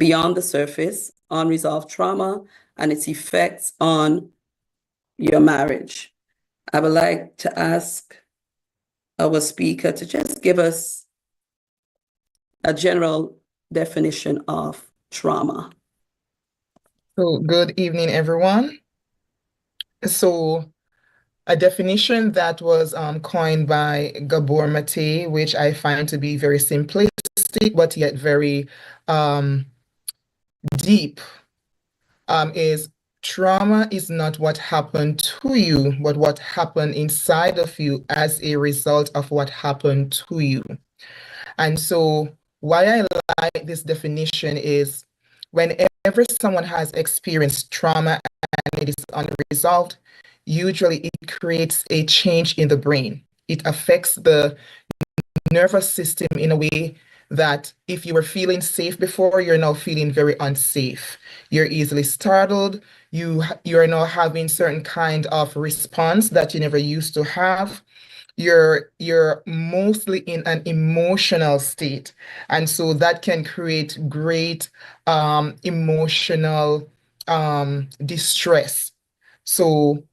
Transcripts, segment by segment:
beyond the surface, unresolved trauma, and its effects on your marriage. I would like to ask our speaker to just give us a general definition of trauma. So, good evening, everyone. So, a definition that was coined by Gabor Mate, which I find to be very simplistic, but yet very deep, is trauma is not what happened to you, but what happened inside of you as a result of what happened to you. And so, why I like this definition is whenever someone has experienced trauma and it is unresolved, usually it creates a change in the brain. It affects the nervous system in a way that if you were feeling safe before, you're now feeling very unsafe. You're easily startled. You're now having certain kind of response that you never used to have. You're mostly in an emotional state, and so that can create great emotional distress. So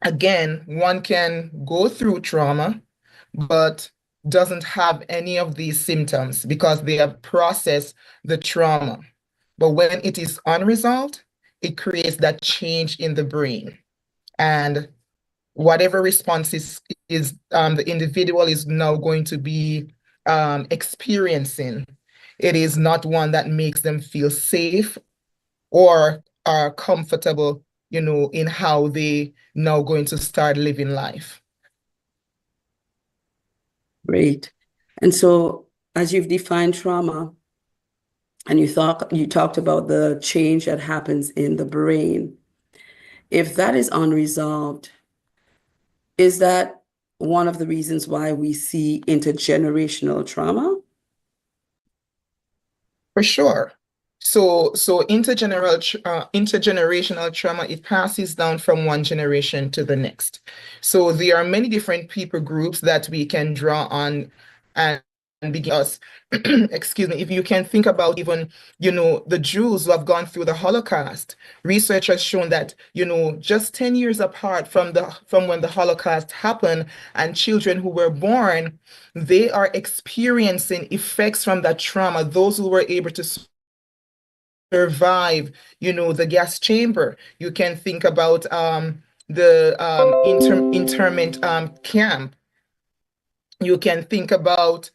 again, one can go through trauma, but doesn't have any of these symptoms because they have processed the trauma. But when it is unresolved, it creates that change in the brain. And whatever response is the individual is now going to be experiencing, it is not one that makes them feel safe or are comfortable, in how they now going to start living life. Great. And so as you've defined trauma, and you talked about the change that happens in the brain, if that is unresolved, is that one of the reasons why we see intergenerational trauma? For sure. So intergenerational trauma, it passes down from one generation to the next. So there are many different people groups that we can draw on and begin us. Excuse me, if you can think about even, the Jews who have gone through the Holocaust, research has shown that, just 10 years apart from when the Holocaust happened and children who were born, they are experiencing effects from that trauma. Those who were able to survive, the gas chamber. You can think about the internment camp. You can think about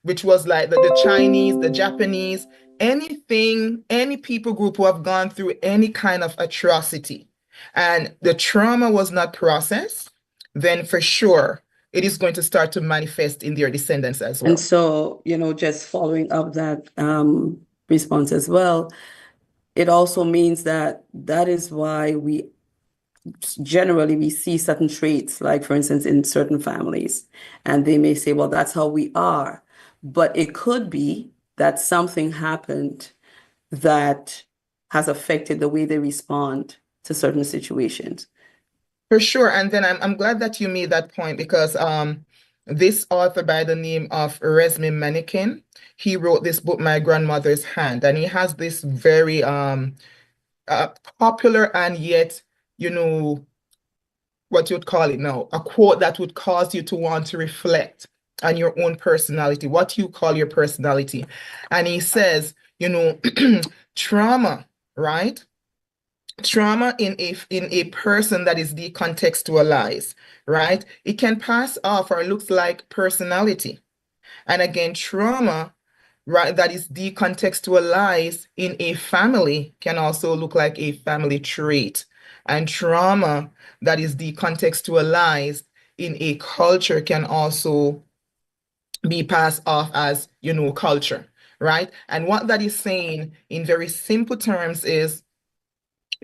which was like the Chinese, the Japanese, any people group who have gone through any kind of atrocity and the trauma was not processed, then for sure it is going to start to manifest in their descendants as well. And so, just following up that response as well, it also means that is why we see certain traits, like for instance, in certain families, and they may say, well, that's how we are. But it could be that something happened that has affected the way they respond to certain situations. For sure. And then I'm glad that you made that point because this author by the name of Resmi Manikin, he wrote this book, My Grandmother's Hand, and he has this very popular and yet, what you'd call it now, a quote that would cause you to want to reflect on your own personality, what you call your personality. And he says, trauma, right? Trauma in a person that is decontextualized, right? It can pass off or looks like personality. And again, trauma, right, that is decontextualized in a family can also look like a family trait. And trauma that is decontextualized in a culture can also be passed off as, culture, right? And what that is saying in very simple terms is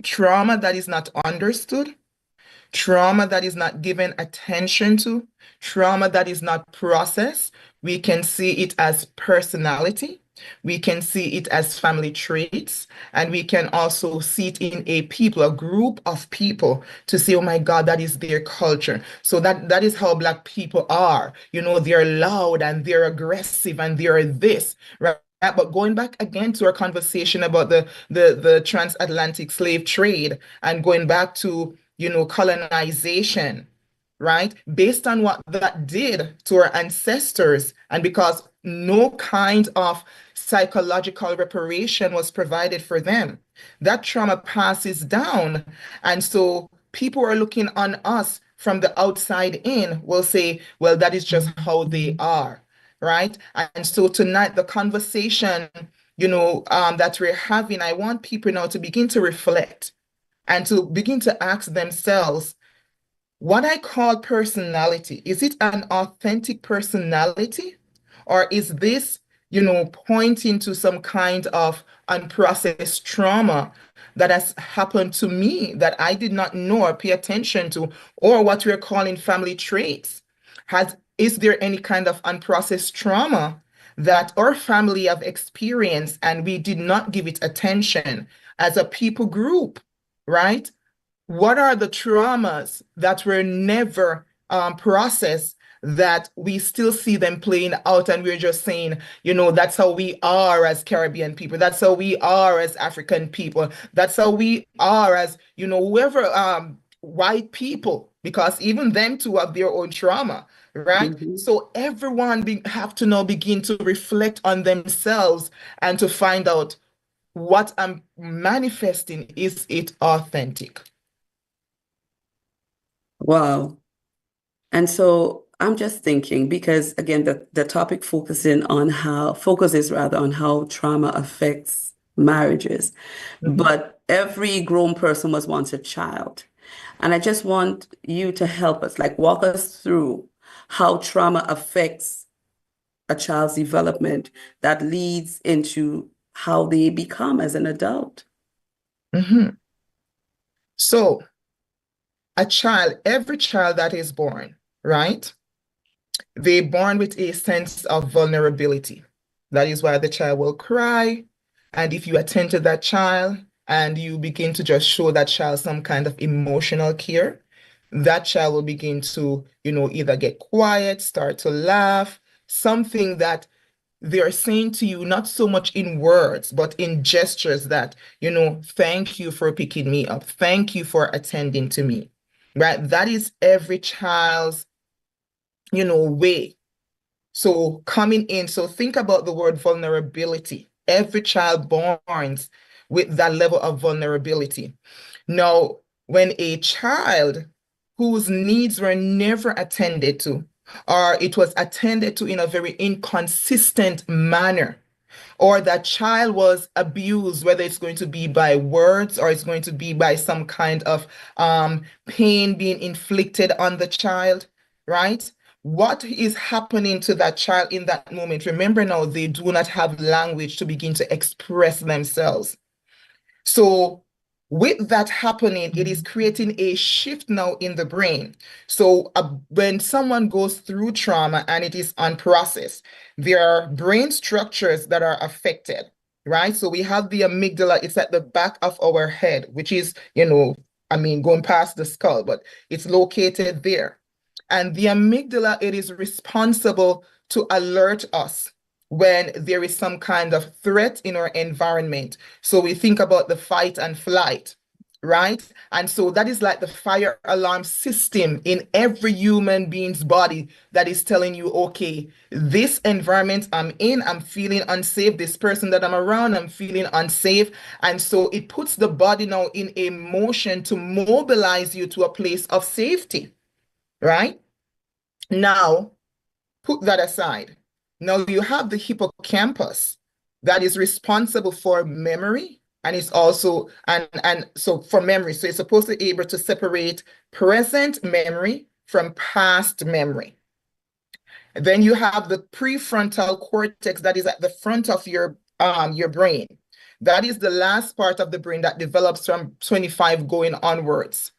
trauma that is not understood, trauma that is not given attention to, trauma that is not processed, we can see it as personality. We can see it as family traits, and we can also see it in a group of people to say, oh my God, that is their culture. So that is how Black people are. They're loud and they're aggressive and they're this, right? But going back again to our conversation about the transatlantic slave trade and going back to, colonization, right? Based on what that did to our ancestors, and because no kind of psychological reparation was provided for them, that trauma passes down. And so people are looking on us from the outside in will say, well, that is just how they are, right? And so tonight, the conversation, that we're having, I want people now to begin to reflect and to begin to ask themselves, what I call personality, is it an authentic personality? Or is this, pointing to some kind of unprocessed trauma that has happened to me that I did not know or pay attention to, or what we're calling family traits? Is there any kind of unprocessed trauma that our family have experienced and we did not give it attention as a people group, right? What are the traumas that were never processed that we still see them playing out, and we're just saying, that's how we are as Caribbean people, that's how we are as African people, that's how we are as, whoever, white people, because even them too have their own trauma, right? Mhm. So everyone have to now begin to reflect on themselves and to find out what I'm manifesting, is it authentic? Wow. And so I'm just thinking, because again, the topic focuses rather on how trauma affects marriages. Mhm. But every grown person was once a child. And I just want you to help us, like walk us through how trauma affects a child's development that leads into how they become as an adult. Mhm. So every child that is born, right? They're born with a sense of vulnerability. That is why the child will cry. And if you attend to that child and you begin to just show that child some kind of emotional care, that child will begin to, either get quiet, start to laugh, something that they are saying to you, not so much in words, but in gestures that, thank you for picking me up. Thank you for attending to me, right? That is every child's, way. So coming in, so think about the word vulnerability. Every child born with that level of vulnerability. Now, when a child whose needs were never attended to, or it was attended to in a very inconsistent manner, or that child was abused, whether it's going to be by words or it's going to be by some kind of pain being inflicted on the child, right? What is happening to that child in that moment? Remember now, they do not have language to begin to express themselves. So with that happening, it is creating a shift now in the brain. So when someone goes through trauma and it is unprocessed, there are brain structures that are affected, right? So we have the amygdala, it's at the back of our head, which is, going past the skull, but it's located there. And the amygdala, it is responsible to alert us when there is some kind of threat in our environment. So we think about the fight and flight, right? And so that is like the fire alarm system in every human being's body that is telling you, okay, this environment I'm in, I'm feeling unsafe. This person that I'm around, I'm feeling unsafe. And so it puts the body now in a motion to mobilize you to a place of safety, right? Now, put that aside. Now you have the hippocampus that is responsible for memory, and it's also and so for memory, so it's supposed to be able to separate present memory from past memory. Then you have the prefrontal cortex that is at the front of your brain. That is the last part of the brain that develops from 25 going onwards.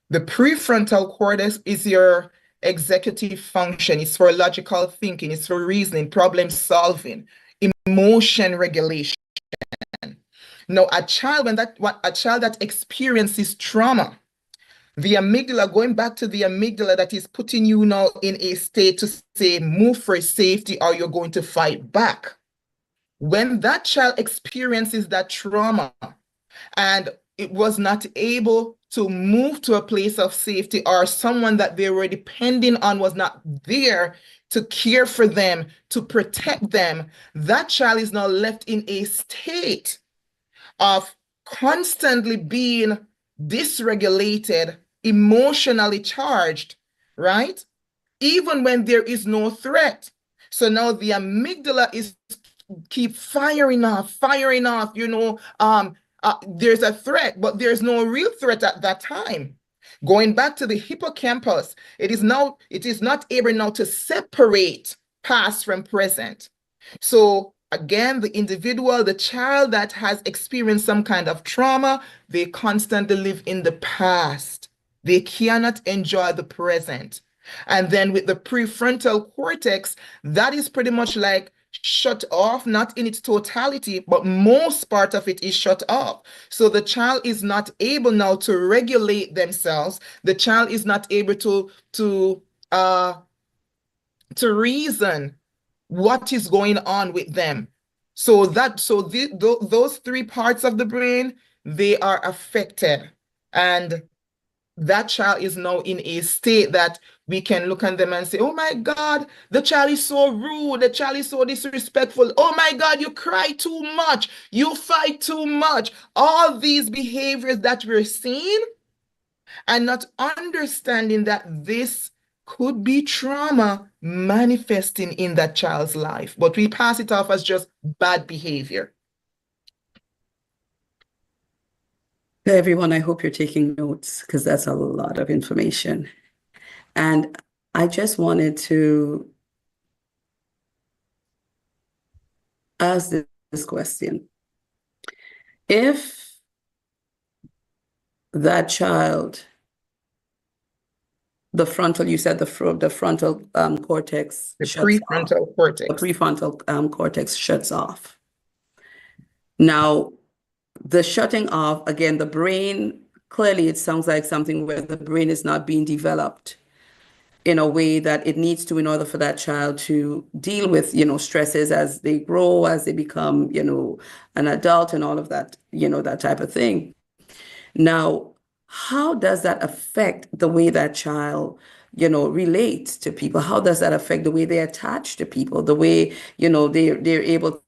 The prefrontal cortex is your executive function. It's for logical thinking, it's for reasoning, problem solving, emotion regulation. Now, a child that experiences trauma, the amygdala, going back to the amygdala that is putting you now in a state to say, move for safety or you're going to fight back. when that child experiences that trauma and it was not able to move to a place of safety, or someone that they were depending on was not there to care for them, to protect them, that child is now left in a state of constantly being dysregulated, emotionally charged, right? Even when there is no threat. So now the amygdala is keep firing off, there's a threat, but there's no real threat at that time. Going back to the hippocampus, it is not able now to separate past from present. So again, the child that has experienced some kind of trauma, they constantly live in the past. They cannot enjoy the present. And then with the prefrontal cortex, that is pretty much like shut off, not in its totality, but most part of it is shut off. So the child is not able now to regulate themselves. The child is not able to reason what is going on with them. Those three parts of the brain, they are affected. And that child is now in a state that we can look at them and say, oh my God, the child is so rude, the child is so disrespectful. Oh my God, you cry too much, you fight too much. All these behaviors that we're seeing and not understanding that this could be trauma manifesting in that child's life, but we pass it off as just bad behavior. Everyone, I hope you're taking notes because that's a lot of information. And I just wanted to ask this question. If that child, you said the frontal cortex shuts off. Prefrontal cortex. The prefrontal cortex shuts off. Now, the shutting off, again, the brain, clearly it sounds like something where the brain is not being developed in a way that it needs to in order for that child to deal with, stresses as they grow, as they become, an adult and all of that, that type of thing. Now, how does that affect the way that child, relates to people? How does that affect the way they attach to people, the way, they're able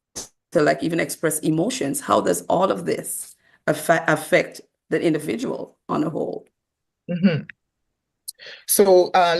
to like even express emotions? How does all of this affect the individual on a whole? Mm-hmm. So I'm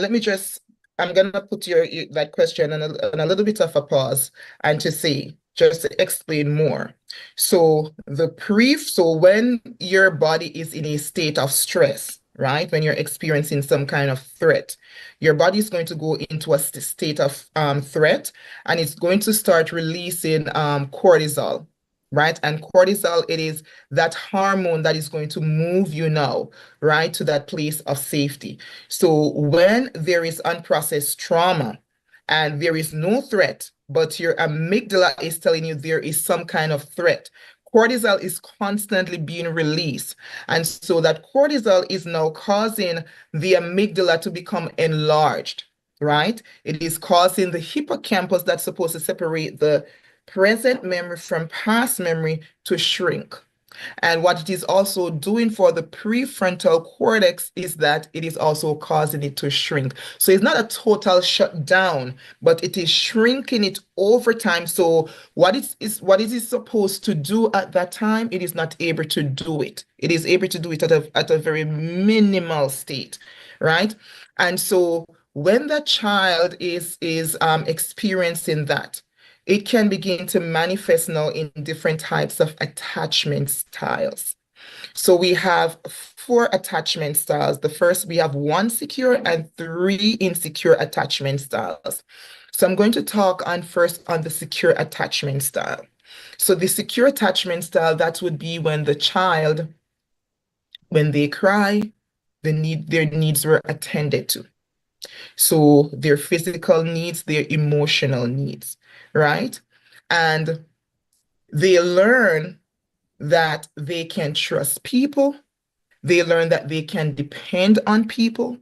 gonna put that question on a little bit of a pause and just to explain more. So when your body is in a state of stress, right? When you're experiencing some kind of threat, your body is going to go into a state of threat, and it's going to start releasing cortisol, right? And cortisol, it is that hormone that is going to move you now, right, to that place of safety. So when there is unprocessed trauma and there is no threat, but your amygdala is telling you there is some kind of threat, cortisol is constantly being released. And so that cortisol is now causing the amygdala to become enlarged, right? It is causing the hippocampus that's supposed to separate the present memory from past memory to shrink. And what it is also doing for the prefrontal cortex is that it is also causing it to shrink. So it's not a total shutdown, but it is shrinking it over time. So what it is supposed to do at that time, it is not able to do it. It is able to do it at a very minimal state, right? And so when the child is experiencing that, it can begin to manifest now in different types of attachment styles. So we have 4 attachment styles. The first, we have 1 secure and 3 insecure attachment styles. So I'm going to talk first on the secure attachment style. So the secure attachment style, that would be when the child, when they cry, their needs were attended to. So their physical needs, their emotional needs, right? And they learn that they can trust people. They learn that they can depend on people.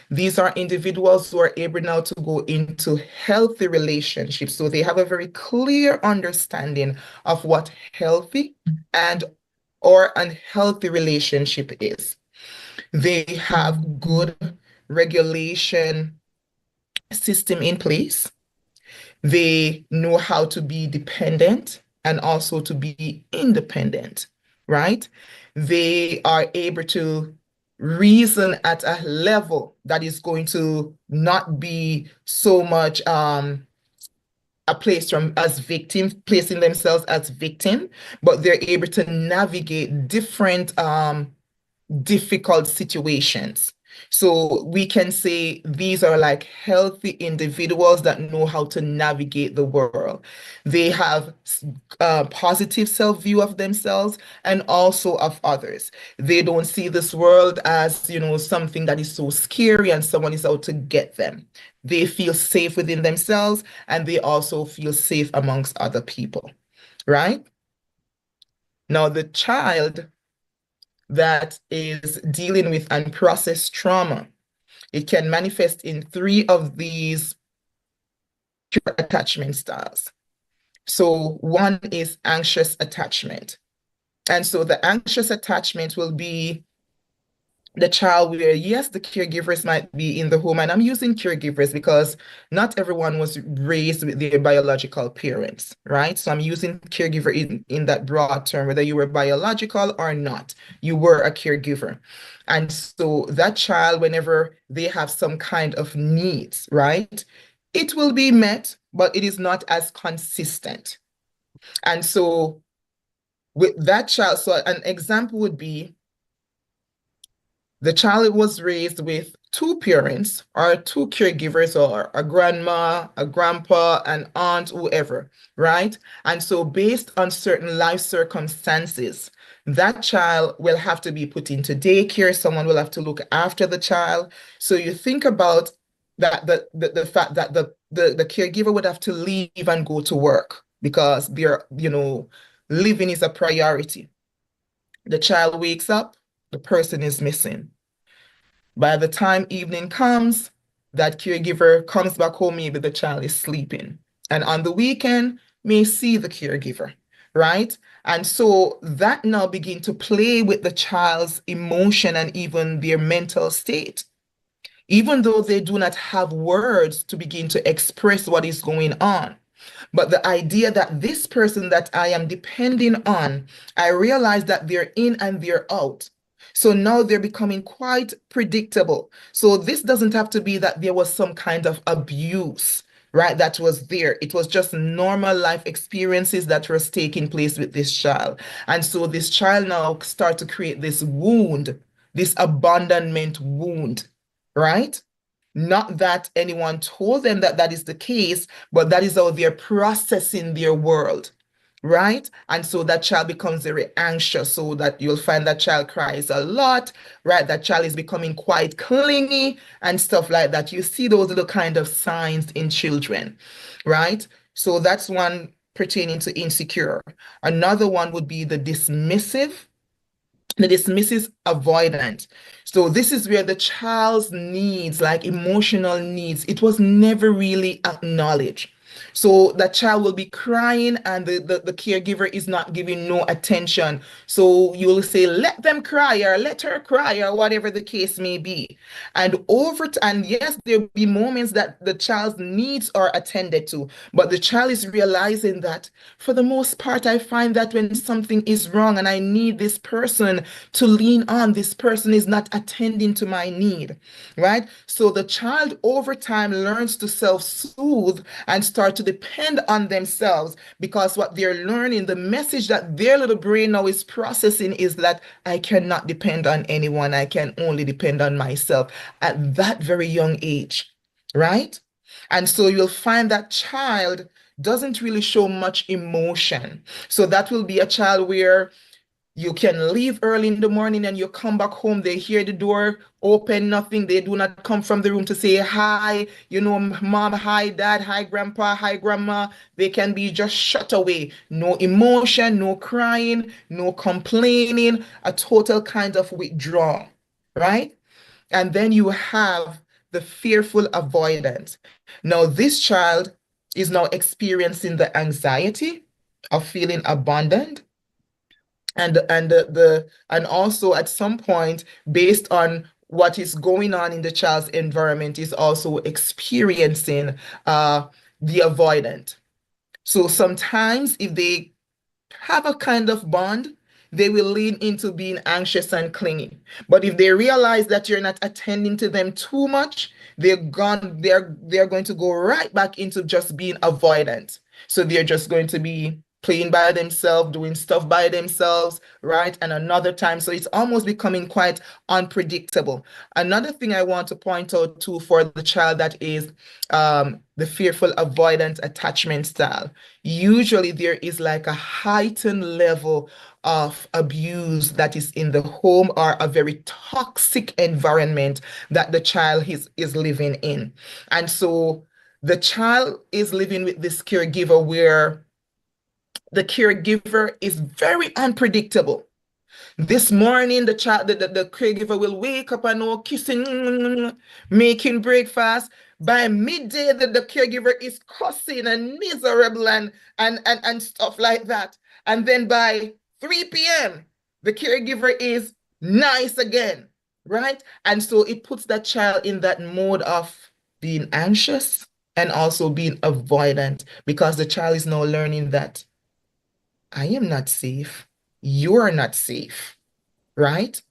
These are individuals who are able now to go into healthy relationships. So they have a very clear understanding of what healthy and or unhealthy relationship is. They have good regulation system in place. They know how to be dependent and also to be independent, right? They are able to reason at a level that is going to not be so much a place from as victims, placing themselves as victim, but they're able to navigate different difficult situations. So we can say these are like healthy individuals that know how to navigate the world. They have a positive self-view of themselves and also of others. They don't see this world as, something that is so scary and someone is out to get them. They feel safe within themselves and they also feel safe amongst other people, right? Now, the child that is dealing with unprocessed trauma. It can manifest in 3 of these attachment styles. So one is anxious attachment. And so the anxious attachment will be the child where, yes, the caregivers might be in the home. And I'm using caregivers because not everyone was raised with their biological parents, right? So I'm using caregiver in that broad term, whether you were biological or not, you were a caregiver. And so that child, whenever they have some kind of needs, right, it will be met, but it is not as consistent. And so with that child, so an example would be the child was raised with 2 parents or 2 caregivers or a grandma, a grandpa, an aunt, whoever, right? And so based on certain life circumstances, that child will have to be put into daycare. Someone will have to look after the child. So you think about that the fact that the caregiver would have to leave and go to work because living is a priority. The child wakes up, the person is missing. By the time evening comes, that caregiver comes back home, maybe the child is sleeping. And on the weekend, may see the caregiver, right? And so that now begin to play with the child's emotion and even their mental state. Even though they do not have words to begin to express what is going on. But the idea that this person that I am depending on, I realize that they're in and they're out. So now they're becoming quite predictable. So this doesn't have to be that there was some kind of abuse, right? That was there. It was just normal life experiences that was taking place with this child. And so this child now start to create this wound, this abandonment wound, right? Not that anyone told them that that is the case, but that is how they're processing their world, right? And so that child becomes very anxious, so that you'll find that child cries a lot, right? That child is becoming quite clingy and stuff like that. You see those little kind of signs in children, right? So that's one pertaining to insecure. Another one would be the dismissive. The dismissive avoidant. So this is where the child's needs, like emotional needs, it was never really acknowledged. So the child will be crying and the caregiver is not giving no attention. So you'll say, let them cry or let her cry or whatever the case may be. And and yes, there'll be moments that the child's needs are attended to, but the child is realizing that for the most part, I find that when something is wrong and I need this person to lean on, this person is not attending to my need, right? So the child over time learns to self-soothe and start to depend on themselves because what they're learning, the message that their little brain now is processing is that I cannot depend on anyone. I can only depend on myself at that very young age, right? And so you'll find that child doesn't really show much emotion. So that will be a child where you can leave early in the morning and you come back home, they hear the door open, nothing. They do not come from the room to say hi, mom, hi, dad, hi, grandpa, hi, grandma. They can be just shut away. No emotion, no crying, no complaining, a total kind of withdrawal, right? And then you have the fearful avoidance. Now, this child is now experiencing the anxiety of feeling abandoned, and also at some point, based on what is going on in the child's environment, is also experiencing the avoidant. So sometimes if they have a kind of bond, they will lean into being anxious and clingy. But if they realize that you're not attending to them too much, they're going to go right back into just being avoidant. So they're just going to be playing by themselves, doing stuff by themselves, right? And another time, so it's almost becoming quite unpredictable. Another thing I want to point out too for the child that is the fearful avoidant attachment style. Usually there is like a heightened level of abuse that is in the home, or a very toxic environment that the child is living in. And so the child is living with this caregiver where the caregiver is very unpredictable. This morning, the caregiver will wake up and all kissing, making breakfast. By midday, the caregiver is cussing and miserable and stuff like that. And then by 3 p.m., the caregiver is nice again, right? And so it puts that child in that mode of being anxious and also being avoidant, because the child is now learning that I am not safe. You are not safe, right?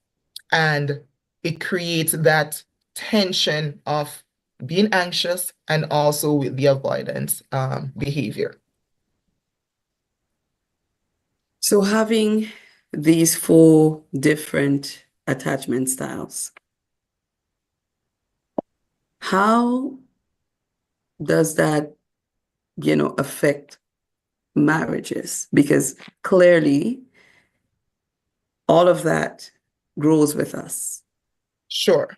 And it creates that tension of being anxious and also with the avoidance behavior. So having these four different attachment styles, how does that, affect marriages? Because clearly all of that grows with us, Sure.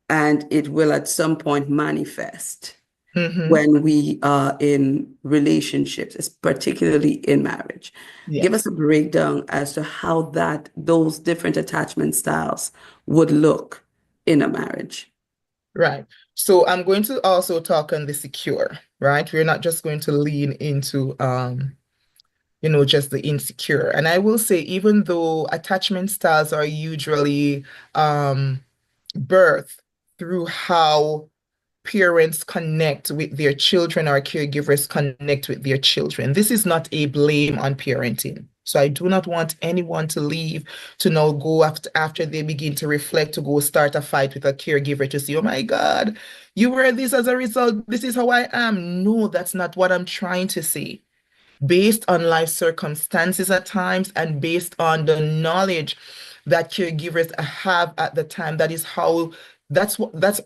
and it will at some point manifest Mm-hmm. when we are in relationships, particularly in marriage. Give us Yes. a breakdown as to how those different attachment styles would look in a marriage. Right. So I'm going to also talk on the secure, right? We're not just going to lean into just the insecure. And I will say, even though attachment styles are usually birthed through how parents connect with their children, or caregivers connect with their children, this is not a blame on parenting. So I do not want anyone to leave to now go after they begin to reflect, to go start a fight with a caregiver to say, oh my God, you were this as a result. This is how I am. No, that's not what I'm trying to say. Based on life circumstances at times, and based on the knowledge that caregivers have at the time, that's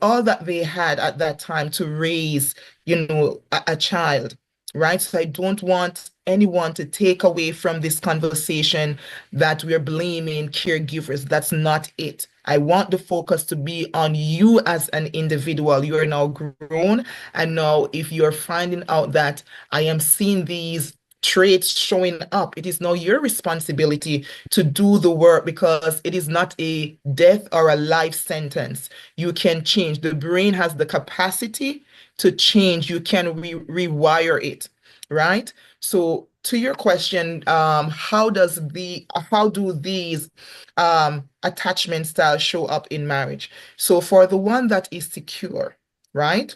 all that they had at that time to raise, a child, right? So I don't want anyone to take away from this conversation that we're blaming caregivers. That's not it. I want the focus to be on you as an individual. You are now grown, and now if you're finding out that I am seeing these traits showing up, it is now your responsibility to do the work, because it is not a death or a life sentence. You can change. The brain has the capacity to change. You can rewire it, right? So to your question, how do these attachment styles show up in marriage? So for the one that is secure, right?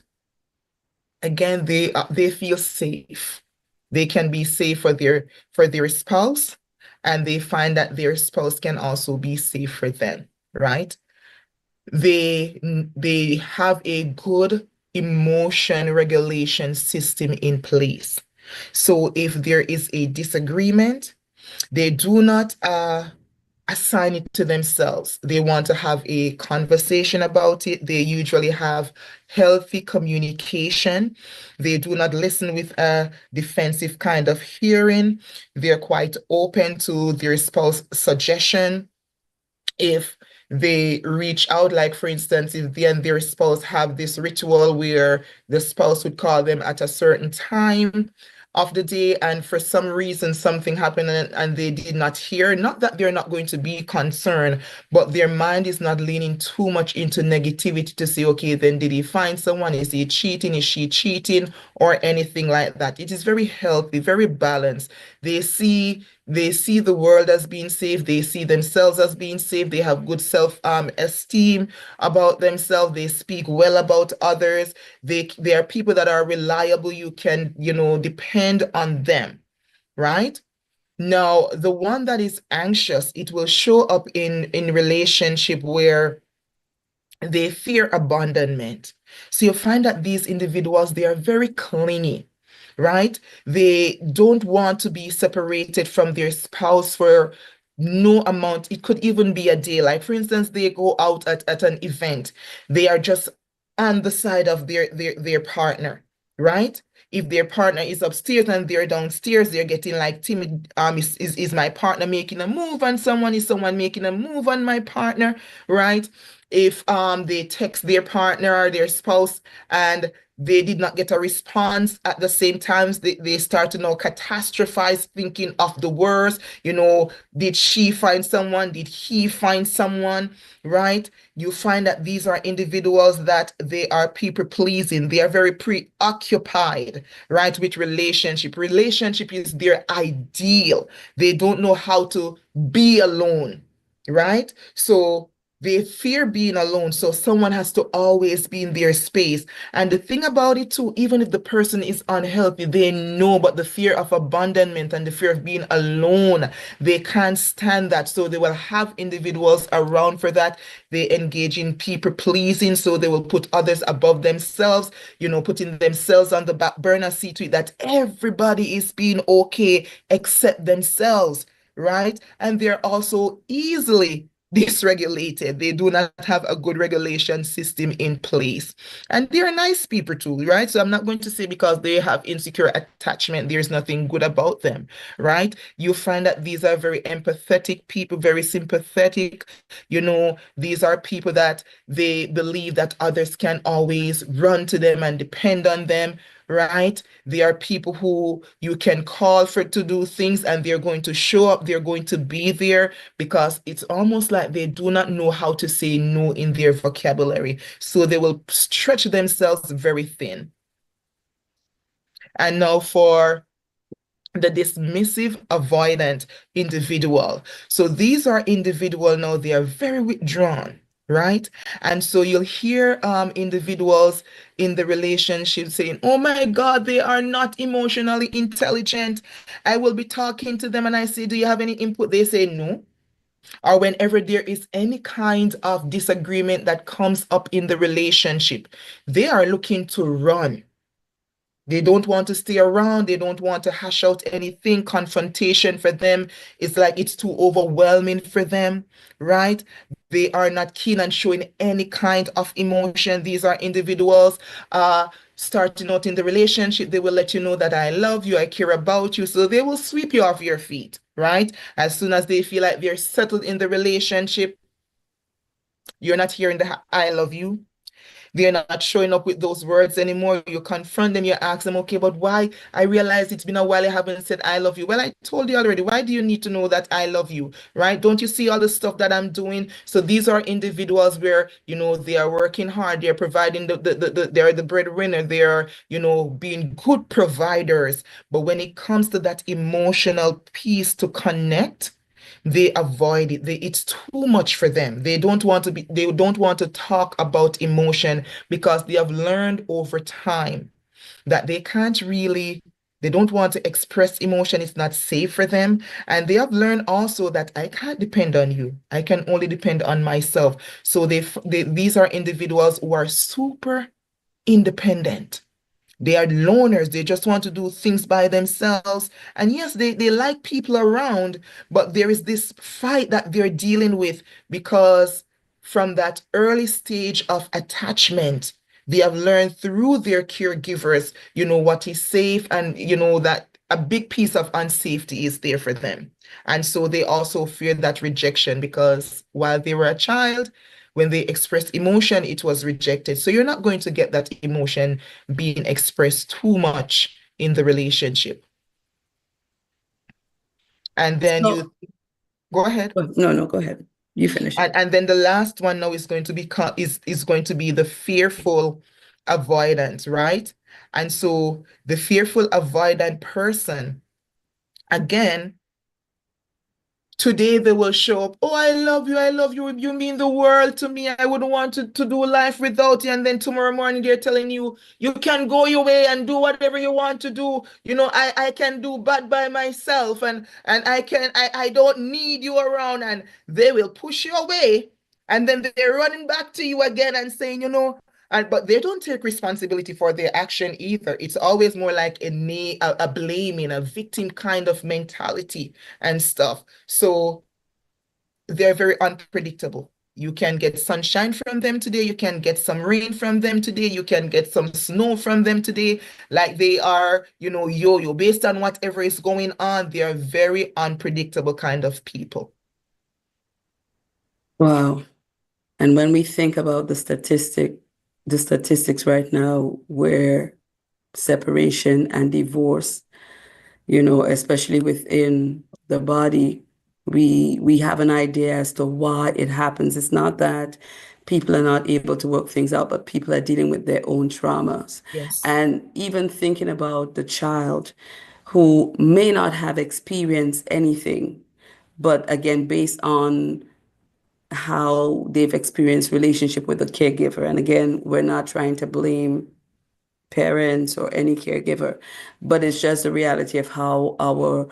Again, they feel safe. They can be safe for their spouse, and they find that their spouse can also be safe for them, right? They have a good emotion regulation system in place. So if there is a disagreement, they do not assign it to themselves. They want to have a conversation about it. They usually have healthy communication. They do not listen with a defensive kind of hearing. They're quite open to their spouse suggestion. If they reach out, like for instance, if they and their spouse have this ritual where the spouse would call them at a certain time, of the day, and for some reason something happened and they did not hear, not that they're not going to be concerned, but their mind is not leaning too much into negativity to say, okay, then did he find someone? Is he cheating? Is she cheating? Or anything like that. It is very healthy, very balanced. They see the world as being safe. They see themselves as being safe. They have good self-esteem about themselves. They speak well about others. They are people that are reliable. You can, depend on them, right? Now, the one that is anxious, it will show up in relationship where they fear abandonment. So you find that these individuals, they are very clingy, right? They don't want to be separated from their spouse for no amount. It could even be a day. Like, for instance, they go out at an event. They are just on the side of their partner, right? If their partner is upstairs and they're downstairs, they're getting like timid. Is my partner making a move on someone? Is someone making a move on my partner? Right? If they text their partner or their spouse and they did not get a response at the same time, they start to now catastrophize, thinking of the worst. Did she find someone? Did he find someone? Right? You find that these are individuals that they are people pleasing. They are very preoccupied, right, with relationship. Relationship is their ideal. They don't know how to be alone, right? So they fear being alone, so someone has to always be in their space. And the thing about it too, even if the person is unhealthy, they know, but the fear of abandonment and the fear of being alone, they can't stand that. So they will have individuals around for that. They engage in people pleasing, so they will put others above themselves, putting themselves on the back burner, see to it that everybody is being okay except themselves, right? And they're also easily dysregulated. They do not have a good regulation system in place. And they're nice people too, right? So I'm not going to say because they have insecure attachment, there's nothing good about them, right? You find that these are very empathetic people, very sympathetic. These are people that they believe that others can always run to them and depend on them, right? They are people who you can call for to do things and they're going to show up, they're going to be there, because it's almost like they do not know how to say no in their vocabulary. So they will stretch themselves very thin. And now for the dismissive avoidant individual. So these are individual now, they are very withdrawn, right? And so you'll hear individuals in the relationship saying, oh my God, they are not emotionally intelligent. I will be talking to them and I say, do you have any input? They say no. Or whenever there is any kind of disagreement that comes up in the relationship, they are looking to run. They don't want to stay around. They don't want to hash out anything. Confrontation for them is like it's too overwhelming for them, right? They are not keen on showing any kind of emotion. These are individuals starting out in the relationship. They will let you know that I love you, I care about you. So they will sweep you off your feet, right? As soon as they feel like they're settled in the relationship, you're not hearing the I love you. They're not showing up with those words anymore. You confront them, you ask them, okay, but why? I realize it's been a while I haven't said I love you. Well, I told you already. Why do you need to know that I love you, right? Don't you see all the stuff that I'm doing? So these are individuals where, they are working hard. They're providing they're the breadwinner. They're, being good providers. But when it comes to that emotional piece to connect, they avoid it. It's too much for them. They don't want to talk about emotion because they have learned over time that they don't want to express emotion. It's not safe for them. And they have learned also that I can't depend on you. I can only depend on myself. So these are individuals who are super independent. They are loners. They just want to do things by themselves. And yes, they like people around, but there is this fight that they're dealing with because from that early stage of attachment, they have learned through their caregivers, what is safe and, that a big piece of unsafety is there for them. And so they also fear that rejection because while they were a child, when they expressed emotion, it was rejected. So you're not going to get that emotion being expressed too much in the relationship. And then So, you go ahead. no, go ahead. You finish. And then the last one now is going to be is going to be the fearful avoidance, right? And so the fearful avoidant person, again, today they will show up, oh, I love you, you mean the world to me. I wouldn't want to do life without you. And then tomorrow morning they're telling you, you can go your way and do whatever you want to do. You know, I can do bad by myself and I don't need you around. And they will push you away. And then they're running back to you again and saying, you know, but they don't take responsibility for their action either. It's always more like a blaming, a victim kind of mentality and stuff. So they're very unpredictable. You can get sunshine from them today. You can get some rain from them today. You can get some snow from them today. Like they are, you know, yo-yo based on whatever is going on. They are very unpredictable kind of people. Wow. And when we think about the statistics right now where separation and divorce, especially within the body, we have an idea as to why it happens. It's not that people are not able to work things out, but people are dealing with their own traumas. Yes. And even thinking about the child who may not have experienced anything, but again, based on how they've experienced relationship with a caregiver. And again, we're not trying to blame parents or any caregiver, but it's just the reality of how our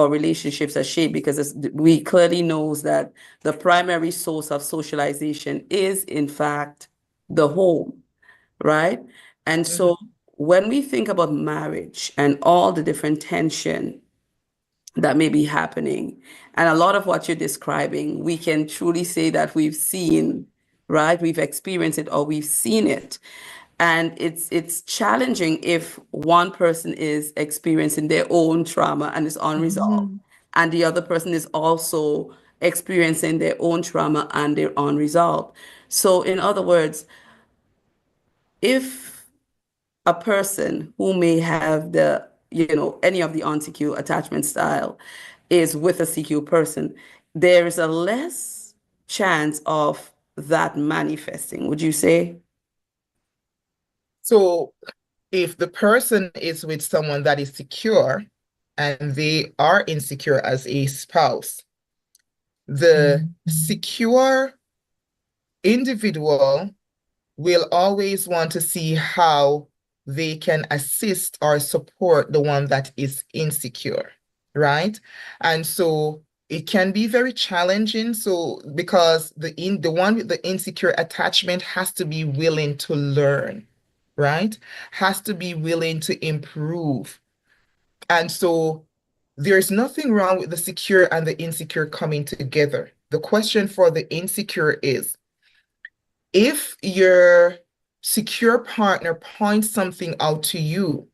relationships are shaped, because we clearly knows that the primary source of socialization is in fact the home, right? And so Mhm. when we think about marriage and all the different tension that may be happening. And a lot of what you're describing, we can truly say that we've seen, right? We've experienced it or we've seen it. And it's challenging if one person is experiencing their own trauma and is unresolved, Mhm. and the other person is also experiencing their own trauma and they're unresolved. So, in other words, if a person who may have any of the unsecure attachment style is with a secure person, there is a less chance of that manifesting, would you say? So if the person is with someone that is secure and they are insecure as a spouse, the secure individual will always want to see how they can assist or support the one that is insecure, right? And so it can be very challenging. So because the one with the insecure attachment has to be willing to learn, right? Has to be willing to improve. And so there's nothing wrong with the secure and the insecure coming together. The question for the insecure is, if your secure partner points something out to you,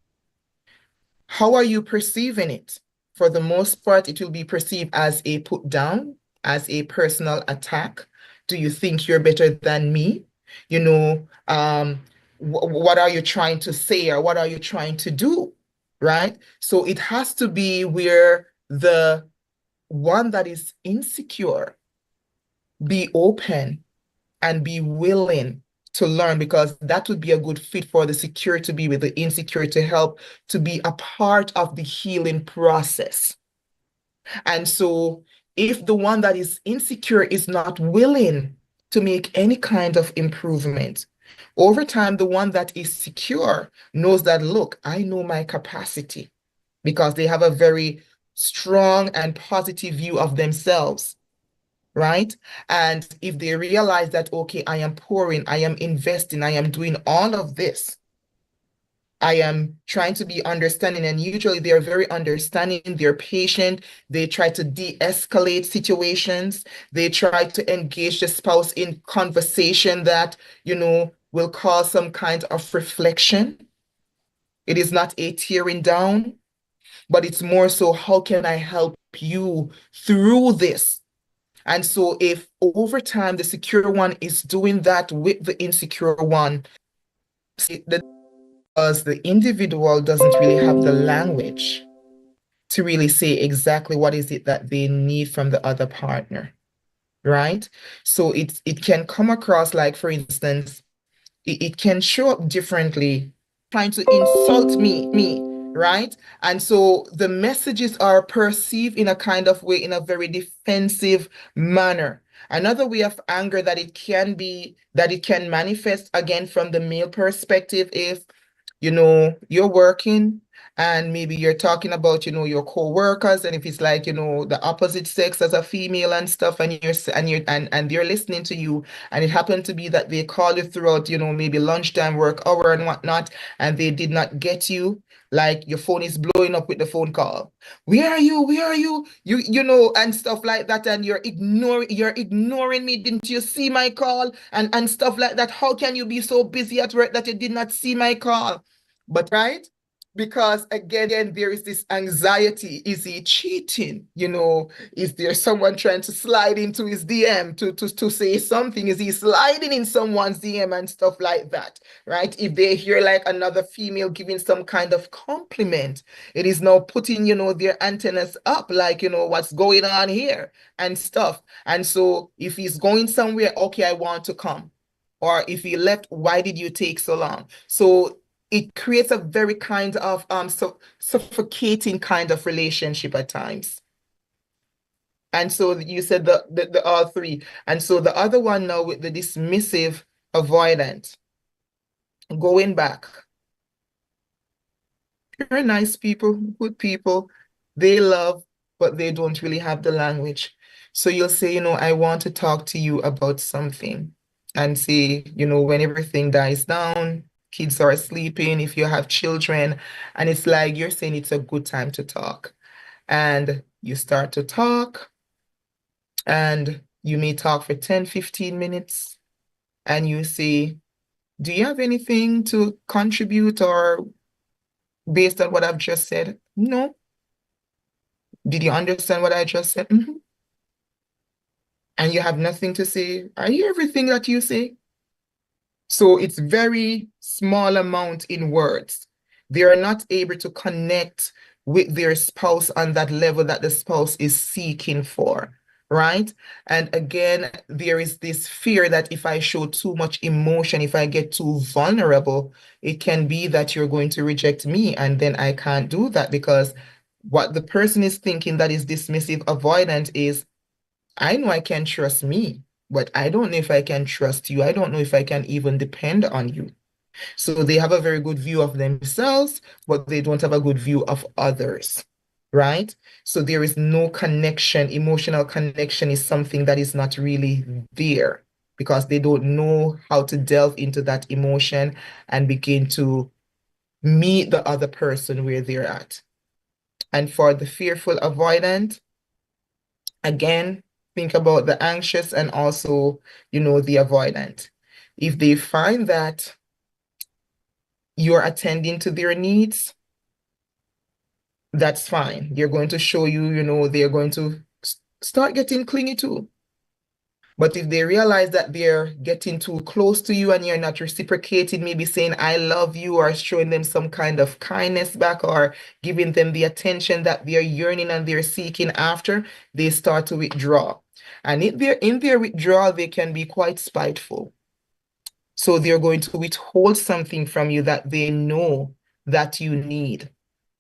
how are you perceiving it? For the most part, it will be perceived as a put down, as a personal attack. Do you think you're better than me? You know, what are you trying to say or what are you trying to do? Right? So it has to be where the one that is insecure be open and be willing to learn, because that would be a good fit for the secure to be with the insecure to help to be a part of the healing process. And so if the one that is insecure is not willing to make any kind of improvement, over time, the one that is secure knows that, look, I know my capacity, because they have a very strong and positive view of themselves, right? And if they realize that, okay, I am pouring, I am investing, I am doing all of this, I am trying to be understanding, and usually they are very understanding, they're patient, they try to de-escalate situations, they try to engage the spouse in conversation that, will cause some kind of reflection. It is not a tearing down, but it's more so, how can I help you through this? And so if over time the secure one is doing that with the insecure one, the because the individual doesn't really have the language to really say exactly what is it that they need from the other partner, right? So it can come across like, for instance, it can show up differently, trying to insult me, right? And so the messages are perceived in a kind of way, in a very defensive manner. Another way of anger that it can manifest again from the male perspective is, you're working and maybe you're talking about, your co-workers, and if it's like, the opposite sex as a female and stuff, and and they're listening to you, and it happened to be that they call you throughout, maybe lunchtime, work hour and whatnot, and they did not get you, like your phone is blowing up with the phone call. Where are you? Where are you? And stuff like that, and you're ignoring me. Didn't you see my call? And stuff like that. How can you be so busy at work that you did not see my call? But right? Because again, there is this anxiety. Is he cheating? Is there someone trying to slide into his DM to say something? Is he sliding in someone's DM and stuff like that? Right? If they hear like another female giving some kind of compliment, it is now putting, their antennas up, like, what's going on here and stuff. And so if he's going somewhere, okay, I want to come. Or if he left, why did you take so long? So it creates a very kind of suffocating kind of relationship at times. And so you said the all three. And so the other one now with the dismissive avoidant, going back. They're nice people, good people. They love, but they don't really have the language. So you'll say, I want to talk to you about something. And say, when everything dies down, kids are sleeping, if you have children, and it's like you're saying it's a good time to talk. And you start to talk, and you may talk for 10, 15 minutes, and you say, do you have anything to contribute or based on what I've just said? No. Did you understand what I just said? And you have nothing to say. I hear everything that you say. So it's very small amount in words. They are not able to connect with their spouse on that level that the spouse is seeking for, right? And again, there is this fear that if I show too much emotion, if I get too vulnerable, it can be that you're going to reject me. And then I can't do that because what the person is thinking that is dismissive avoidant is, I know I can trust me, but I don't know if I can trust you. I don't know if I can even depend on you. So they have a very good view of themselves, but they don't have a good view of others, right? So there is no connection. Emotional connection is something that is not really there because they don't know how to delve into that emotion and begin to meet the other person where they're at. And for the fearful avoidant, again, think about the anxious and also, the avoidant. If they find that you're attending to their needs, that's fine. They're going to show you, they're going to start getting clingy too. But if they realize that they're getting too close to you and you're not reciprocating, maybe saying, I love you, or showing them some kind of kindness back, or giving them the attention that they're yearning and they're seeking after, they start to withdraw. And in their withdrawal, they can be quite spiteful. So they're going to withhold something from you that they know that you need,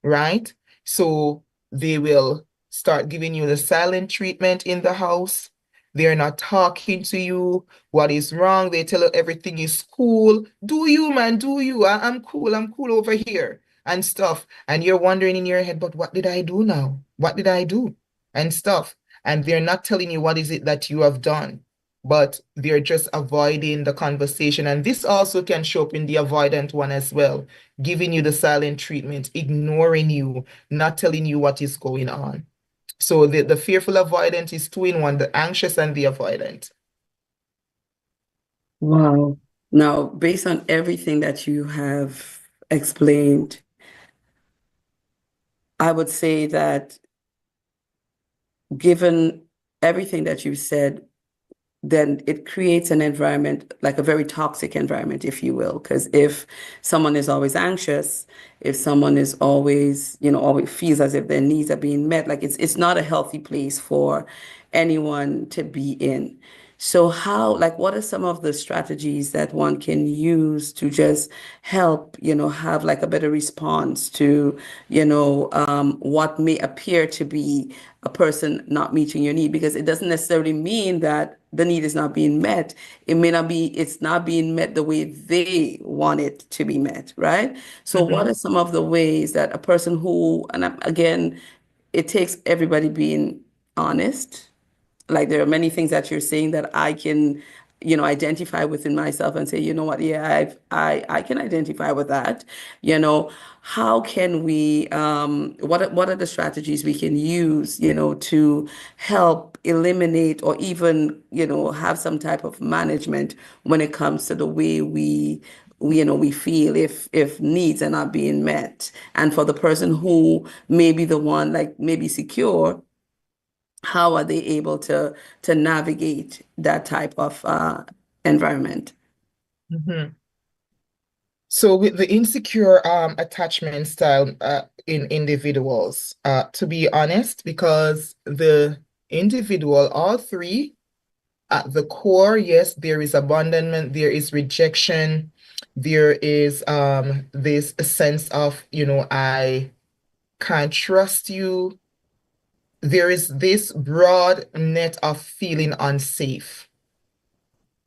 right? So they will start giving you the silent treatment in the house. They're not talking to you. What is wrong? They tell you everything is cool. Do you, man? Do you? I'm cool. I'm cool over here and stuff. And you're wondering in your head, but what did I do now? What did I do? And stuff. And they're not telling you what is it that you have done, but they're just avoiding the conversation. And this also can show up in the avoidant one as well, giving you the silent treatment, ignoring you, not telling you what is going on. So the fearful avoidant is two in one, the anxious and the avoidant. Wow. Now, based on everything that you have explained, I would say that given everything that you said, then it creates an environment, like a very toxic environment, if you will. Because if someone is always anxious, if someone is always, always feels as if their needs are being met, like it's not a healthy place for anyone to be in. So how, like, what are some of the strategies that one can use to just help, have like a better response to, what may appear to be a person not meeting your need? Because it doesn't necessarily mean that the need is not being met. It may not be, it's not being met the way they want it to be met, right? So what Mm-hmm. are some of the ways that a person who, and again, it takes everybody being honest, like there are many things that you're saying that I can, identify within myself and say, you know what, yeah, I can identify with that. How can we, what are the strategies we can use, to help eliminate or even, have some type of management when it comes to the way we feel if needs are not being met. And for the person who may be the one, like maybe secure, how are they able to navigate that type of environment? Mm-hmm. So with the insecure attachment style in individuals, to be honest, because the individual, all three, at the core, yes, there is abandonment, there is rejection, there is this sense of, I can't trust you. There is this broad net of feeling unsafe,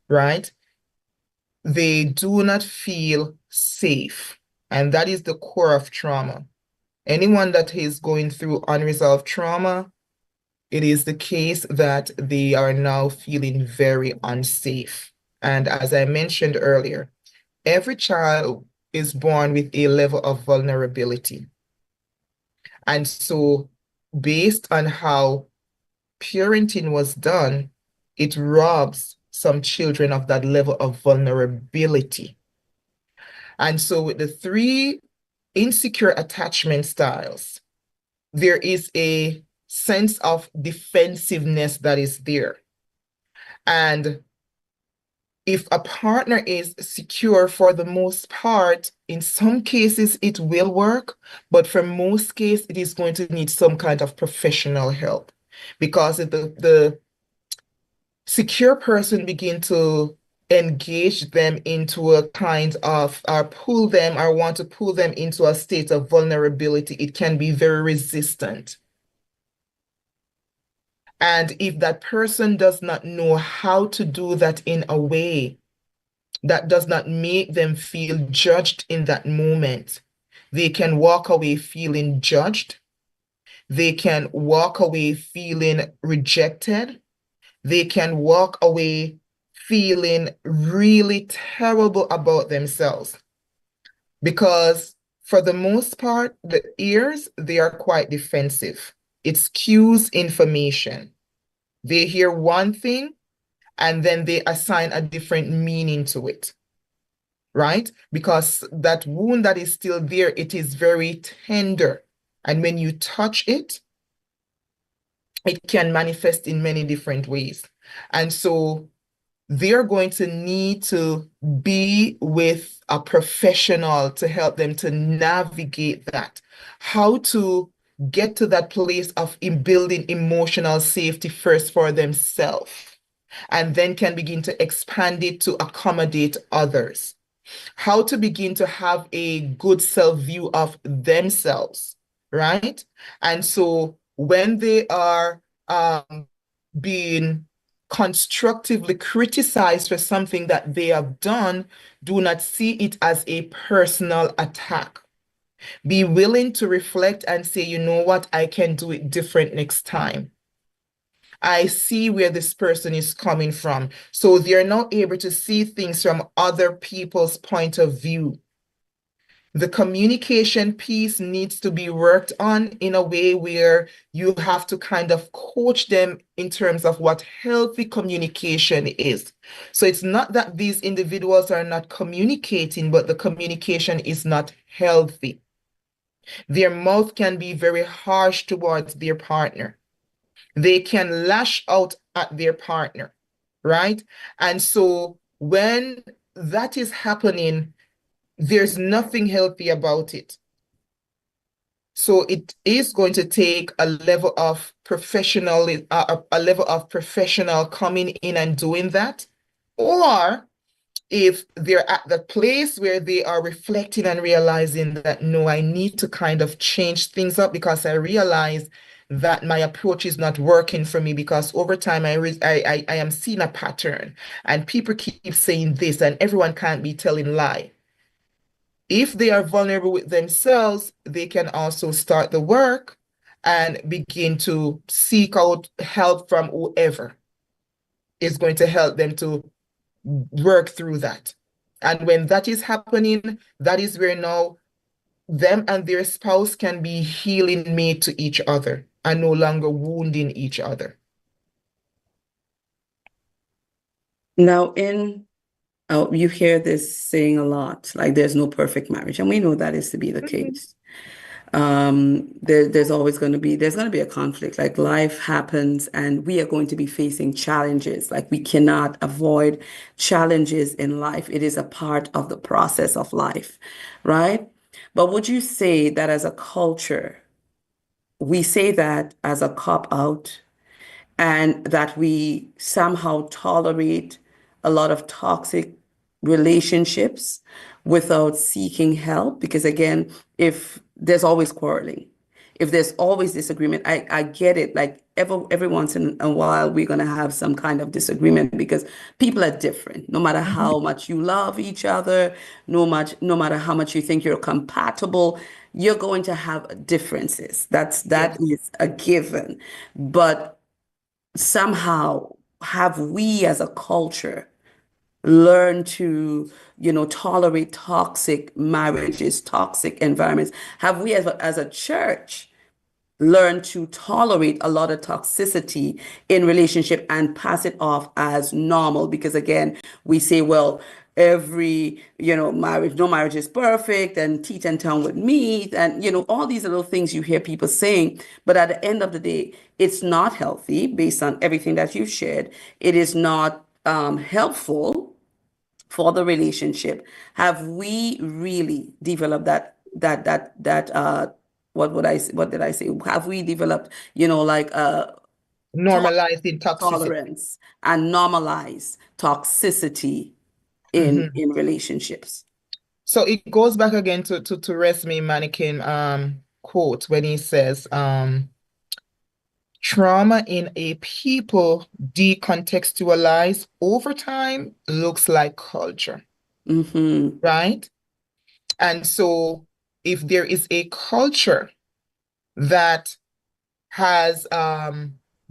right? They do not feel safe. And that is the core of trauma. Anyone that is going through unresolved trauma, it is the case that they are now feeling very unsafe. And as I mentioned earlier, every child is born with a level of vulnerability. And so, based on how parenting was done, it robs some children of that level of vulnerability. And so, with the three insecure attachment styles, there is a sense of defensiveness that is there. And if a partner is secure, for the most part, in some cases it will work, but for most cases it is going to need some kind of professional help, because if the secure person begin to engage them into a kind of, or pull them, or want to pull them into a state of vulnerability, it can be very resistant. And if that person does not know how to do that in a way that does not make them feel judged in that moment, they can walk away feeling judged. They can walk away feeling rejected. They can walk away feeling really terrible about themselves. Because for the most part, the ears, they are quite defensive. It skews information. They hear one thing and then they assign a different meaning to it, right? Because that wound that is still there, it is very tender. And when you touch it, it can manifest in many different ways. And so they're going to need to be with a professional to help them to navigate that, how to get to that place of building emotional safety first for themselves, and then can begin to expand it to accommodate others, how to begin to have a good self-view of themselves, right? And so when they are being constructively criticized for something that they have done, do not see it as a personal attack. Be willing to reflect and say, you know what, I can do it different next time. I see where this person is coming from. So they're now able to see things from other people's point of view. The communication piece needs to be worked on in a way where you have to kind of coach them in terms of what healthy communication is. So it's not that these individuals are not communicating, but the communication is not healthy. Their mouth can be very harsh towards their partner. They can lash out at their partner. right? And so when that is happening, there's nothing healthy about it. So it is going to take a level of a level of professional coming in and doing that. Or if they're at the place where they are reflecting and realizing that, no, I need to kind of change things up because I realize that my approach is not working for me, because over time I am seeing a pattern and people keep saying this and everyone can't be telling lie. If they are vulnerable with themselves, they can also start the work and begin to seek out help from whoever is going to help them to work through that. And when that is happening, that is where now them and their spouse can be healing made to each other and no longer wounding each other. Now, you hear this saying a lot, like there's no perfect marriage, and we know that is to be the case. There's always going to be a conflict. Like life happens, and we are going to be facing challenges. Like we cannot avoid challenges in life. It is a part of the process of life, right? But would you say that as a culture, we say that as a cop out, and that we somehow tolerate a lot of toxic relationships without seeking help? Because again, if there's always quarreling, if there's always disagreement, I get it. Like every once in a while, we're gonna have some kind of disagreement because people are different. No matter Mhm. how much you love each other, no matter how much you think you're compatible, you're going to have differences. That Yes. is a given. But somehow have we as a culture learned to, tolerate toxic marriages, toxic environments? Have we as a church learn to tolerate a lot of toxicity in relationship and pass it off as normal? Because again, we say, well, every, marriage, no marriage is perfect, and teeth and tongue with meat, and all these little things you hear people saying. But at the end of the day, it's not healthy based on everything that you've shared. It is not helpful for the relationship. Have we really developed that what did I say? Have we developed, like Normalizing toxicity. tolerance and normalize toxicity Mhm. in relationships? So it goes back again to Resmi Mannequin quote when he says, trauma in a people decontextualized over time looks like culture, Mm-hmm. right? And so if there is a culture that has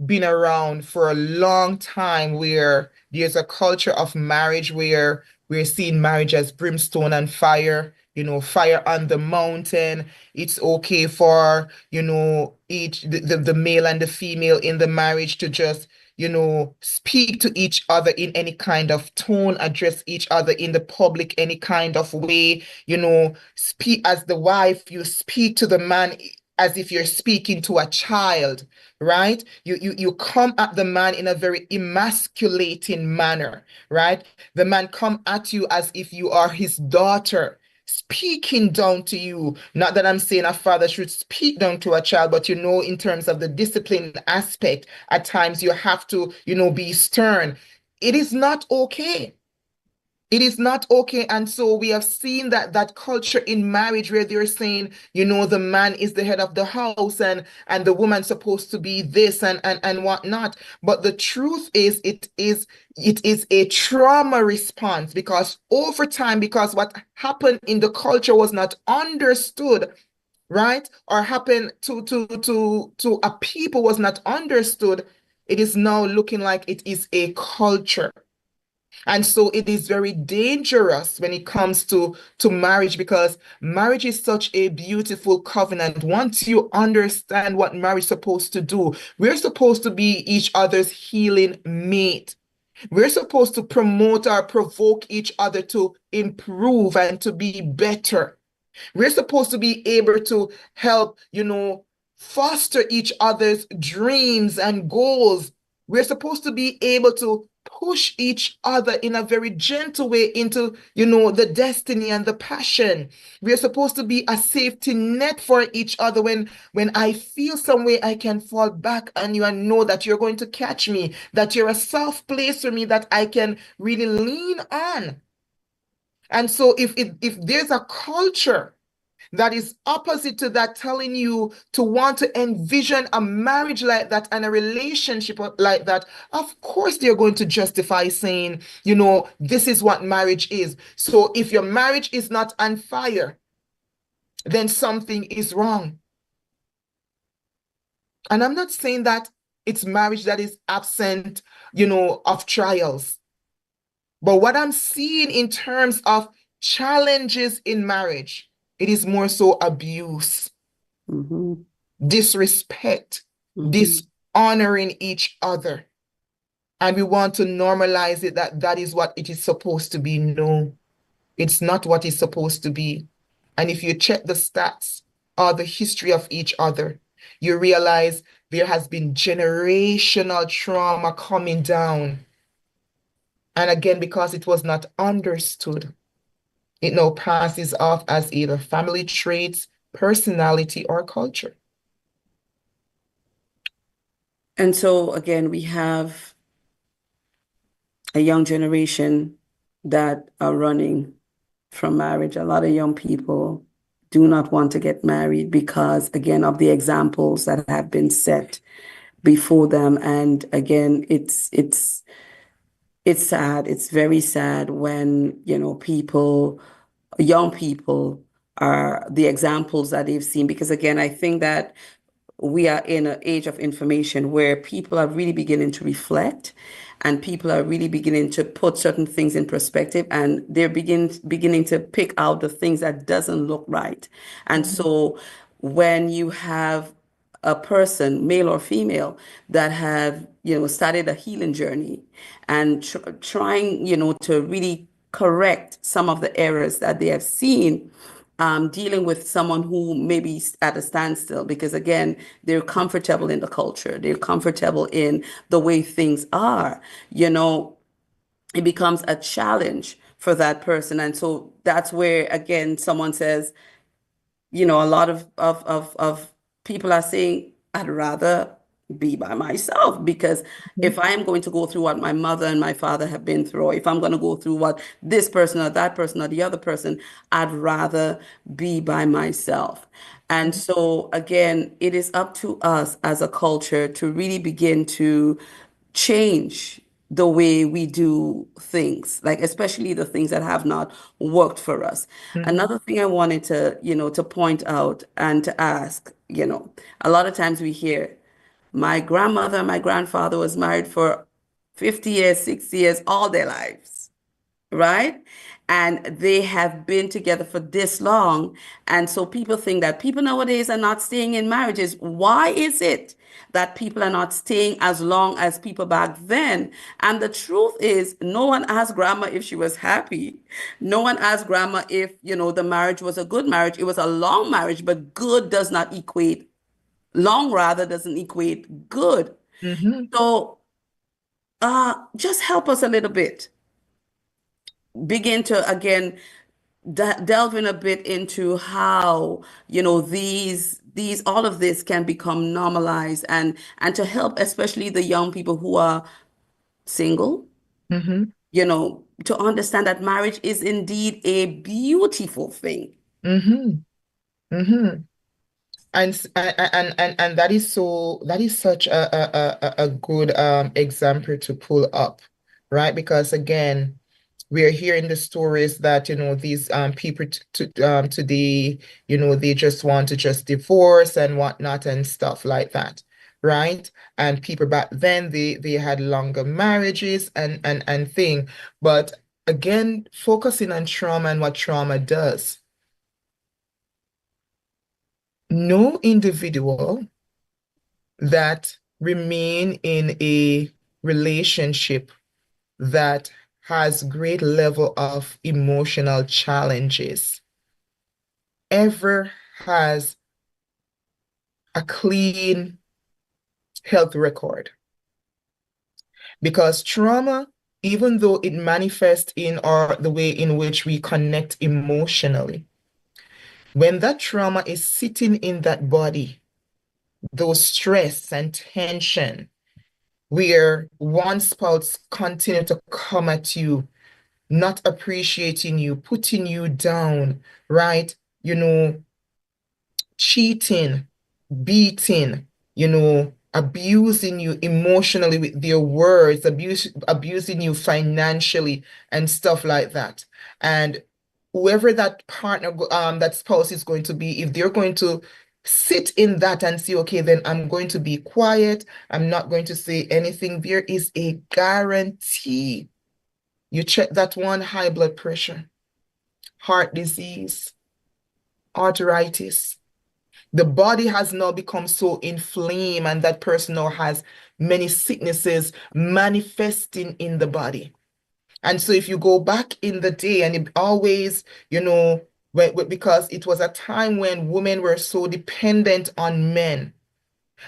been around for a long time, where there's a culture of marriage where we're seeing marriage as brimstone and fire, fire on the mountain. It's okay for, the male and the female in the marriage to just, speak to each other in any kind of tone, address each other in the public, any kind of way, speak as the wife, you speak to the man as if you're speaking to a child, right? You come at the man in a very emasculating manner, right? The man come at you as if you are his daughter, speaking down to you. Not that I'm saying a father should speak down to a child, but in terms of the discipline aspect, at times you have to, be stern. It is not okay. It is not okay. And so we have seen that culture in marriage where they're saying, the man is the head of the house, and the woman's supposed to be this and whatnot. But the truth is, it is a trauma response, because over time, because what happened in the culture was not understood, right? Or happened to a people was not understood. It is now looking like it is a culture. And so it is very dangerous when it comes to marriage, because marriage is such a beautiful covenant. Once you understand what marriage is supposed to do, we're supposed to be each other's healing mate. We're supposed to promote or provoke each other to improve and to be better. We're supposed to be able to help, foster each other's dreams and goals. We're supposed to be able to push each other in a very gentle way into, the destiny and the passion. We are supposed to be a safety net for each other. When I feel some way, I can fall back on you and know that you're going to catch me, that you're a soft place for me that I can really lean on. And so if there's a culture that is opposite to that, telling you to want to envision a marriage like that and a relationship like that, of course they're going to justify saying, this is what marriage is. So if your marriage is not on fire, then something is wrong. And I'm not saying that it's marriage that is absent, of trials. But what I'm seeing in terms of challenges in marriage, it is more so abuse, disrespect, dishonoring each other. And we want to normalize it that is what it is supposed to be. No, it's not what it's supposed to be. And if you check the stats or the history of each other, you realize there has been generational trauma coming down. And again, because it was not understood, it now passes off as either family traits, personality, or culture. And so again, we have a young generation that are running from marriage. A lot of young people do not want to get married because, again, of the examples that have been set before them. And again, it's sad. It's very sad when, young people are the examples that they've seen. Because again, I think that we are in an age of information where people are really beginning to reflect and people are really beginning to put certain things in perspective, and they're beginning to pick out the things that doesn't look right. And so when you have a person, male or female, that have, started a healing journey and trying, to really correct some of the errors that they have seen, dealing with someone who may be at a standstill because, again, they're comfortable in the culture, they're comfortable in the way things are, it becomes a challenge for that person. And so that's where, again, someone says, a lot of people are saying, I'd rather be by myself because if I am going to go through what my mother and my father have been through, or if I'm going to go through what this person or that person or the other person, I'd rather be by myself. And so again, it is up to us as a culture to really begin to change the way we do things, like especially the things that have not worked for us. Another thing I wanted to, to point out and to ask, a lot of times we hear, my grandmother and my grandfather was married for 50 years, 60 years, all their lives, right? And they have been together for this long. And so people think that people nowadays are not staying in marriages. Why is it that people are not staying as long as people back then? And the truth is, no one asked grandma if she was happy. No one asked grandma if, the marriage was a good marriage. It was a long marriage, but good does not equate, long rather doesn't equate good. So just help us a little bit. Begin to, again, delve in a bit into how, all of this can become normalized, and to help especially the young people who are single, to understand that marriage is indeed a beautiful thing. And that is such a good example to pull up, right? Because again, we are hearing the stories that these people today, they just want to just divorce and whatnot and stuff like that, right? And people back then, they had longer marriages and thing. But again, focusing on trauma and what trauma does. No individual that remain in a relationship that has great level of emotional challenges ever has a clean health record, because trauma even though it manifests in the way in which we connect emotionally, when that trauma is sitting in that body, those stress and tension, where one spouse continue to come at you, not appreciating you, putting you down, right? Cheating, beating, abusing you emotionally with their words, abusing you financially and stuff like that. And whoever that partner, that spouse is going to be, if they're going to sit in that and say, okay, then I'm going to be quiet, I'm not going to say anything, there is a guarantee. You check that one: high blood pressure, heart disease, arthritis. The body has now become so inflamed, and that person now has many sicknesses manifesting in the body. And so if you go back in the day, and it always, because it was a time when women were so dependent on men,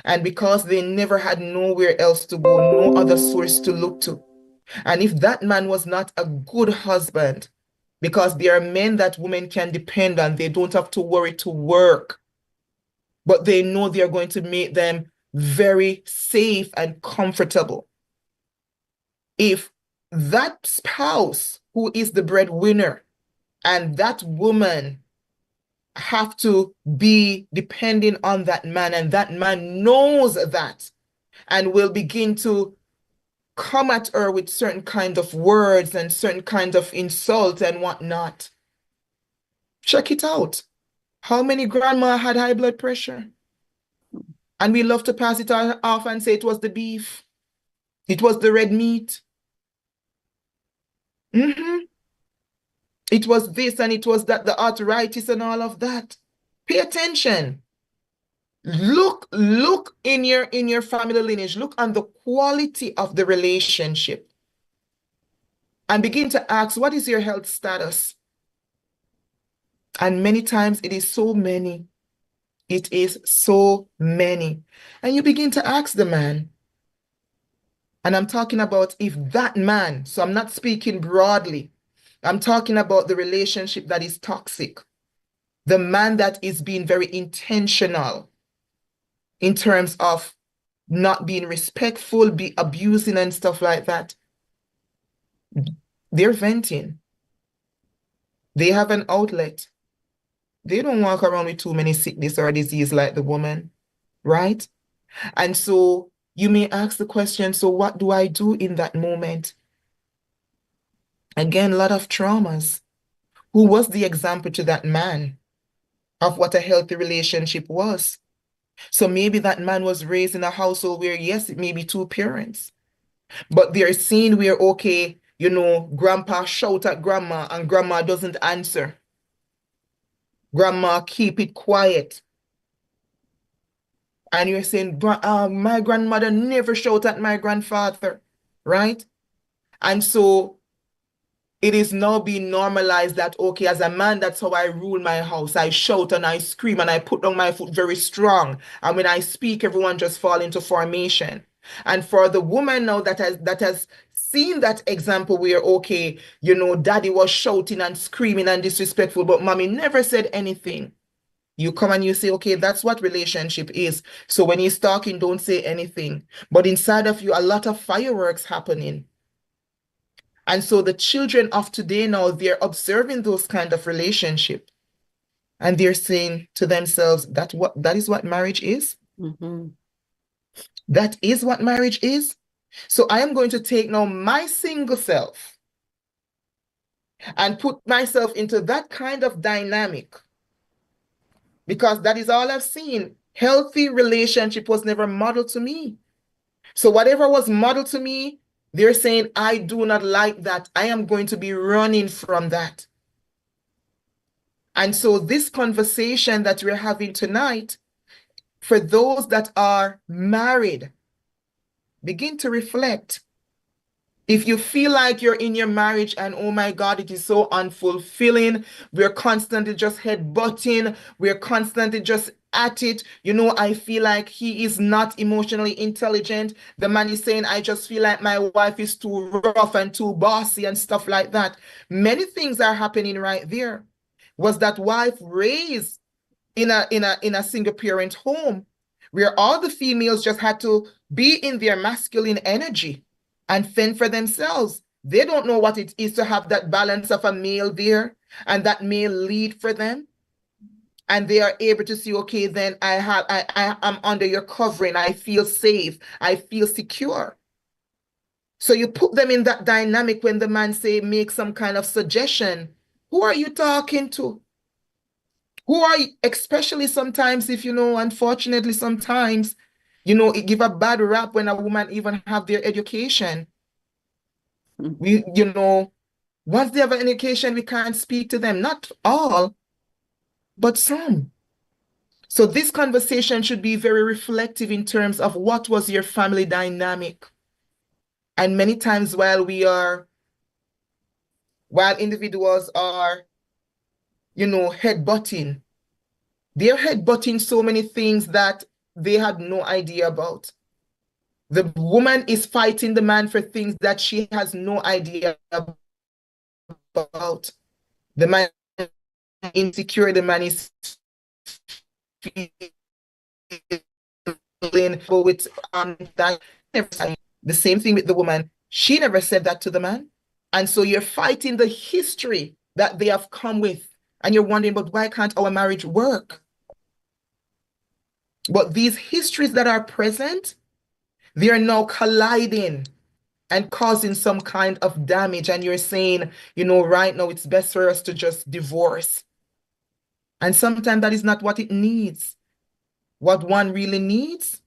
and because they never had nowhere else to go, no other source to look to. And if that man was not a good husband, because there are men that women can depend on, they don't have to worry to work, but they know they're going to make them very safe and comfortable. If that spouse who is the breadwinner and that woman have to be depending on that man, and that man knows that and will begin to come at her with certain kind of words and certain kind of insult and whatnot, check it out. How many grandma had high blood pressure? And we love to pass it off and say it was the beef. It was the red meat. It was this and it was that, the arthritis and all of that. Pay attention. Look in your family lineage. Look on the quality of the relationship. And begin to ask, what is your health status? And many times it is so many. It is so many. And you begin to ask the man. And I'm talking about if that man, so I'm not speaking broadly. I'm talking about the relationship that is toxic. The man that is being very intentional in terms of not being respectful, be abusing and stuff like that. They're venting. They have an outlet. They don't walk around with too many sickness or disease like the woman, right? And so you may ask the question, so what do I do in that moment? Again, a lot of traumas. Who was the example to that man of what a healthy relationship was? So maybe that man was raised in a household where, yes, it may be two parents, but they're seeing where, okay, grandpa shout at grandma and grandma doesn't answer. Grandma keep it quiet. And you're saying, my grandmother never shout at my grandfather, right? And so it is now being normalized that, okay, as a man, that's how I rule my house. I shout and I scream and I put down my foot very strong. And when I speak, everyone just fall into formation. And for the woman now that has seen that example where, okay, daddy was shouting and screaming and disrespectful, but mommy never said anything. You come and you say, okay, that's what relationship is. So when he's talking, don't say anything. But inside of you, a lot of fireworks happening. And so the children of today now, they're observing those kind of relationship. And they're saying to themselves, that is what marriage is? That is what marriage is? So I am going to take now my single self and put myself into that kind of dynamic, because that is all I've seen. Healthy relationship was never modeled to me. So whatever was modeled to me, they're saying, I do not like that. I am going to be running from that. And so this conversation that we're having tonight, for those that are married, begin to reflect. If you feel like you're in your marriage and, oh my God, it is so unfulfilling, we're constantly just headbutting, we're constantly just at it. You know, I feel like he is not emotionally intelligent. The man is saying, I just feel like my wife is too rough and too bossy and stuff like that. Many things are happening right there. Was that wife raised in a single parent home where all the females just had to be in their masculine energy and fend for themselves? They don't know what it is to have that balance of a male there and that male lead for them. And they are able to see, okay, then I'm under your covering. I feel safe. I feel secure. So you put them in that dynamic when the man say, make some kind of suggestion. Who are you talking to? Who are you? Especially sometimes if, you know, unfortunately, sometimes, you know, it give a bad rap when a woman even have their education. We, you know, once they have an education, we can't speak to them. Not all, but some. So this conversation should be very reflective in terms of what was your family dynamic. And many times while individuals are, you know, headbutting, they're headbutting so many things that they had no idea about. The woman is fighting the man for things that she has no idea about. The man is insecure, the man is feeling with that. The same thing with the woman. She never said that to the man. And so you're fighting the history that they have come with. And you're wondering, but why can't our marriage work? But these histories that are present, they are now colliding and causing some kind of damage. And you're saying, you know, right now it's best for us to just divorce. And sometimes that is not what it needs. What one really needs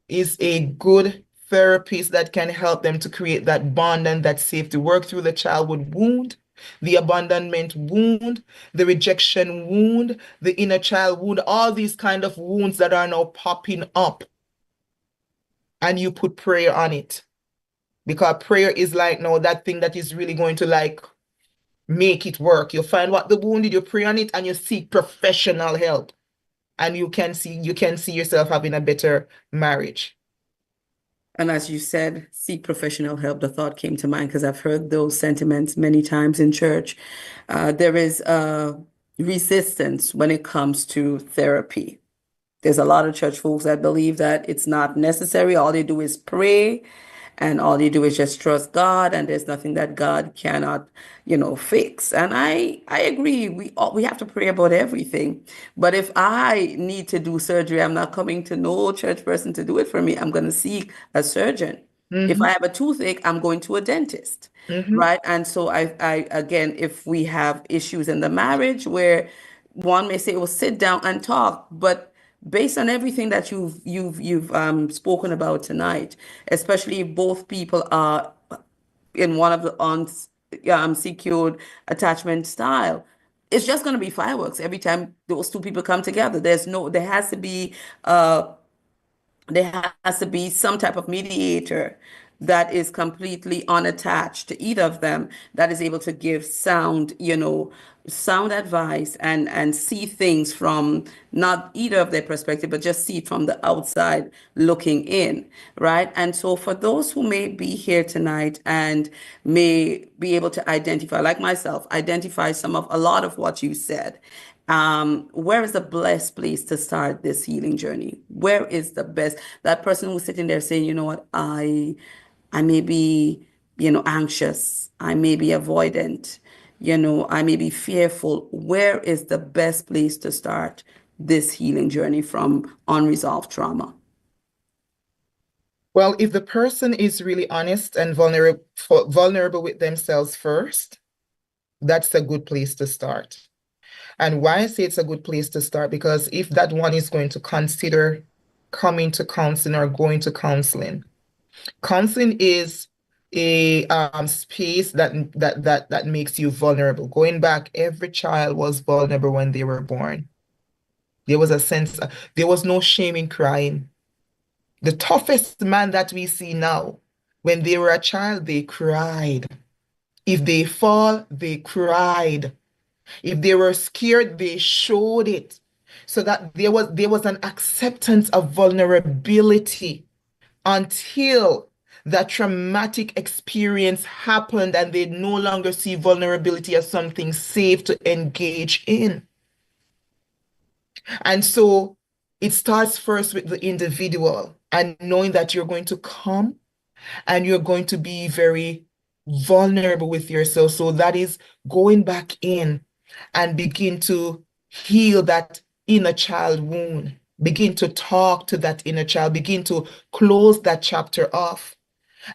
is a good therapist that can help them to create that bond and that safety, work through the childhood wound, the abandonment wound, the rejection wound, the inner child wound, all these kind of wounds that are now popping up. And you put prayer on it. Because prayer is like now that thing that is really going to like make it work. You find what the wound is, you pray on it, and you seek professional help. And you can see yourself having a better marriage. And as you said, seek professional help, the thought came to mind because I've heard those sentiments many times in church. There is resistance when it comes to therapy. There's a lot of church folks that believe that it's not necessary. All they do is pray, and all you do is just trust God, and there's nothing that God cannot, fix. And I agree. We have to pray about everything. But if I need to do surgery, I'm not coming to no church person to do it for me. I'm going to seek a surgeon. If I have a toothache, I'm going to a dentist, right? And so I again, if we have issues in the marriage where one may say, "Well, sit down and talk," but based on everything that you've spoken about tonight, especially if both people are in one of the secured attachment style, it's just going to be fireworks every time those two people come together. There has to be some type of mediator that is completely unattached to either of them, that is able to give sound advice and see things from not either of their perspective, but just see it from the outside looking in, right? And so for those who may be here tonight and may be able to identify, like myself, identify a lot of what you said, where is the best place to start this healing journey? Where is the best? That person who's sitting there saying, you know what, I may be, anxious. I may be avoidant. I may be fearful. Where is the best place to start this healing journey from unresolved trauma? Well, if the person is really honest and vulnerable with themselves first, that's a good place to start. And why I say it's a good place to start, because if that one is going to consider coming to counseling or going to counseling, counseling is a space that makes you vulnerable. Going back, every child was vulnerable when they were born. There was there was no shame in crying. The toughest man that we see now, when they were a child, they cried. If they fall, they cried. If they were scared, they showed it. So that there was an acceptance of vulnerability until that traumatic experience happened and they no longer see vulnerability as something safe to engage in. And so it starts first with the individual and knowing that you're going to come and you're going to be very vulnerable with yourself. So that is going back in and begin to heal that inner child wound. Begin to talk to that inner child. Begin to close that chapter off.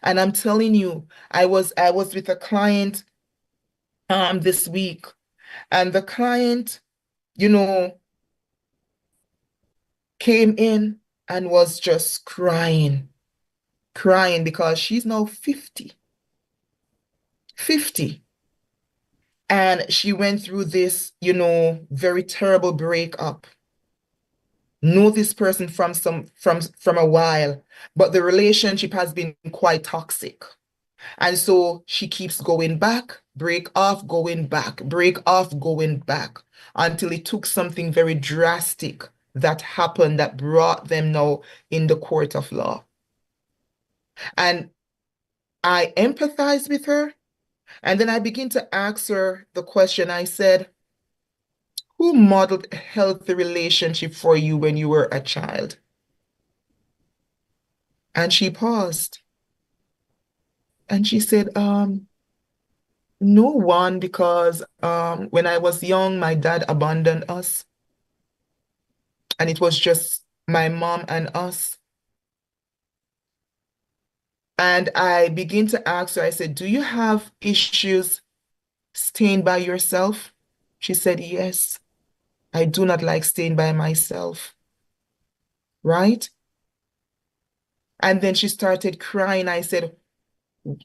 And I'm telling you, I was with a client this week, and the client, you know, came in and was just crying, crying because she's now 50. 50. And she went through this, very terrible breakup. Know this person from a while, but the relationship has been quite toxic. And so she keeps going back, break off, going back, break off, going back, until it took something very drastic that happened that brought them now in the court of law. And I empathize with her. And then I begin to ask her the question. I said, who modeled a healthy relationship for you when you were a child? And she paused. And she said, no one, because when I was young, my dad abandoned us. And it was just my mom and us. And I begin to ask her, I said, do you have issues staying by yourself? She said, yes. I do not like staying by myself. Right? And then she started crying. I said,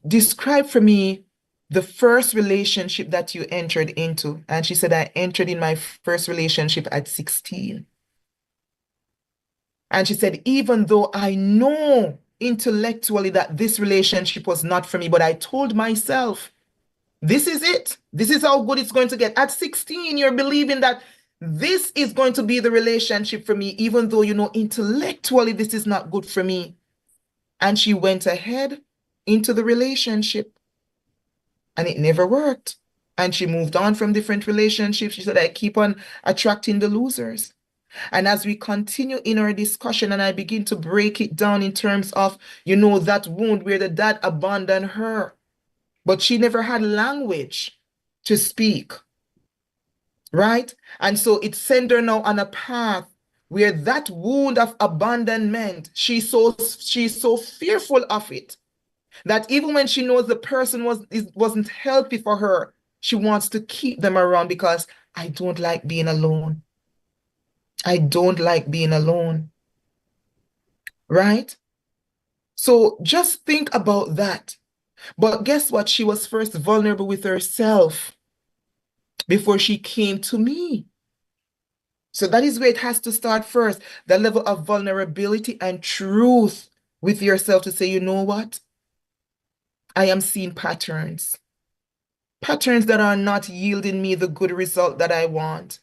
describe for me the first relationship that you entered into. And she said, I entered in my first relationship at 16. And she said, even though I know intellectually that this relationship was not for me, but I told myself, this is it. This is how good it's going to get. At 16, you're believing that this is going to be the relationship for me, even though you know intellectually this is not good for me. And she went ahead into the relationship and it never worked. And she moved on from different relationships. She said, I keep on attracting the losers. And as we continue in our discussion and I begin to break it down in terms of, that wound where the dad abandoned her, but she never had language to speak, right? And so it sent her now on a path where that wound of abandonment, she's so fearful of it that even when she knows the person wasn't healthy for her, she wants to keep them around because I don't like being alone. I don't like being alone, right? So just think about that. But guess what? She was first vulnerable with herself before she came to me. So that is where it has to start first, the level of vulnerability and truth with yourself to say, you know what? I am seeing patterns that are not yielding me the good result that I want.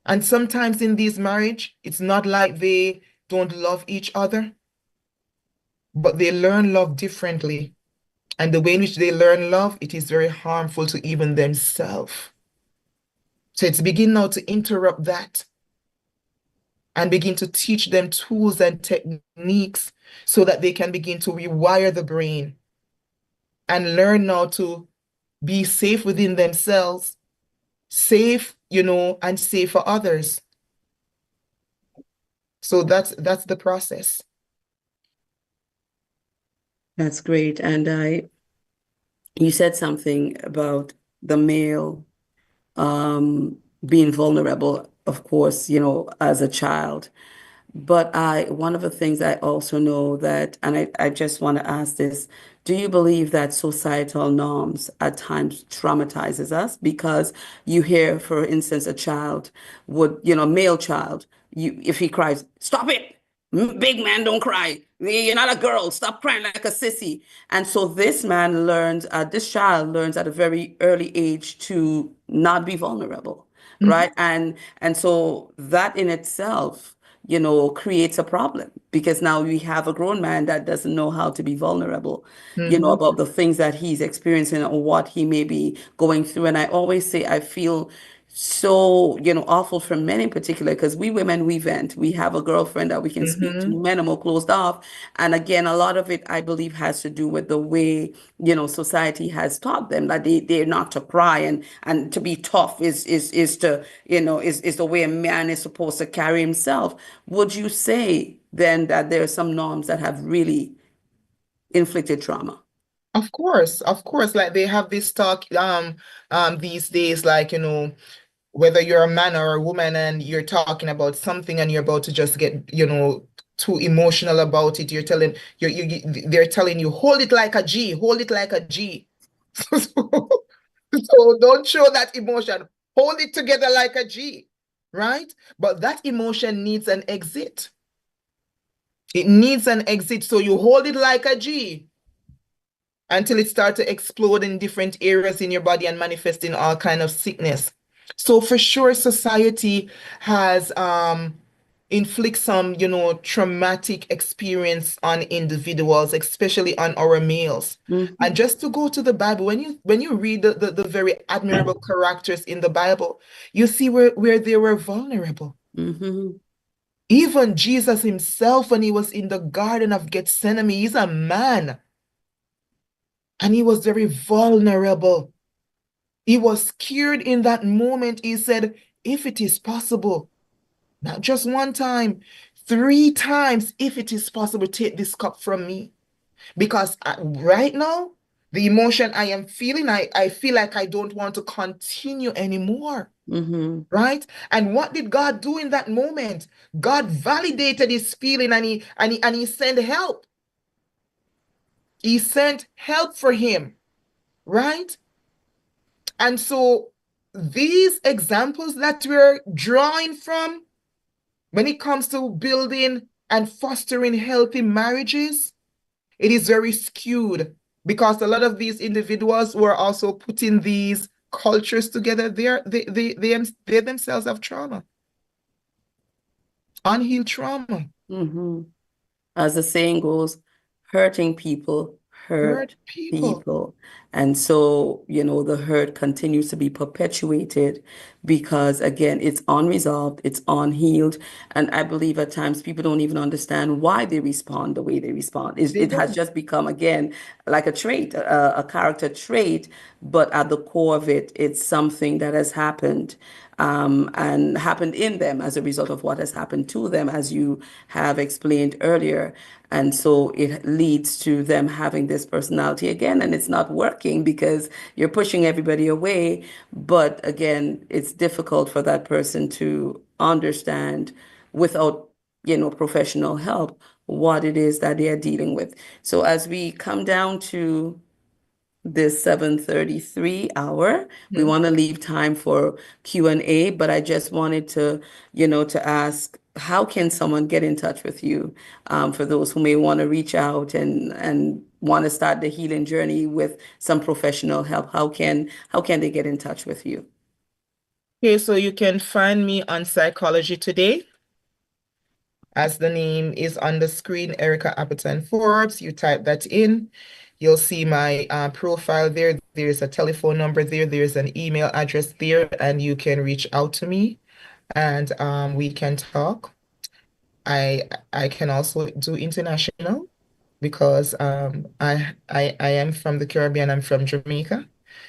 And sometimes in this marriage, it's not like they don't love each other, but they learn love differently. And the way in which they learn love, it is very harmful to even themselves. So it's begin now to interrupt that and begin to teach them tools and techniques so that they can begin to rewire the brain and learn now to be safe within themselves, safe, and safe for others. So that's the process. That's great. And you said something about the male being vulnerable, of course, as a child. But one of the things I also know that, and I just want to ask this, do you believe that societal norms at times traumatizes us? Because you hear, for instance, a child would, male child, if he cries, stop it. Big man, don't cry. You're not a girl. Stop crying like a sissy. And so this child learns at a very early age to not be vulnerable. Mhm. right? And so that in itself, creates a problem because now we have a grown man that doesn't know how to be vulnerable, Mhm. about the things that he's experiencing or what he may be going through. And I always say I feel so, awful for men in particular, because we women, we vent. We have a girlfriend that we can speak to. Mhm. Men are more closed off. And again, a lot of it, I believe, has to do with the way, society has taught them that they're not to cry, and to be tough is to, is the way a man is supposed to carry himself. Would you say then that there are some norms that have really inflicted trauma? Of course, like they have this talk these days, like, whether you're a man or a woman and you're talking about something and you're about to just get, too emotional about it, they're telling you, hold it like a G, hold it like a G. So don't show that emotion. Hold it together like a G, right? But that emotion needs an exit. It needs an exit. So you hold it like a G until it starts to explode in different areas in your body and manifest in all kind of sickness. So for sure, society has inflict some, traumatic experience on individuals, especially on our males. And Hmm. just to go to the Bible, when you read the very admirable characters in the Bible, you see where they were vulnerable. Hmm. Even Jesus himself, when he was in the Garden of Gethsemane, he's a man and he was very vulnerable. He was scared in that moment. He said, if it is possible, not just one time, 3 times, if it is possible, take this cup from me. Because right now, the emotion I am feeling, I feel like I don't want to continue anymore. Hmm. Right? And what did God do in that moment? God validated his feeling and he sent help. He sent help for him, right? And so these examples that we're drawing from when it comes to building and fostering healthy marriages, it is very skewed because a lot of these individuals who are also putting these cultures together, they themselves have trauma, unhealed trauma, Hmm. As the saying goes, hurting people hurt hurt people. people. And so, the hurt continues to be perpetuated because, again, it's unresolved, it's unhealed. And I believe at times people don't even understand why they respond the way they respond. They It has don't. just become, again, like a trait, a character trait, but at the core of it, it's something that has happened, and happened in them as a result of what has happened to them, as you have explained earlier. And so it leads to them having this personality again, and it's not working because you're pushing everybody away. But again, it's difficult for that person to understand without, professional help, what it is that they are dealing with. So as we come down to this 7:33 hour. We Mhm. want to leave time for Q&A, but I just wanted to, to ask, how can someone get in touch with you, for those who may want to reach out and want to start the healing journey with some professional help? How can they get in touch with you? Okay, so you can find me on Psychology Today, as the name is on the screen, Erica Appleton Forbes. You type that in, you'll see my profile there. There's a telephone number there, there's an email address there, and you can reach out to me and we can talk. I can also do international because I am from the Caribbean. I'm from Jamaica.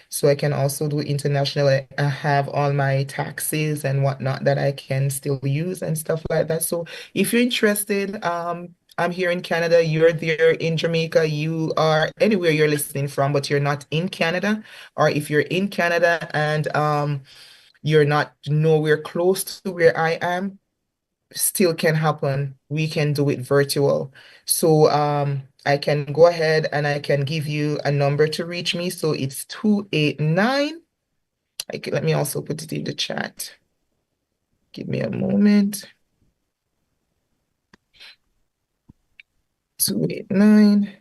So I can also do international. I have all my taxes and whatnot that I can still use and stuff like that. So if you're interested, I'm here in Canada, you're there in Jamaica, you are anywhere you're listening from, but you're not in Canada, or if you're in Canada and you're not nowhere close to where I am, still can happen. We can do it virtual. So I can go ahead and I can give you a number to reach me. So it's 289. Let me also put it in the chat. Give me a moment. 289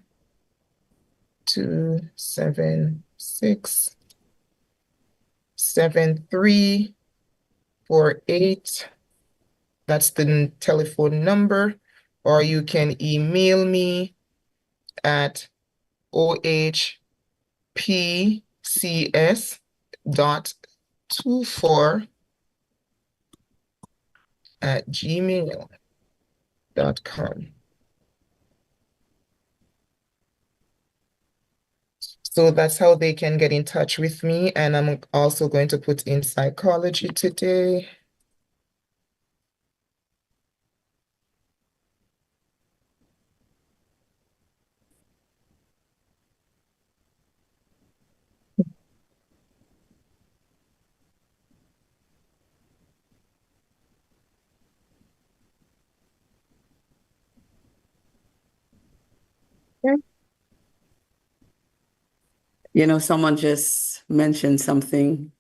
276 73 48. That's the telephone number. Or you can email me at ohpcs.24@gmail.com. So that's how they can get in touch with me. And I'm also going to put in psychology today. You know, someone just mentioned something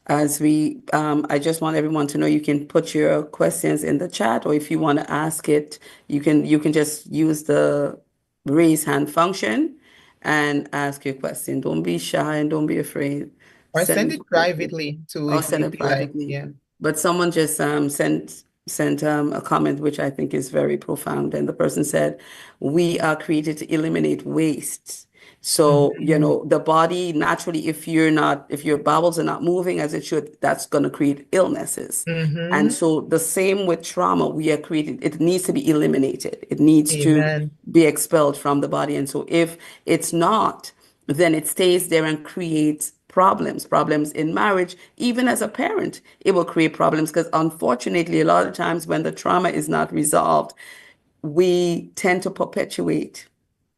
I just want everyone to know you can put your questions in the chat, or if you want to ask it, you can just use the raise hand function and ask your question. Don't be shy and don't be afraid. Or send Send it privately too or if send they it feel like, privately. yeah. But someone just sent a comment which I think is very profound, and the person said, "We are created to eliminate waste." So, you Mhm. know, the body naturally, if your bowels are not moving as it should, that's going to create illnesses. And Mhm. so the same with trauma, we are created, it needs to be eliminated. It needs to Amen. be expelled from the body. And so if it's not, then it stays there and creates problems in marriage. Even as a parent, it will create problems because unfortunately, a lot of times when the trauma is not resolved, we tend to perpetuate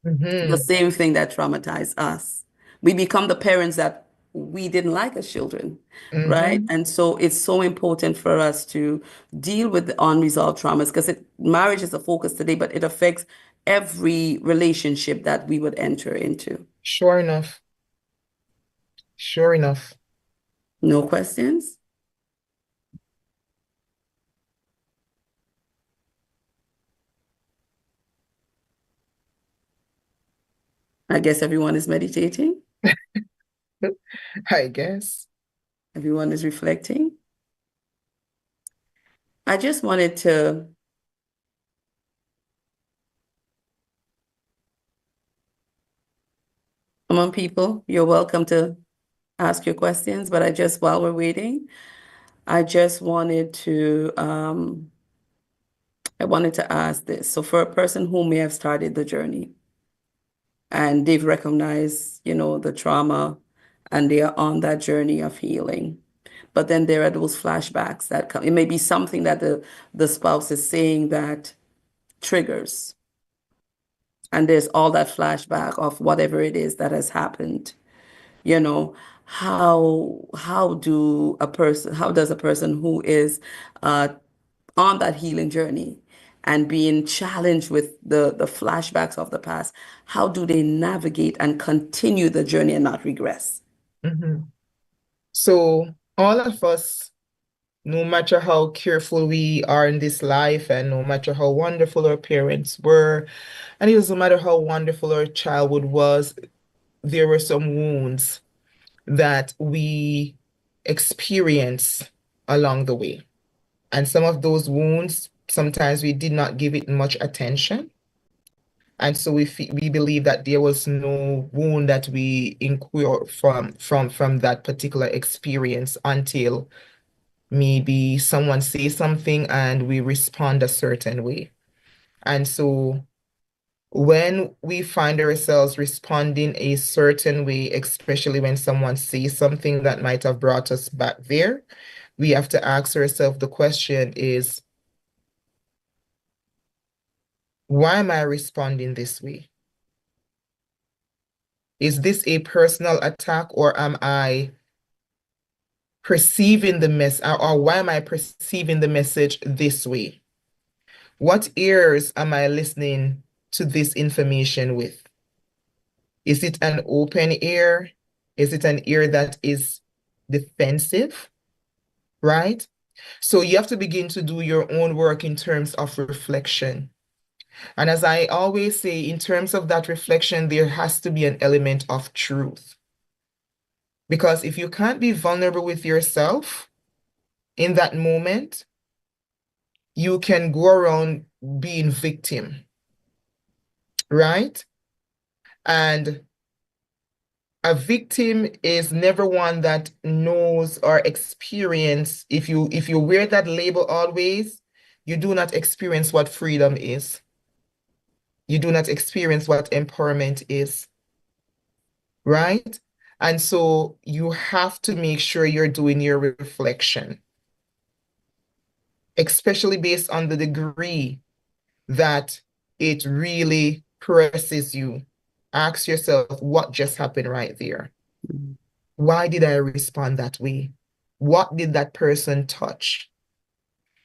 the Mhm. same thing that traumatized us. We become the parents that we didn't like as children, right? Mhm. And so it's so important for us to deal with the unresolved traumas because marriage is the focus today, but it affects every relationship that we would enter into. Sure enough. Sure enough. No questions? I guess everyone is meditating. I guess. Everyone is reflecting. I just wanted to, come on, people, you're welcome to ask your questions, but while we're waiting, I just I wanted to ask this. So for a person who may have started the journey and they've recognized, you know, the trauma and they are on that journey of healing, but then there are those flashbacks that come. It may be something that the spouse is saying that triggers, and there's all that flashback of whatever it is that has happened. You know, how does a person who is uh on that healing journey and being challenged with the flashbacks of the past, how do they navigate and continue the journey and not regress? Mhm. So all of us, no matter how careful we are in this life, and no matter how wonderful our parents were, and it doesn't matter how wonderful our childhood was, there were some wounds that we experience along the way. And some of those wounds, sometimes we did not give it much attention. And so we believe that there was no wound that we incur from that particular experience until maybe someone says something and we respond a certain way. And so when we find ourselves responding a certain way, especially when someone says something that might have brought us back there, we have to ask ourselves the question is, why am I responding this way? Is this a personal attack, or am I perceiving the or why am I perceiving the message this way? What ears am I listening to this information with? Is it an open ear? Is it an ear that is defensive? Right? So you have to begin to do your own work in terms of reflection. And as I always say, in terms of that reflection, there has to be an element of truth. Because if you can't be vulnerable with yourself in that moment, you can go around being victim, right? And a victim is never one that knows or experience. If you wear that label always, you do not experience what freedom is. You do not experience what empowerment is, right? And so you have to make sure you're doing your reflection, especially based on the degree that it really presses you. Ask yourself, what just happened right there? Mhm. Why did I respond that way? What did that person touch?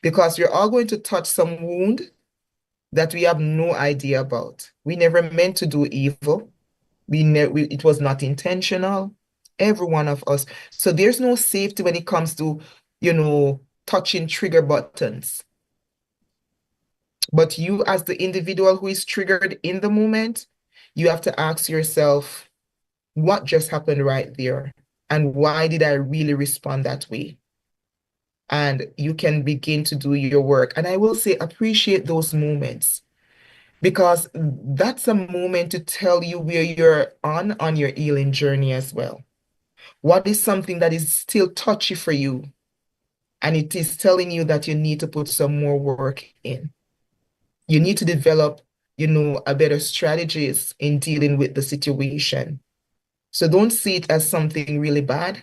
Because you're all going to touch some wound that we have no idea about. We never meant to do evil. It was not intentional. Every one of us. So there's no safety when it comes to, touching trigger buttons. But you, as the individual who is triggered in the moment, you have to ask yourself, what just happened right there? And why did I really respond that way? And you can begin to do your work. And I will say, appreciate those moments because that's a moment to tell you where you're on your healing journey as well. What is something that is still touchy for you? And it is telling you that you need to put some more work in. You need to develop, a better strategies in dealing with the situation. So don't see it as something really bad,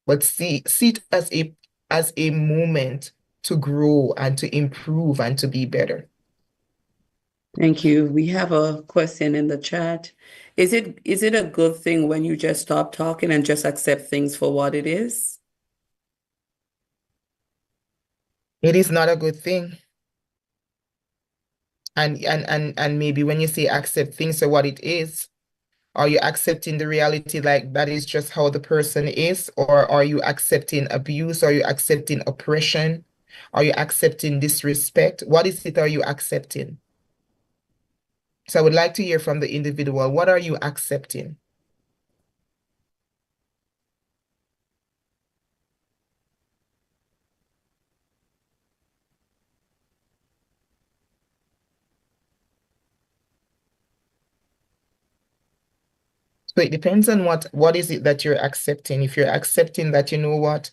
but see it as a moment to grow and to improve and to be better. Thank you. We have a question in the chat. Is it a good thing when you just stop talking and just accept things for what it is? It is not a good thing. And maybe when you say accept things for what it is, are you accepting the reality like that is just how the person is? Or are you accepting abuse? Are you accepting oppression? Are you accepting disrespect? What is it are you accepting? So I would like to hear from the individual. What are you accepting? So it depends on what is it that you're accepting. If you're accepting that, you know what,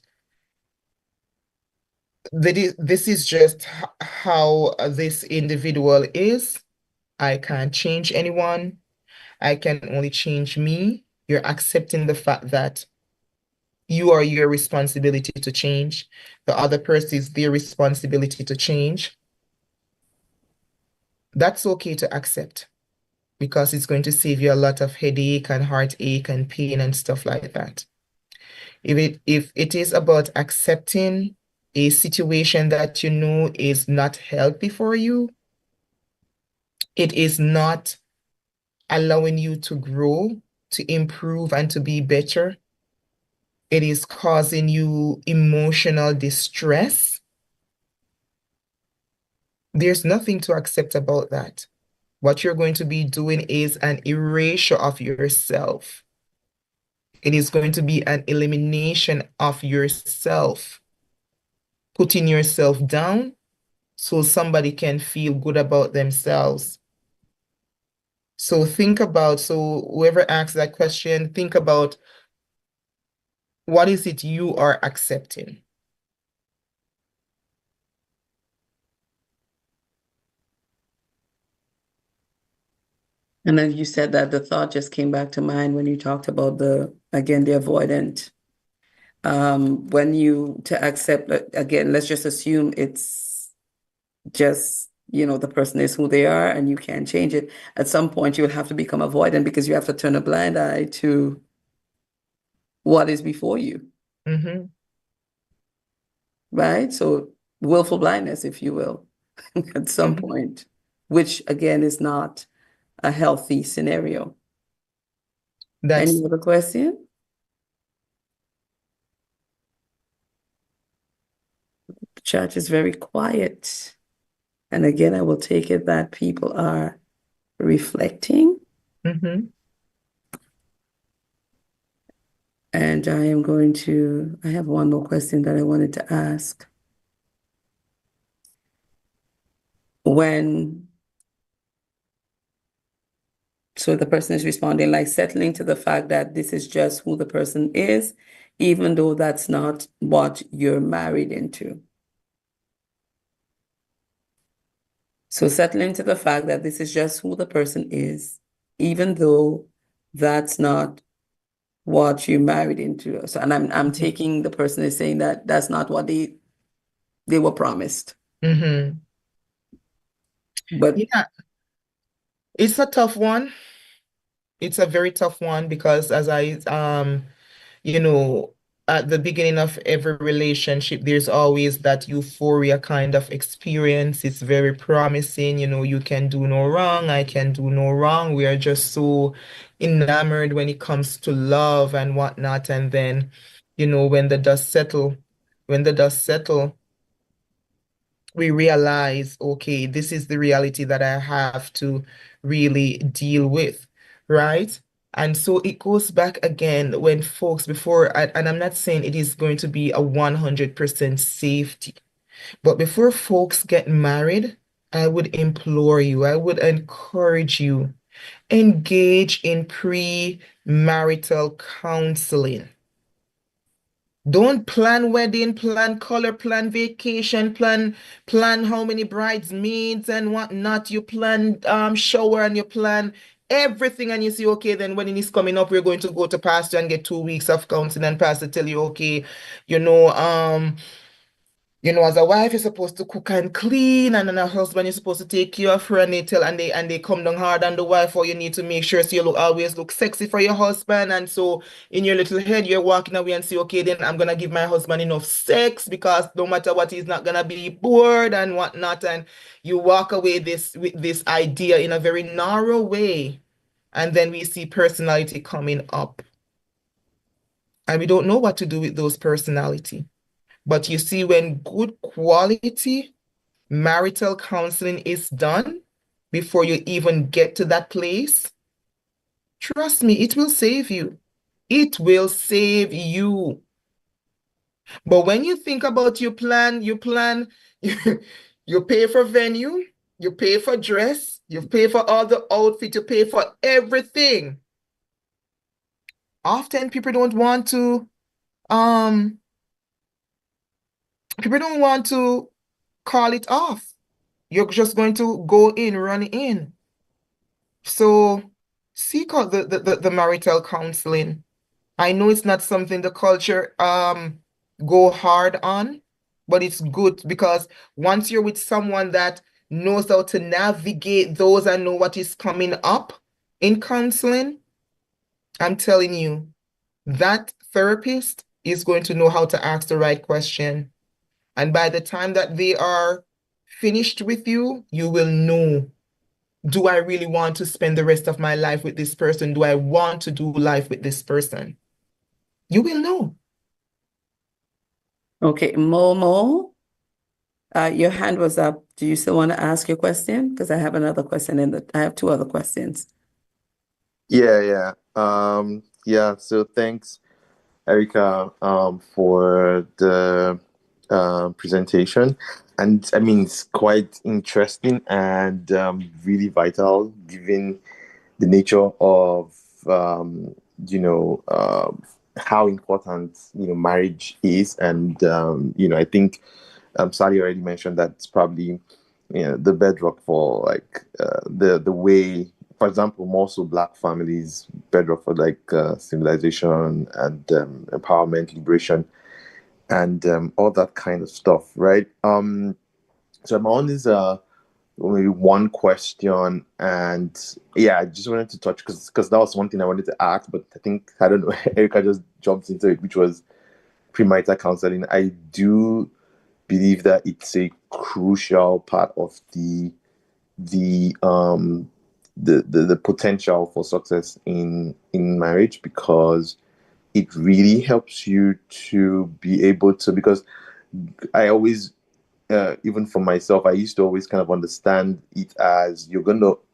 this is just how this individual is. I can't change anyone. I can only change me. You're accepting the fact that you are your responsibility to change. The other person is their responsibility to change. That's okay to accept because it's going to save you a lot of headache and heartache and pain and stuff like that. If it is about accepting a situation that you know is not healthy for you, it is not allowing you to grow, to improve, and to be better. It is causing you emotional distress. There's nothing to accept about that. What you're going to be doing is an erasure of yourself. It is going to be an elimination of yourself, putting yourself down so somebody can feel good about themselves. So whoever asks that question, think about what is it you are accepting? And then you said that the thought just came back to mind when you talked about again, the avoidant. When you to accept, again, let's just assume it's just, the person is who they are and you can't change it. At some point, you'll have to become avoidant because you have to turn a blind eye to what is before you, Mm-hmm. right? So willful blindness, if you will, at some Mm-hmm. point, which again is not a healthy scenario. Any That's other question? The chat is very quiet. And again, I will take it that people are reflecting. mm-hmm. And I have one more question that I wanted to ask. when so the person is responding like settling to the fact that this is just who the person is, even though that's not what you're married into. So settling to the fact that this is just who the person is, even though that's not what you married into. So, and I'm taking the person is saying that that's not what they were promised. Mm-hmm. But Yeah, it's a tough one. It's a very tough one because as you know, at the beginning of every relationship, there's always that euphoria kind of experience. It's very promising, you can do no wrong, I can do no wrong. We are just so enamored when it comes to love and whatnot. And then, when the dust settle, we realize, okay, this is the reality that I have to really deal with, right? And so it goes back again when folks and I'm not saying it is going to be a 100% safety, but before folks get married, I would implore you, I would encourage you, engage in pre-marital counseling. Don't plan wedding, plan color, plan vacation, plan how many bridesmaids and whatnot. You plan shower and you plan everything and you say, okay, then when it is coming up, we're going to go to pastor and get 2 weeks of counseling and pastor tell you, okay, you know, um, as a wife, you're supposed to cook and clean, and then a husband is supposed to take care of her, and they come down hard on the wife, or you need to make sure so you always look sexy for your husband. And so in your little head, you're walking away and say, okay, then I'm gonna give my husband enough sex because no matter what, he's not gonna be bored and whatnot. And you walk away with this idea in a very narrow way, and then we see personality coming up, and we don't know what to do with those personality. But you see, when good quality marital counseling is done before you even get to that place, trust me, it will save you. It will save you. But when you think about you pay for venue, you pay for dress, you pay for all the outfit, you pay for everything. Often um, people don't want to call it off. You're just going to go in, run in. So seek out the marital counseling. I know it's not something the culture go hard on, but it's good because once you're with someone that knows how to navigate those and know what is coming up in counseling, I'm telling you, that therapist is going to know how to ask the right question. And by the time that they are finished with you, you will know, do I really want to spend the rest of my life with this person? Do I want to do life with this person? You will know. okay, Momo, your hand was up. Do you still want to ask your question? Because I have another question I have two other questions. Yeah. So thanks, Erica, for the presentation. And I mean, it's quite interesting and really vital given the nature of, how important, marriage is. And, I think Sally already mentioned that it's probably, the bedrock for like the way, for example, more so Black families, bedrock for like civilization and empowerment, liberation, and all that kind of stuff, right? So my own is maybe one question, and yeah, I just wanted to touch because that was one thing I wanted to ask, but I don't know, Erica just jumped into it, which was premarital counseling. I do believe that it's a crucial part of the potential for success in marriage, because it really helps you to be able to, because I always even for myself, I used to always kind of understand it as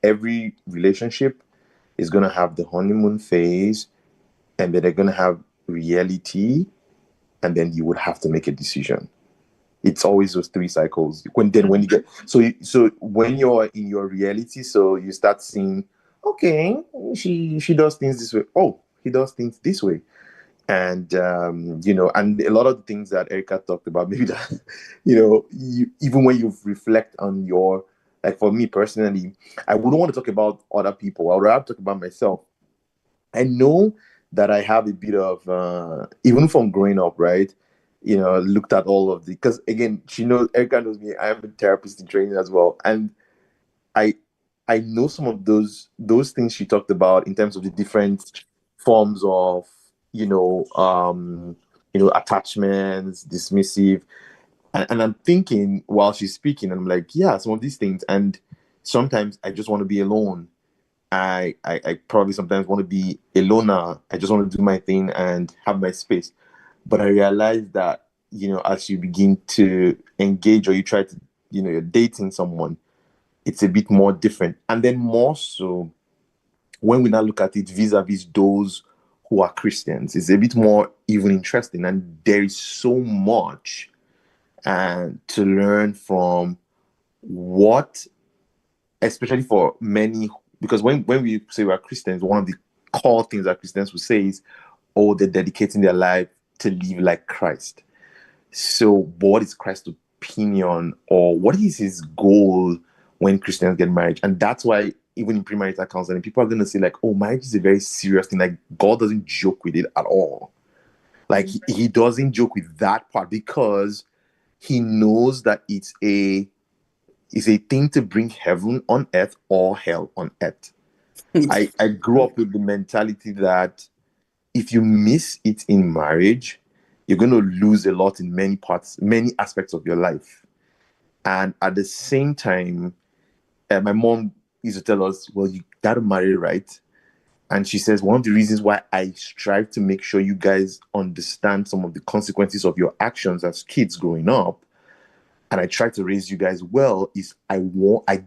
every relationship is gonna have the honeymoon phase, and then they're gonna have reality, and then you would have to make a decision. It's always those three cycles. When you get so when you're in your reality, so you start seeing, okay, she does things this way. Oh, he does things this way. And and a lot of the things that Erica talked about, maybe that even when you reflect on your, like, for me personally, I wouldn't want to talk about other people. I would rather talk about myself. I know that I have a bit of even from growing up, right? Looked at all of the, because again, Erica knows me. I am a therapist in training as well, and I I know some of those things she talked about in terms of the different forms of attachments, dismissive, and I'm thinking while she's speaking, and I'm like, yeah, some of these things, and sometimes I just want to be alone. I probably sometimes want to be a loner. I just want to do my thing and have my space. But I realized that, as you begin to engage or you try to, you're dating someone, it's a bit more different. And then more so when we now look at it vis-a-vis those who are Christians, it's a bit more even interesting. And there is so much to learn from what, especially for many, because when we say we're Christians, one of the core things that Christians will say is, oh, they're dedicating their life to live like Christ. So what is Christ's opinion, or what is his goal when Christians get married? And that's why even in premarital counseling, people are going to say like, oh, marriage is a very serious thing. Like, God doesn't joke with it at all. Like, he doesn't joke with that part, because he knows that it's a thing to bring heaven on earth or hell on earth. I grew up with the mentality that if you miss it in marriage, you're going to lose a lot in many aspects of your life. And at the same time, my mom used to tell us, well, you got to marry right. And she says, one of the reasons why I strive to make sure you guys understand some of the consequences of your actions as kids growing up, and I try to raise you guys well, is I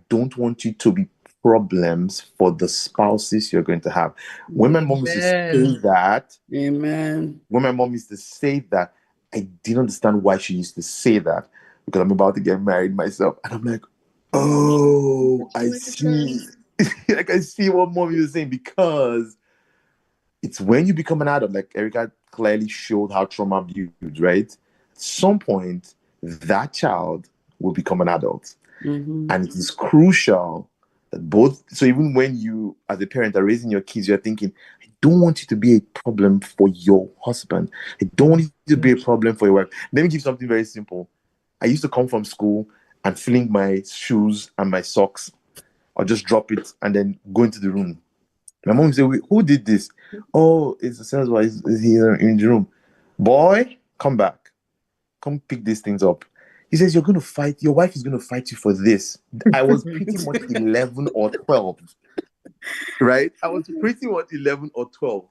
don't want you to be problems for the spouses you're going to have. When my mom used to say that, Amen. When my mom used to say that, I didn't understand why she used to say that, because I'm about to get married myself. And I'm like, oh, I see. Like, I see what mom was saying, because it's when you become an adult, like Erica clearly showed how trauma views, right? At some point, that child will become an adult. Mm-hmm. And it is crucial that so even when you, as a parent, are raising your kids, you're thinking, I don't want you to be a problem for your husband. I don't want you to be a problem for your wife. Let me give something very simple. I used to come from school and fling my shoes and my socks, or just drop it and then go into the room. My mom would say, wait, who did this? Oh, it's the sales guy. He's here in the room. Boy, come back. Come pick these things up. He says, you're going to fight. Your wife is going to fight you for this. I was pretty much 11 or 12. Right? I was pretty much 11 or 12.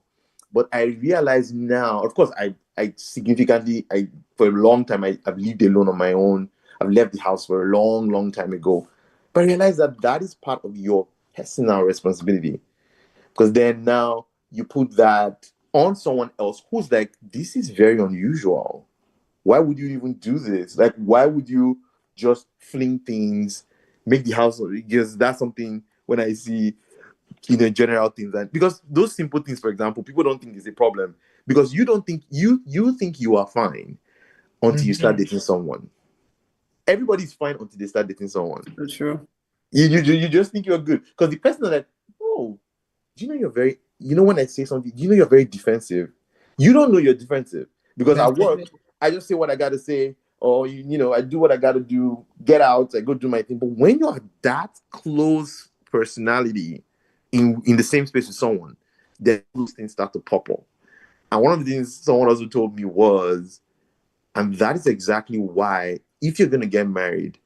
But I realize now, of course, I significantly, for a long time, I've lived alone on my own. I've left the house for a long, long time ago. But I realize that is part of your personal responsibility. Because then now you put that on someone else who's like, this is very unusual. Why would you even do this? Like, why would you just fling things, make the house? Because that's something when I see, general things. And because those simple things, for example, people don't think is a problem, because you don't think you think you are fine until you start dating someone. Everybody's fine until they start dating someone. For sure. You just think you're good, because the person is like, oh, do you know you're very, when I say something, do you know you're very defensive? You don't know you're defensive, because at work, I just say what I got to say, or, I do what I got to do, get out, I go do my thing. But when you're that close personality in the same space with someone, then those things start to pop up. And one of the things someone also told me was, and that is exactly why, if you're going to get married,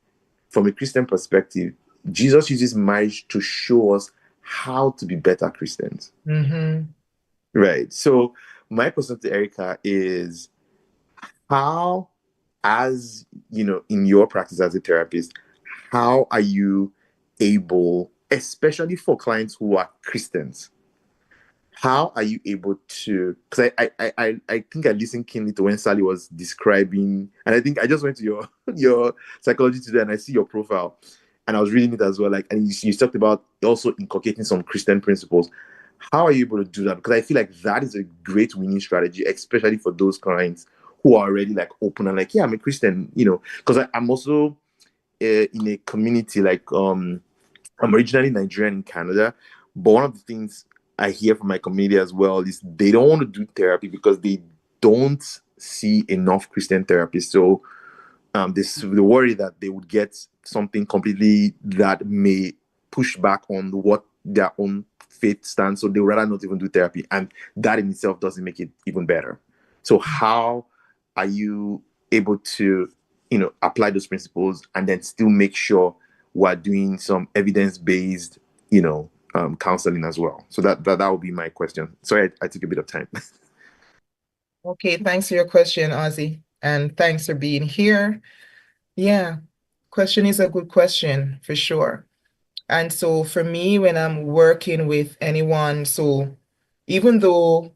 from a Christian perspective, Jesus uses marriage to show us how to be better Christians. Mm-hmm. Right. So my question to Erica is, how, as in your practice as a therapist, how are you able, especially for clients who are Christians, how are you able to, because I think I listened keenly to when Sally was describing, and I think I just went to your your Psychology Today and I see your profile and I was reading it as well, like, and you talked about also inculcating some Christian principles. How are you able to do that? Because I feel like that is a great winning strategy, especially for those clients who are already like open and like, yeah, I'm a Christian, because I'm also in a community like I'm originally Nigerian in Canada, but one of the things I hear from my community as well is they don't want to do therapy because they don't see enough Christian therapists. So they worry that they would get something completely that may push back on what their own faith stands. So they would rather not even do therapy, and that in itself doesn't make it even better. So how are you able to, apply those principles and then still make sure we're doing some evidence-based, counseling as well? So that would be my question. Sorry, I took a bit of time. Okay, thanks for your question, Ozzy, and thanks for being here. Yeah, question is a good question for sure. And so for me, when I'm working with anyone, so even though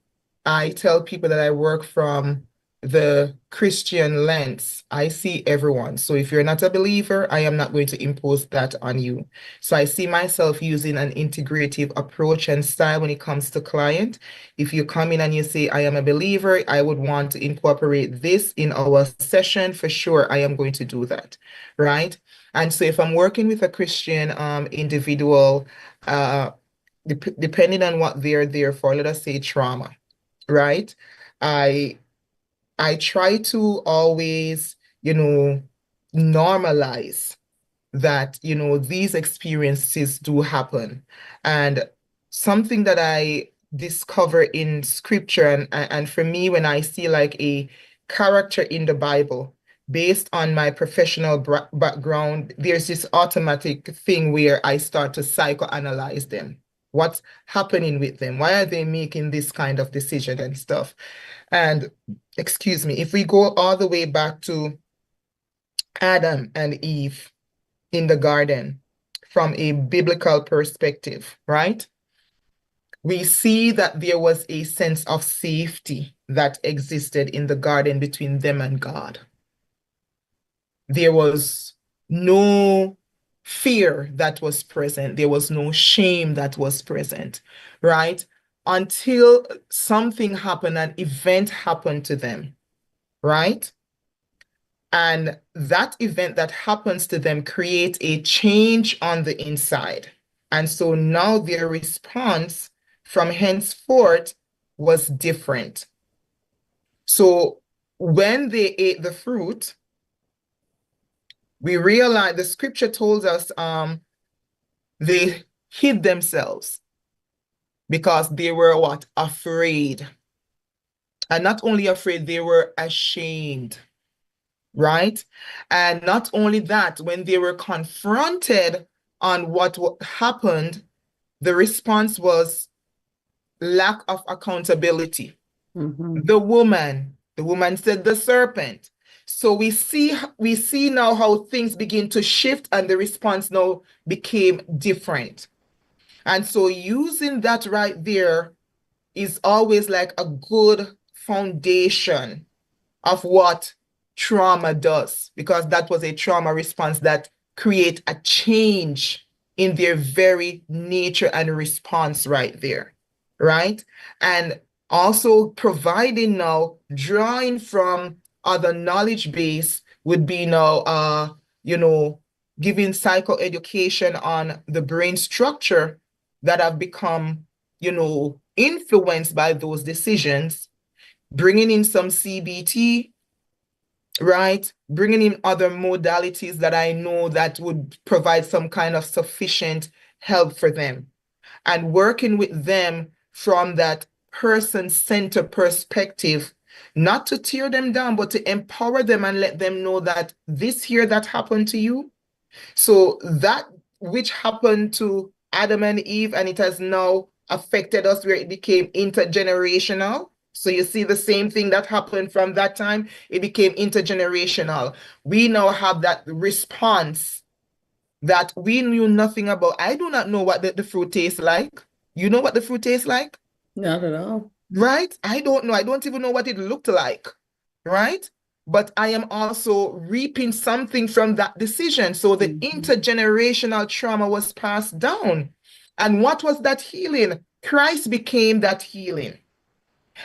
I tell people that I work from the Christian lens, I see everyone. So if you're not a believer, I am not going to impose that on you. So I see myself using an integrative approach and style when it comes to client. If you come in and you say, I am a believer, I would want to incorporate this in our session, for sure, I am going to do that, right? And so if I'm working with a Christian individual, depending on what they're there for, let us say trauma, right? I try to always, normalize that, these experiences do happen. And something that I discover in scripture, and for me, when I see like a character in the Bible, based on my professional background, there's this automatic thing where I start to psychoanalyze them. What's happening with them? Why are they making this kind of decision and stuff? And excuse me, if we go all the way back to Adam and Eve in the garden from a biblical perspective, right? We see that there was a sense of safety that existed in the garden between them and God. There was no fear that was present. There was no shame that was present, right? Until something happened, an event happened to them, right? And that event that happens to them creates a change on the inside. And so now their response from henceforth was different. So when they ate the fruit, we realize the scripture tells us they hid themselves because they were what? Afraid. And not only afraid, they were ashamed, right? And not only that, when they were confronted on what happened, the response was lack of accountability. The woman said the serpent. So we see now how things begin to shift and the response now became different. And so using that right there is always like a good foundation of what trauma does, because that was a trauma response that create a change in their very nature and response right there, right? And also providing now, drawing from other knowledge base would be now, giving psychoeducation on the brain structure that have become, influenced by those decisions, bringing in some CBT, right? Bringing in other modalities that I know that would provide some kind of sufficient help for them, and working with them from that person-centered perspective, not to tear them down, but to empower them and let them know that this here that happened to you, so that which happened to Adam and Eve, and it has now affected us where it became intergenerational. So you see the same thing that happened from that time, it became intergenerational. We now have that response that we knew nothing about. I do not know what the fruit tastes like. You know what the fruit tastes like? Not at all. right? I don't know. I don't even know what it looked like, right? But I am also reaping something from that decision. So the intergenerational trauma was passed down. And what was that healing? Christ became that healing.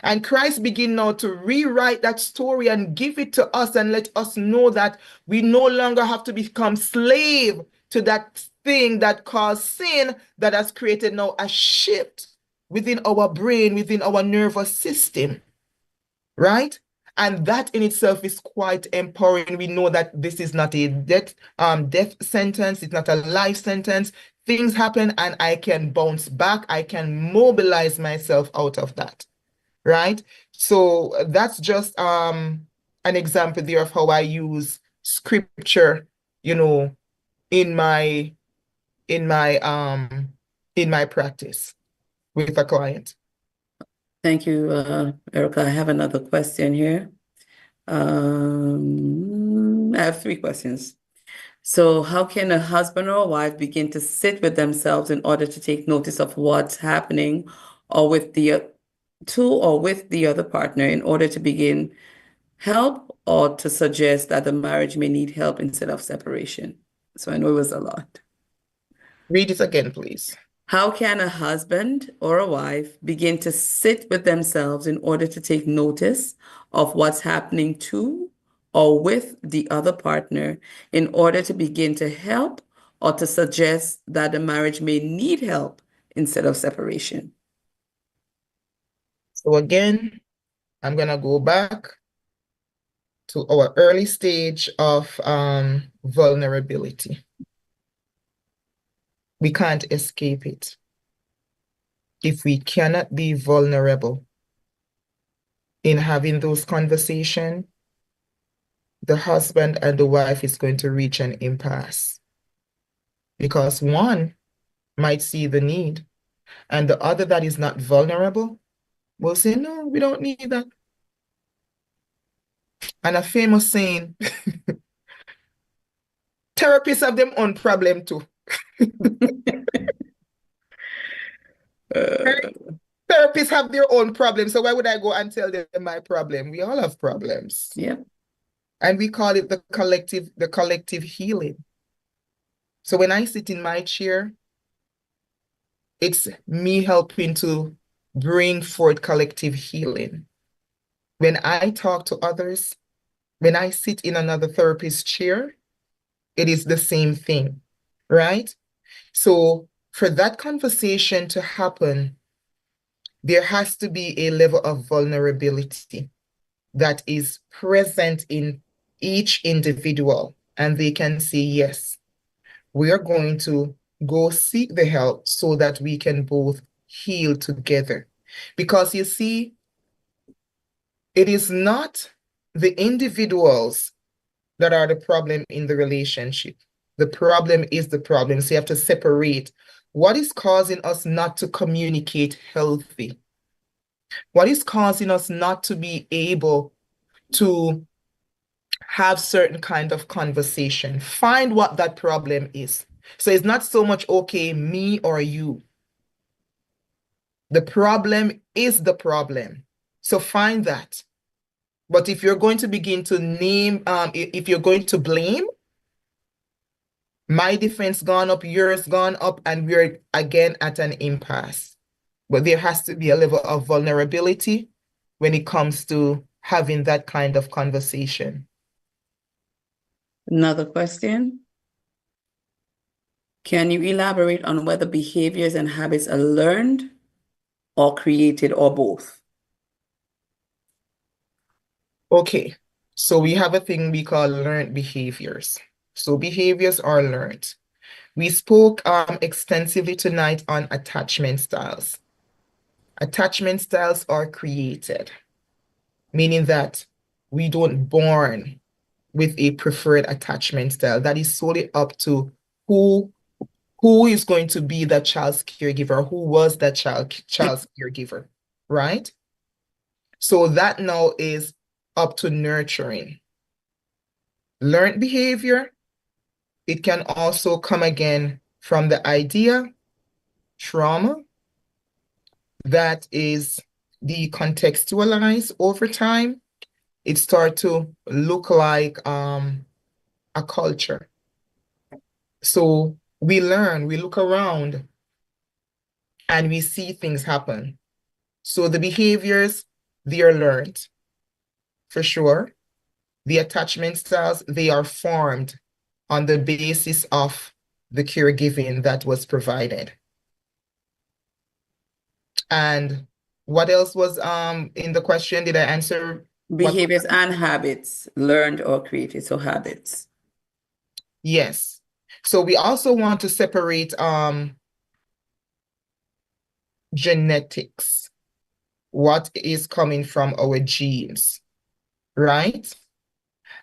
And Christ began now to rewrite that story and give it to us and let us know that we no longer have to become slave to that thing that caused sin that has created now a shift within our brain, within our nervous system, right? And that in itself is quite empowering. We know that this is not a death sentence, it's not a life sentence. Things happen and I can bounce back, I can mobilize myself out of that, right? So that's just an example there of how I use scripture, you know, in my in my practice with a client. Thank you, Erica. I have another question here. I have three questions. So, how can a husband or a wife begin to sit with themselves in order to take notice of what's happening, or with the other partner, in order to begin help or to suggest that the marriage may need help instead of separation? So, I know it was a lot. Read it again, please. How can a husband or a wife begin to sit with themselves in order to take notice of what's happening to or with the other partner, in order to begin to help or to suggest that the marriage may need help instead of separation? So again, I'm gonna go back to our early stage of vulnerability. We can't escape it. If we cannot be vulnerable in having those conversations, the husband and the wife is going to reach an impasse, because one might see the need and the other that is not vulnerable will say, no, we don't need that. And a famous saying, therapists have their own problem too. Therapists have their own problems. So why would I go and tell them my problem? We all have problems. Yeah. And we call it the collective healing. So when I sit in my chair, it's me helping to bring forth collective healing. When I talk to others, when I sit in another therapist's chair, it is the same thing, right? So for that conversation to happen, there has to be a level of vulnerability that is present in each individual, and they can say, yes, we are going to go seek the help so that we can both heal together. Because you see, it is not the individuals that are the problem in the relationship. The problem is the problem. So you have to separate what is causing us not to communicate healthy. What is causing us not to be able to have certain kind of conversation. Find what that problem is. So it's not so much, okay, me or you. The problem is the problem. So find that. But if you're going to begin to name, if you're going to blame, my defense gone up, yours gone up, and we're again at an impasse. But there has to be a level of vulnerability when it comes to having that kind of conversation. Another question. Can you elaborate on whether behaviors and habits are learned or created, or both? Okay, so we have a thing we call learned behaviors. So behaviors are learned. We spoke extensively tonight on attachment styles. Attachment styles are created, meaning that we don't born with a preferred attachment style. That is solely up to who is going to be the child's caregiver, who was that child's caregiver, right? So that now is up to nurturing. Learned behavior, it can also come again from the idea, trauma, that is decontextualized over time, it starts to look like a culture. So we learn, we look around, and we see things happen. So the behaviors, they are learned, for sure. The attachment styles, they are formed on the basis of the caregiving that was provided. And what else was in the question? Did I answer what? Behaviors and habits, learned or created, so habits. Yes. So we also want to separate genetics, what is coming from our genes, right?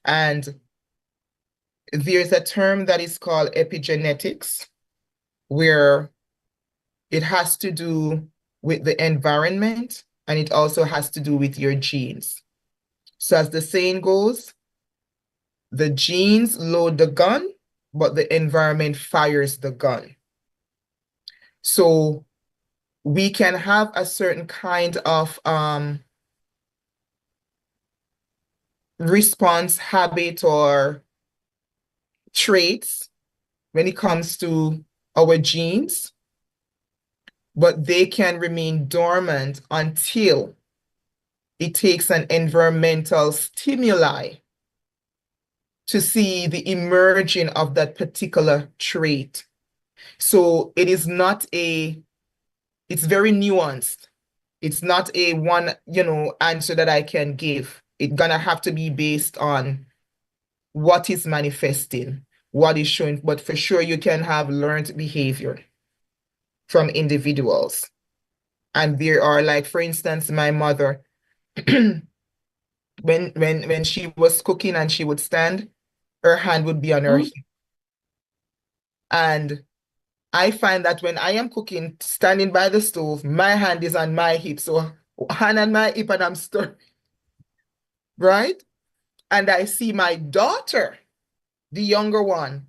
And there's a term that is called epigenetics, where it has to do with the environment and it also has to do with your genes. So as the saying goes, the genes load the gun, but the environment fires the gun. So we can have a certain kind of response, habit, or traits when it comes to our genes, but they can remain dormant until it takes an environmental stimuli to see the emerging of that particular trait. So it is not it's very nuanced. It's not a one, answer that I can give. It's gonna have to be based on what is manifesting, what is showing, but for sure you can have learned behavior from individuals. And there are, like, for instance, my mother, when she was cooking and she would stand, her hand would be on her hip. And I find that when I am cooking, standing by the stove, my hand is on my hip. So hand on my hip and I'm stirring, right? And I see my daughter, the younger one,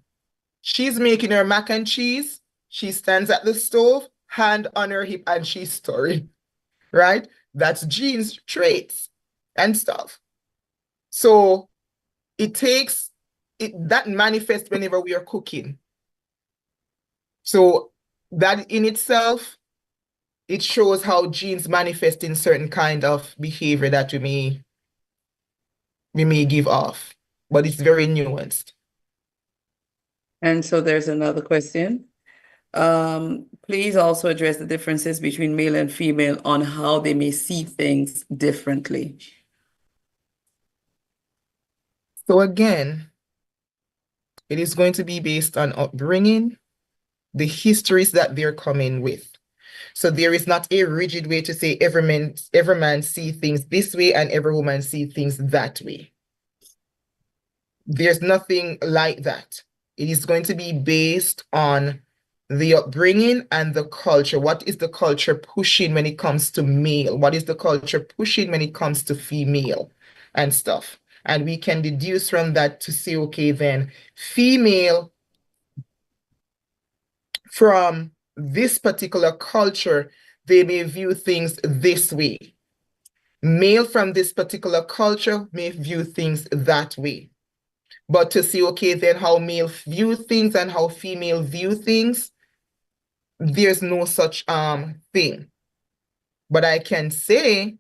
she's making her mac and cheese. She stands at the stove, hand on her hip, and she's stirring, right? That's genes, traits, and stuff. So it takes, that manifests whenever we are cooking. So that in itself, it shows how genes manifest in certain kind of behavior that we may give off, but it's very nuanced. And so there's another question. Please also address the differences between male and female on how they may see things differently. So again, it is going to be based on upbringing, the histories that they're coming with. So there is not a rigid way to say every man see things this way and every woman see things that way. There's nothing like that. It is going to be based on the upbringing and the culture. What is the culture pushing when it comes to male? What is the culture pushing when it comes to female and stuff? And we can deduce from that to say, okay, then female from this particular culture, they may view things this way. Male from this particular culture may view things that way. But to see, okay, then how male view things and how female view things, there's no such thing. But I can say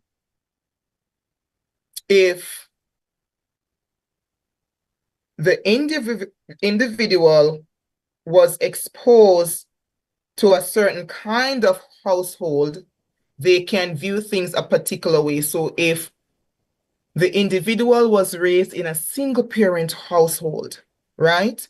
if the individual was exposed to a certain kind of household, they can view things a particular way. So if the individual was raised in a single parent household, right?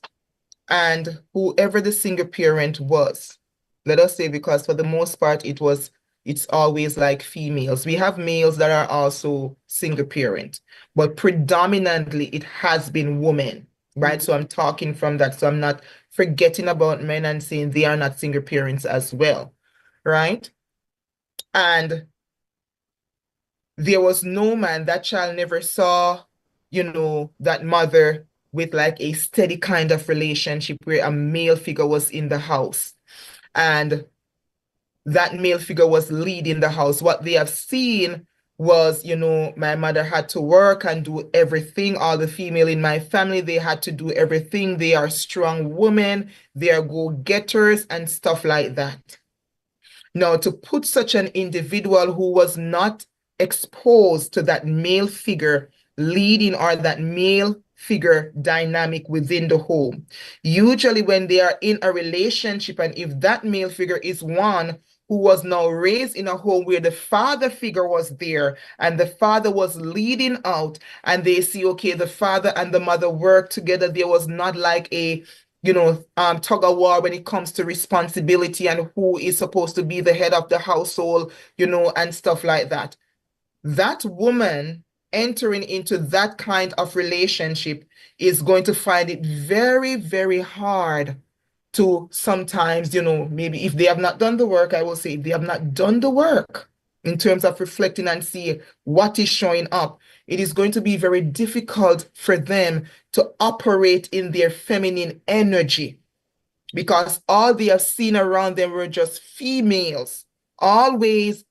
And whoever the single parent was, let us say, because for the most part, it's always like females. We have males that are also single parent, but predominantly it has been women, right? So I'm talking from that. So I'm not forgetting about men and saying they are not single parents as well, right? And there was no man, that child never saw, that mother with like a steady kind of relationship where a male figure was in the house. And that male figure was leading the house. What they have seen was, my mother had to work and do everything. All the female in my family, they had to do everything. They are strong women, they are go-getters and stuff like that. Now, to put such an individual who was not exposed to that male figure leading or that male figure dynamic within the home, usually when they are in a relationship, and if that male figure is one who was now raised in a home where the father figure was there and the father was leading out, and they see, okay, the father and the mother work together, there was not like a tug of war when it comes to responsibility and who is supposed to be the head of the household, and stuff like that. That woman entering into that kind of relationship is going to find it very, very hard to sometimes, maybe if they have not done the work, I will say if they have not done the work in terms of reflecting and see what is showing up, it is going to be very difficult for them to operate in their feminine energy, because all they have seen around them were just females, always,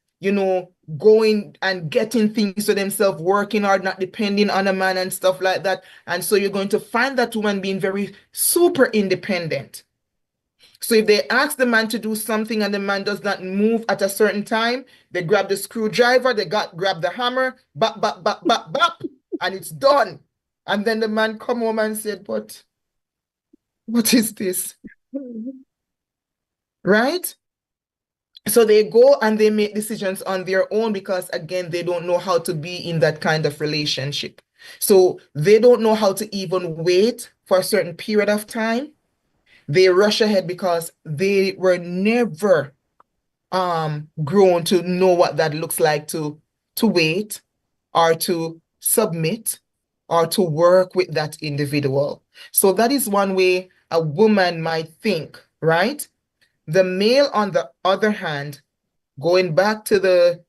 going and getting things for themselves, working hard, not depending on a man and stuff like that. And so you're going to find that woman being very super independent. So if they ask the man to do something and the man does not move at a certain time, they grab the screwdriver, grab the hammer, bap, bap, bap, bap, bap, and it's done. And then the man come home and said, but what is this? Right? So they go and they make decisions on their own because, again, they don't know how to be in that kind of relationship. So they don't know how to even wait for a certain period of time. They rush ahead because they were never grown to know what that looks like to wait or to submit or to work with that individual. So that is one way a woman might think, right? The male, on the other hand, going back to the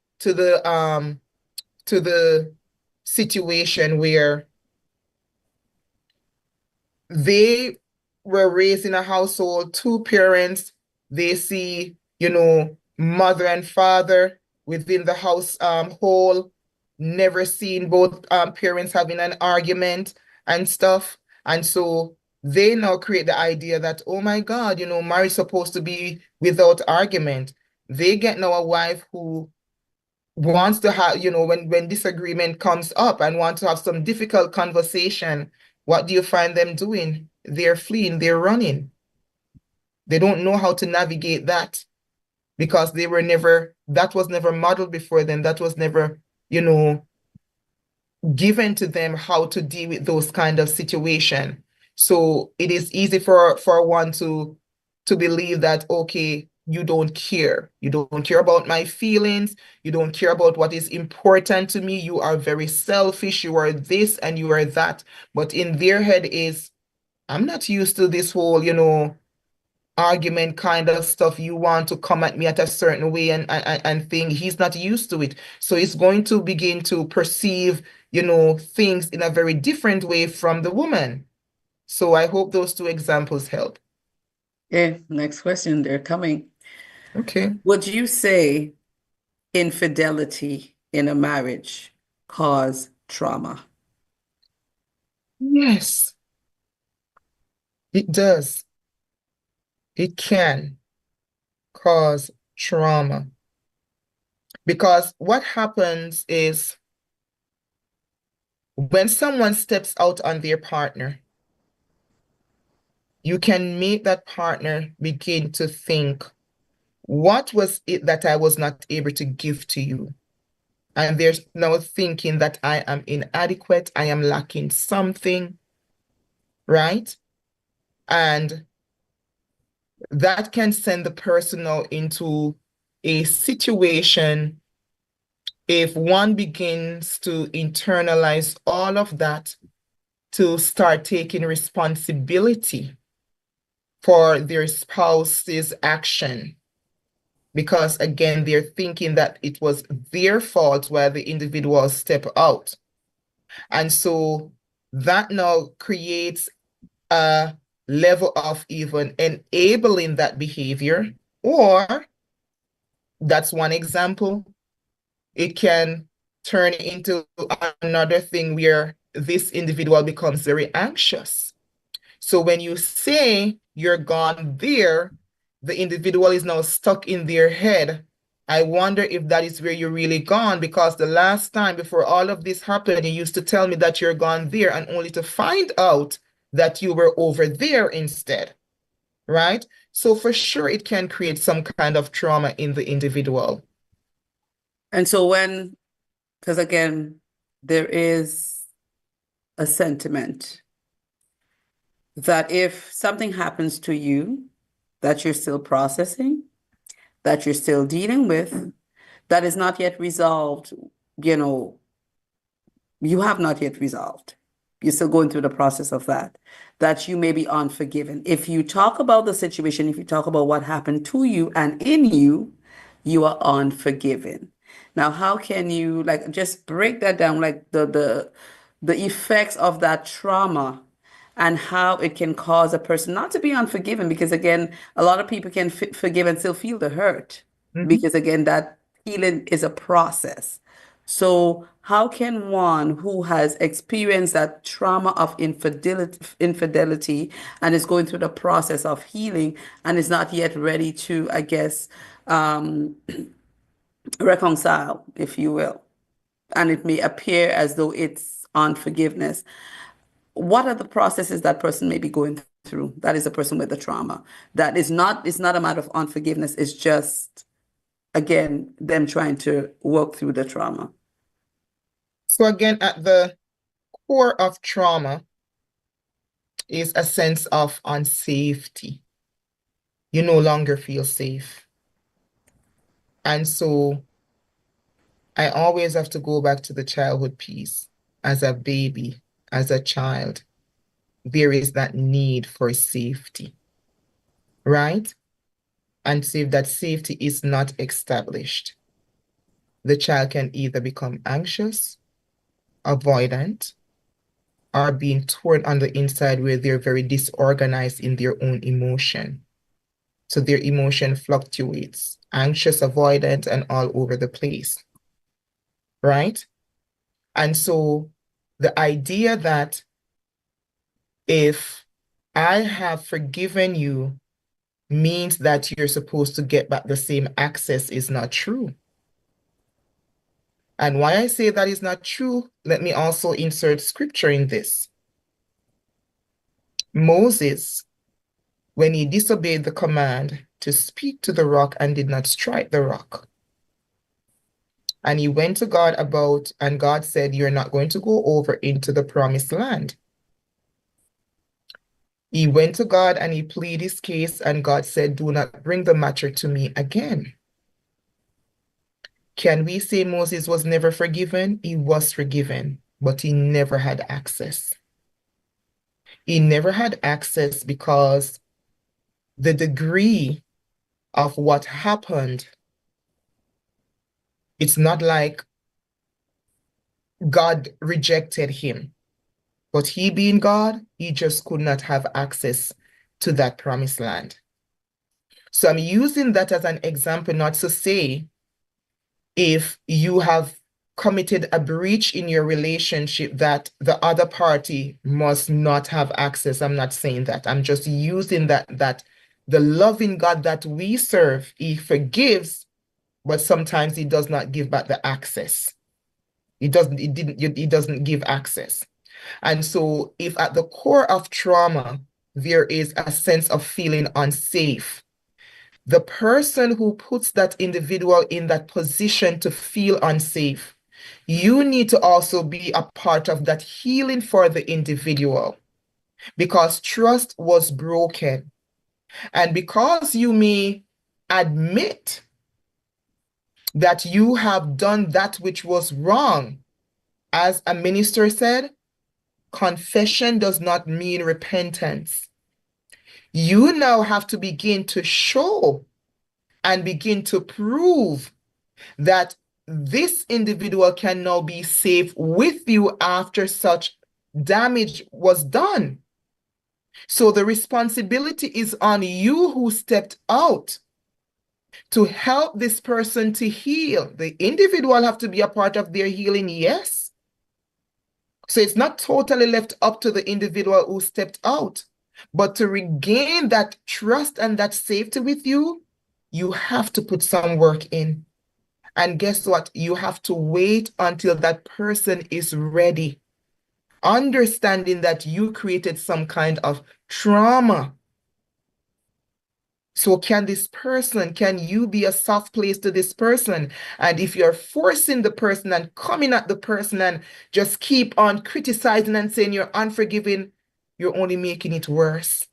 situation where they were raised in a household, two parents, they see, mother and father within the house whole, never seen both parents having an argument and stuff. And so they now create the idea that, oh my God, marriage is supposed to be without argument. They get now a wife who wants to have, when disagreement comes up and want to have some difficult conversation, what do you find them doing? They're fleeing, they're running. They don't know how to navigate that because that was never modeled before them. That was never, given to them how to deal with those kind of situation. So it is easy for one to believe that, okay, you don't care. You don't care about my feelings. You don't care about what is important to me. You are very selfish. You are this and you are that. But in their head is, I'm not used to this whole, argument kind of stuff. You want to come at me at a certain way and think he's not used to it. So he's going to begin to perceive, things in a very different way from the woman. So I hope those two examples help. Okay, next question. They're coming. Okay. Would you say infidelity in a marriage cause trauma? Yes, it does. It can cause trauma. Because what happens is when someone steps out on their partner, you can make that partner begin to think, what was it that I was not able to give to you? And they're now thinking that I am inadequate, I am lacking something, right? And that can send the person now into a situation if one begins to internalize all of that, to start taking responsibility for their spouse's action. Because again, they're thinking that it was their fault while the individual step out. And so that now creates a level of even enabling that behavior, or That's one example. It can turn into another thing where this individual becomes very anxious. So when you say you're gone there, the individual is now stuck in their head. I wonder if that is where you're really gone, because the last time before all of this happened, you used to tell me that you're gone there, and only to find out that you were over there instead, right? So for sure, it can create some kind of trauma in the individual. And so because again, there is a sentiment that if something happens to you that you're still processing, that you're still dealing with, that is not yet resolved, you know, you have not yet resolved. You're still going through the process of that you may be unforgiven. If you talk about the situation, if you talk about what happened to you and in you, you are unforgiven. Now, how can you like just break that down, like the effects of that trauma and how it can cause a person not to be unforgiven? Because again, a lot of people can forgive and still feel the hurt because again, that healing is a process. So how can one who has experienced that trauma of infidelity and is going through the process of healing and is not yet ready to, I guess, um, reconcile, if you will, and it may appear as though it's unforgiveness. What are the processes that person may be going through? That is a person with the trauma. That is not, it's not a matter of unforgiveness. It's just, again, them trying to work through the trauma. So again, at the core of trauma is a sense of unsafety. You no longer feel safe. And so I always have to go back to the childhood piece. As a baby, as a child, there is that need for safety, right? And so if that safety is not established, the child can either become anxious, avoidant, or being torn on the inside where they're very disorganized in their own emotion. So their emotion fluctuates, anxious, avoidant, and all over the place, right? And so the idea that if I have forgiven you means that you're supposed to get back the same access is not true. And why I say that is not true, let me also insert scripture in this. Moses, when he disobeyed the command to speak to the rock and did not strike the rock, and he went to God about, and God said, you're not going to go over into the promised land. He went to God and he pleaded his case, and God said, do not bring the matter to me again. Can we say Moses was never forgiven? He was forgiven, but he never had access. He never had access because the degree of what happened, it's not like God rejected him, but he being God, he just could not have access to that promised land. So I'm using that as an example, not to say if you have committed a breach in your relationship that the other party must not have access. I'm not saying that. I'm just using that the loving God that we serve, he forgives, but sometimes he does not give back the access. He doesn't give access. And so if at the core of trauma, there is a sense of feeling unsafe, the person who puts that individual in that position to feel unsafe, you need to also be a part of that healing for the individual, because trust was broken. And because you may admit that you have done that which was wrong, as a minister said, confession does not mean repentance. You now have to begin to show and begin to prove that this individual can now be safe with you after such damage was done. So the responsibility is on you who stepped out to help this person to heal. The individual have to be a part of their healing, yes. So it's not totally left up to the individual who stepped out, but to regain that trust and that safety with you, you have to put some work in. And guess what? You have to wait until that person is ready, understanding that you created some kind of trauma. So can you be a soft place to this person? And if you're forcing the person and coming at the person and just keep on criticizing and saying you're unforgiving, you're only making it worse.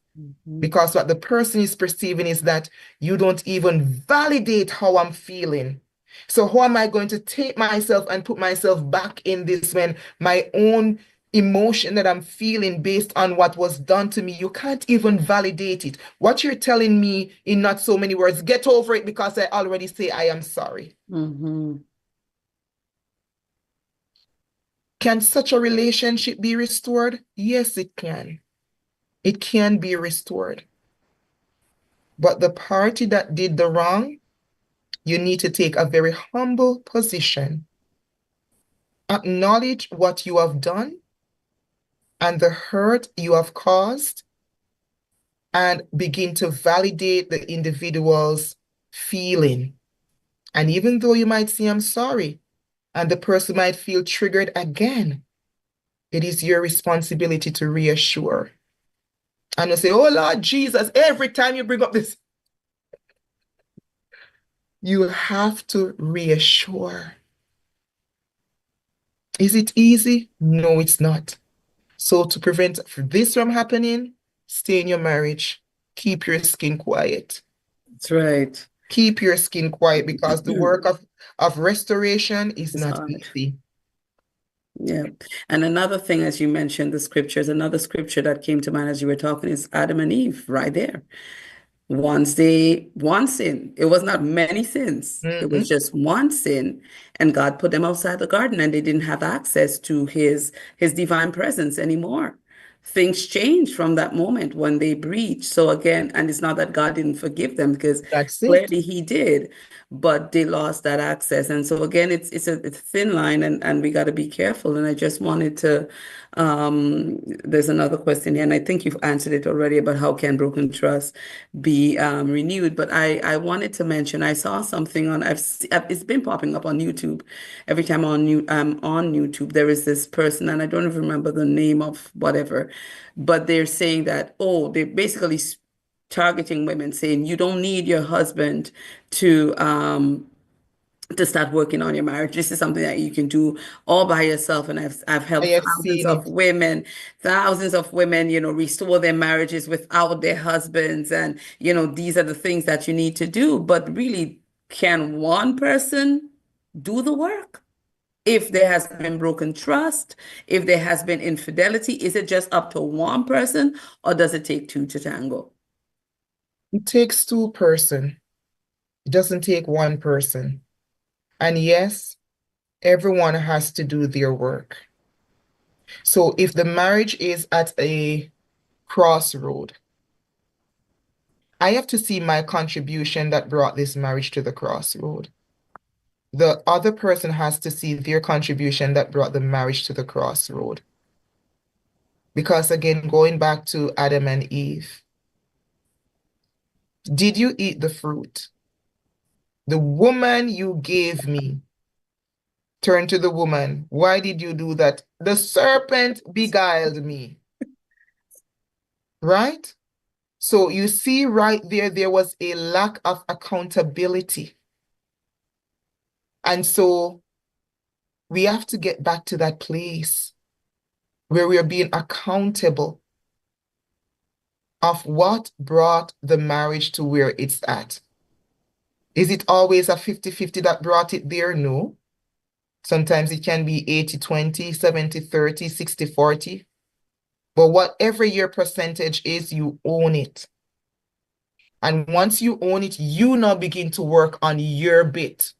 Because what the person is perceiving is that you don't even validate how I'm feeling. So how am I going to take myself and put myself back in this when my own emotion that I'm feeling based on what was done to me, you can't even validate it. What you're telling me in not so many words, get over it because I already say I am sorry. Can such a relationship be restored? Yes, it can. It can be restored. But the party that did the wrong, you need to take a very humble position. Acknowledge what you have done and the hurt you have caused, and begin to validate the individual's feeling. And even though you might say, I'm sorry, and the person might feel triggered again, it is your responsibility to reassure. And you say, oh Lord Jesus, every time you bring up this, you have to reassure. Is it easy? No, it's not. So to prevent this from happening, stay in your marriage. Keep your skin quiet. That's right. Keep your skin quiet because the work of restoration is It's not hard. easy. Yeah. And another thing, as you mentioned, the scriptures, another scripture that came to mind as you were talking is Adam and Eve right there. One sin. It was not many sins. It was just one sin. And God put them outside the garden and they didn't have access to his divine presence anymore. Things changed from that moment when they breached. So again, and it's not that God didn't forgive them because That's it. clearly he did, but they lost that access. And so again, it's a thin line and we got to be careful. And I just wanted to, there's another question here, and I think you've answered it already about how can broken trust be renewed. But I wanted to mention, I saw something it's been popping up on YouTube. Every time I'm on YouTube, there is this person, and I don't even remember the name of whatever, but they're saying that, oh, they're basically targeting women, saying you don't need your husband to start working on your marriage. This is something that you can do all by yourself. And I've helped I have thousands seen of it. women, restore their marriages without their husbands. And, these are the things that you need to do. But really, can one person do the work? If there has been broken trust, if there has been infidelity, is it just up to one person or does it take two to tango? It takes two persons. It doesn't take one person. And yes, everyone has to do their work. So if the marriage is at a crossroad, I have to see my contribution that brought this marriage to the crossroad. The other person has to see their contribution that brought the marriage to the crossroad. Because again, going back to Adam and Eve, did you eat the fruit? The woman you gave me. Turn to the woman. Why did you do that? The serpent beguiled me. Right? So you see right there was a lack of accountability. And so we have to get back to that place where we are being accountable of what brought the marriage to where it's at. Is it always a 50-50 that brought it there? No. Sometimes it can be 80-20, 70-30, 60-40. But whatever your percentage is, you own it. And once you own it, you now begin to work on your bit.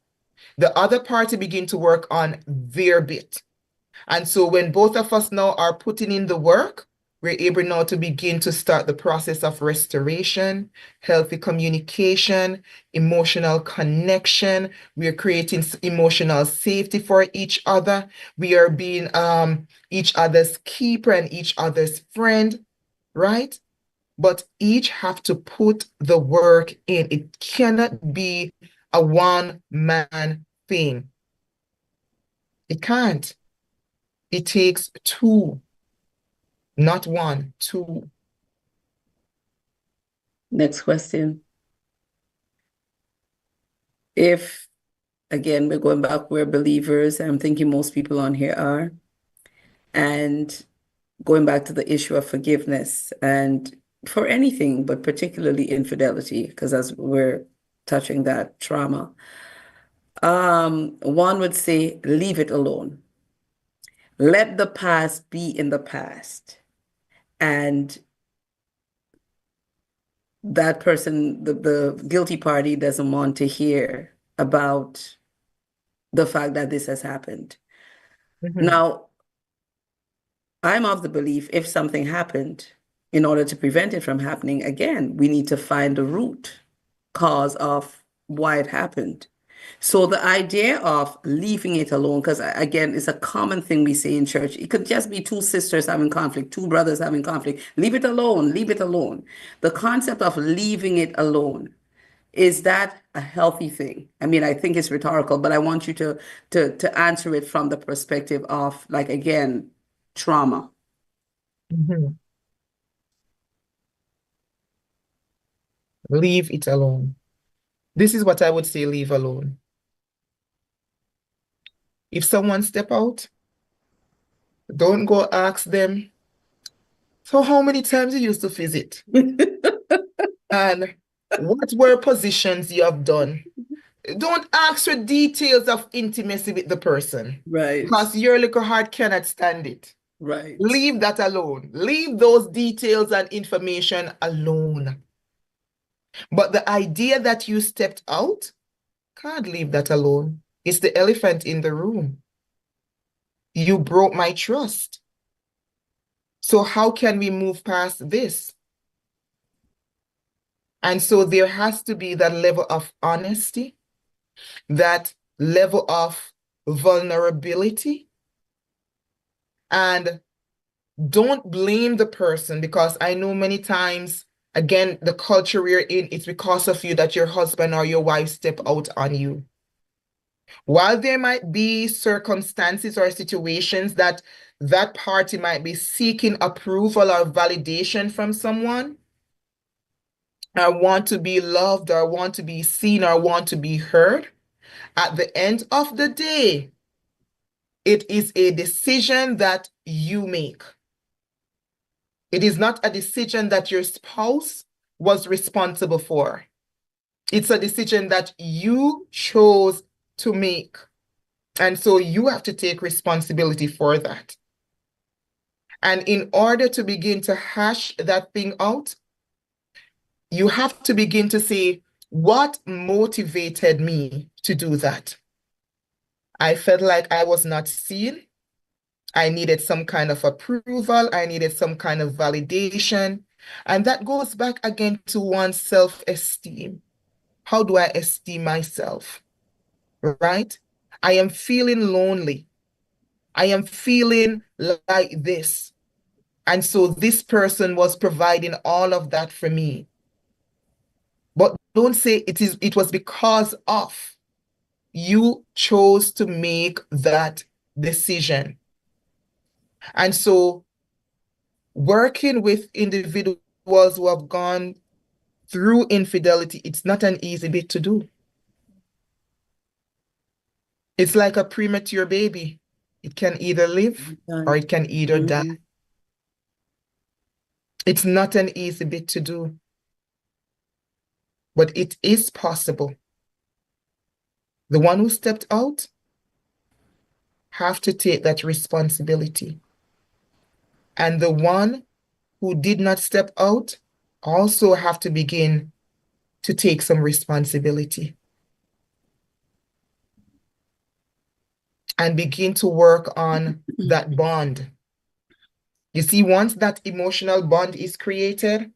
The other party begin to work on their bit. And so when both of us now are putting in the work, We're able now to begin to start the process of restoration, healthy communication, emotional connection. We are creating emotional safety for each other. We are being each other's keeper and each other's friend, right? But each have to put the work in. It cannot be a one-man thing. It can't. It takes two, not one, two. Next question. If, again, we're going back, we're believers, I'm thinking most people on here are, and going back to the issue of forgiveness and for anything, but particularly infidelity, because as we're touching that trauma, one would say, leave it alone. Let the past be in the past. And that person, the guilty party, doesn't want to hear about the fact that this has happened. Now, I'm of the belief if something happened, in order to prevent it from happening again, we need to find the root cause of why it happened. So the idea of leaving it alone, because again, it's a common thing we say in church. It could just be two sisters having conflict, two brothers having conflict. Leave it alone, leave it alone. The concept of leaving it alone, is that a healthy thing? I mean, I think it's rhetorical, but I want you to answer it from the perspective of, like, again, trauma. Leave it alone. This is what I would say, leave alone. If someone step out, don't go ask them, so how many times you used to visit? And what were positions you have done? Don't ask for details of intimacy with the person. Right. Because your little heart cannot stand it. Right. Leave that alone. Leave those details and information alone. But the idea that you stepped out, can't leave that alone. It's the elephant in the room. You broke my trust. So how can we move past this? And so there has to be that level of honesty, that level of vulnerability. And don't blame the person, because I know many times, again, the culture we're in, it's because of you that your husband or your wife step out on you. While there might be circumstances or situations that that party might be seeking approval or validation from someone, I want to be loved, or want to be seen, or want to be heard, at the end of the day, it is a decision that you make. It is not a decision that your spouse was responsible for. It's a decision that you chose to make. And so you have to take responsibility for that. And in order to begin to hash that thing out, you have to begin to say, what motivated me to do that? I felt like I was not seen. I needed some kind of approval. I needed some kind of validation. And that goes back again to one's self-esteem. How do I esteem myself? Right? I am feeling lonely. I am feeling like this. And so this person was providing all of that for me. But don't say it was because of. You chose to make that decision. And so working with individuals who have gone through infidelity, it's not an easy bit to do. It's like a premature baby. It can either live or it can either die. It's not an easy bit to do, but it is possible. The one who stepped out have to take that responsibility. And the one who did not step out also have to begin to take some responsibility and begin to work on that bond. You see, once that emotional bond is created,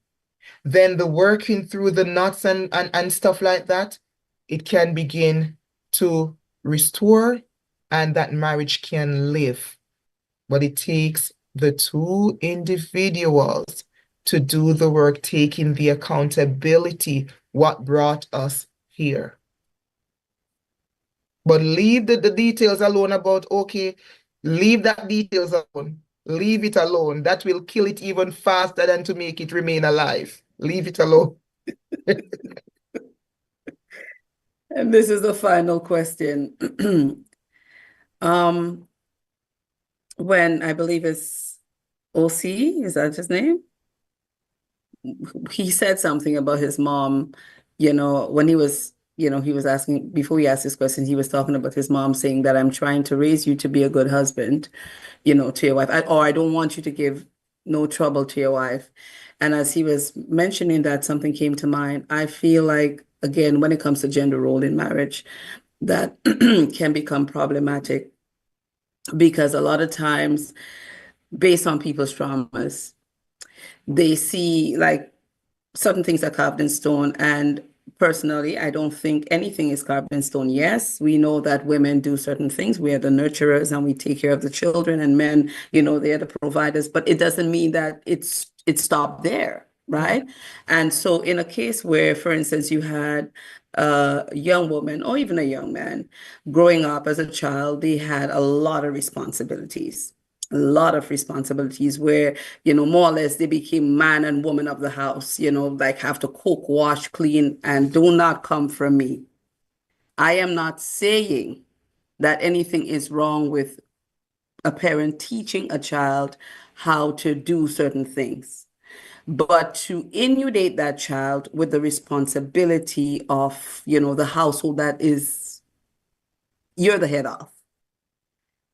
then the working through the knots and stuff like that, it can begin to restore and that marriage can live. But it takes the two individuals to do the work, taking the accountability, what brought us here. But leave the details alone about, okay, leave that details alone. Leave it alone. That will kill it even faster than to make it remain alive. Leave it alone. And this is the final question. When I believe it's OC, is that his name? He said something about his mom, when he was, he was asking, before he asked this question, he was talking about his mom saying that I'm trying to raise you to be a good husband, to your wife, or I don't want you to give no trouble to your wife. And as he was mentioning that, something came to mind. I feel like, again, when it comes to gender role in marriage, that can become problematic because a lot of times, based on people's traumas, they see like certain things are carved in stone. And personally, I don't think anything is carved in stone. Yes, we know that women do certain things. We are the nurturers and we take care of the children, and men, they are the providers. But it doesn't mean that it stopped there, right? And so in a case where, for instance, you had a young woman or even a young man growing up as a child, they had a lot of responsibilities. A lot of responsibilities where, more or less they became man and woman of the house, like have to cook, wash, clean, and do not come from me. I am not saying that anything is wrong with a parent teaching a child how to do certain things, but to inundate that child with the responsibility of, the household that is you're the head of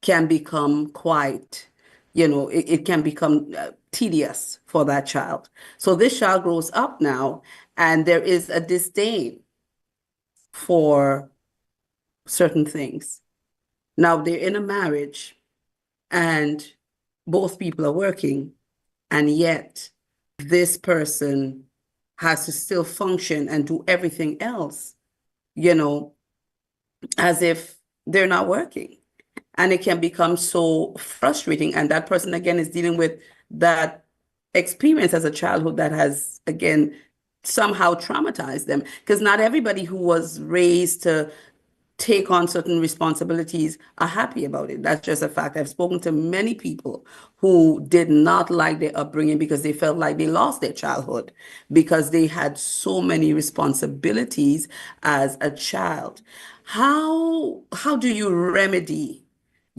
can become quite, it can become tedious for that child. So this child grows up now, and there is a disdain for certain things. Now they're in a marriage and both people are working, and yet this person has to still function and do everything else, as if they're not working. And it can become so frustrating. And that person, again, is dealing with that experience as a childhood that has, again, somehow traumatized them. Because not everybody who was raised to take on certain responsibilities are happy about it. That's just a fact. I've spoken to many people who did not like their upbringing because they felt like they lost their childhood because they had so many responsibilities as a child. How do you remedy,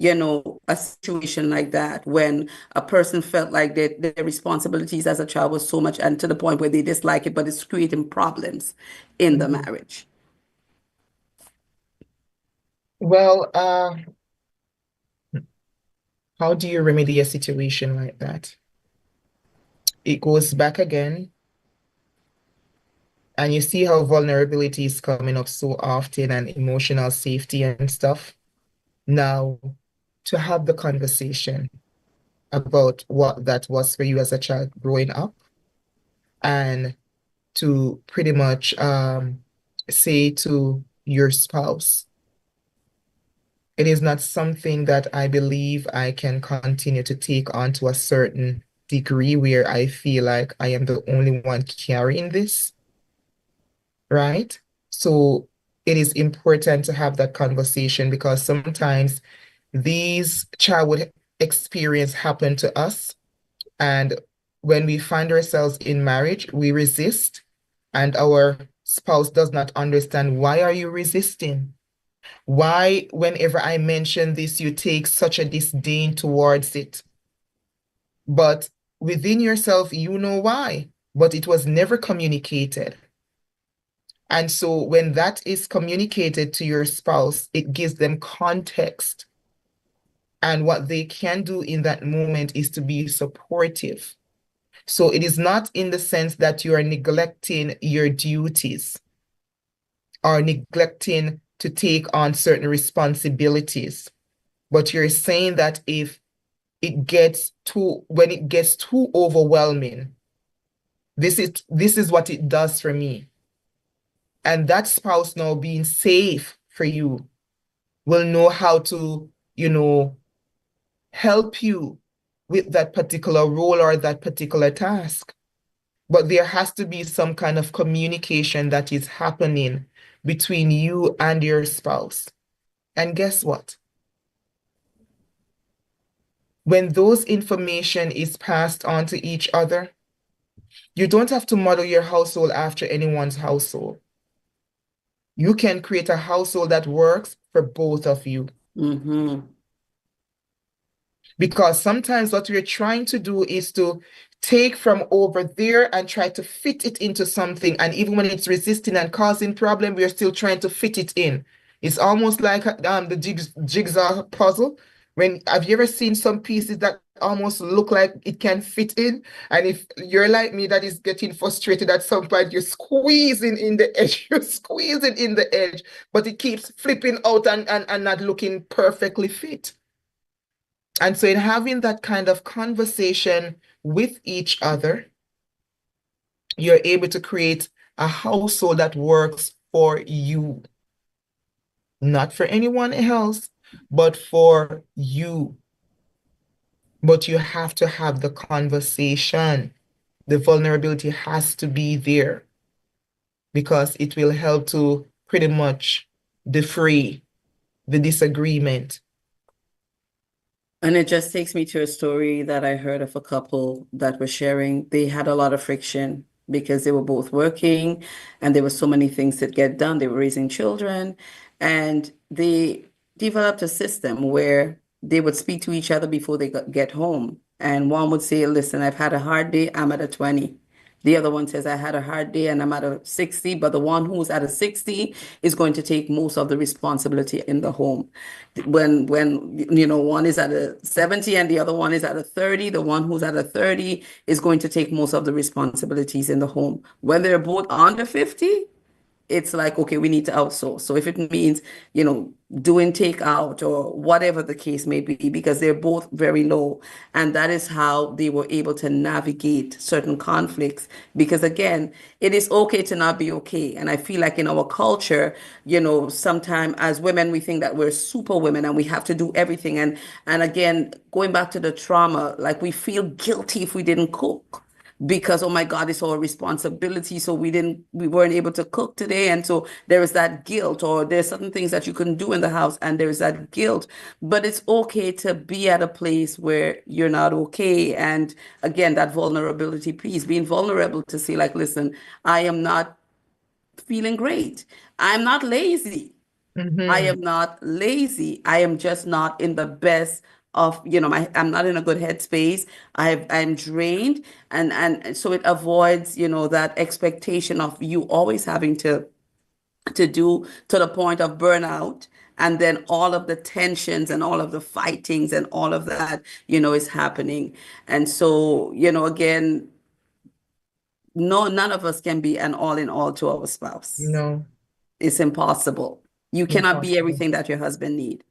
a situation like that when a person felt like their responsibilities as a child was so much and to the point where they dislike it, but it's creating problems in the marriage? Well, how do you remedy a situation like that? It goes back again, and you see how vulnerability is coming up so often and emotional safety and stuff. Now, to have the conversation about what that was for you as a child growing up, and to pretty much say to your spouse, it is not something that I believe I can continue to take on to a certain degree where I feel like I am the only one carrying this, right? So it is important to have that conversation because sometimes these childhood experience happen to us. And when we find ourselves in marriage, we resist, and our spouse does not understand, why are you resisting? Why, whenever I mention this, you take such a disdain towards it? But within yourself, you know why, but it was never communicated. And so when that is communicated to your spouse, it gives them context. And what they can do in that moment is to be supportive. So it is not in the sense that you are neglecting your duties or neglecting to take on certain responsibilities, but you're saying that if when it gets too overwhelming, this is what it does for me. And that spouse now being safe for you will know how to, help you with that particular role or that particular task. But there has to be some kind of communication that is happening between you and your spouse. And guess what? When those information is passed on to each other, you don't have to model your household after anyone's household. You can create a household that works for both of you. Mm-hmm. Because sometimes what we're trying to do is to take from over there and try to fit it into something. And even when it's resisting and causing problem, we're still trying to fit it in. It's almost like the jigsaw puzzle. Have you ever seen some pieces that almost look like it can fit in? And if you're like me, that is getting frustrated at some point, you're squeezing in the edge, you're squeezing in the edge, but it keeps flipping out and not looking perfectly fit. And so in having that kind of conversation with each other, you're able to create a household that works for you. Not for anyone else, but for you. But you have to have the conversation. The vulnerability has to be there because it will help to pretty much defray the disagreement. And it just takes me to a story that I heard of a couple that were sharing. They had a lot of friction because they were both working and there were so many things that get done. They were raising children and they developed a system where they would speak to each other before they get home. And one would say, listen, I've had a hard day, I'm at a 20. The other one says, I had a hard day and I'm at a 60, but the one who's at a 60 is going to take most of the responsibility in the home. When one is at a 70 and the other one is at a 30, the one who's at a 30 is going to take most of the responsibilities in the home. When they're both under 50, it's like, okay, we need to outsource. So if it means, doing takeout or whatever the case may be, because they're both very low. And that is how they were able to navigate certain conflicts. Because again, it is okay to not be okay. And I feel like in our culture, sometimes as women, we think that we're super women and we have to do everything. And again, going back to the trauma, like we feel guilty if we didn't cook because, oh my God, it's our responsibility. So we weren't able to cook today. And so there is that guilt, or there's certain things that you couldn't do in the house and there's that guilt. But it's okay to be at a place where you're not okay. And again, that vulnerability piece, being vulnerable to say like, listen, I am not feeling great. I'm not lazy. I am not lazy. I am just not in the best of, I'm not in a good headspace. I'm drained. And so it avoids, that expectation of you always having to do to the point of burnout. And then all of the tensions and all of the fightings and all of that, is happening. And so, again, no, none of us can be an all in all to our spouse. No, It's impossible. You cannot be impossible. everything that your husband need,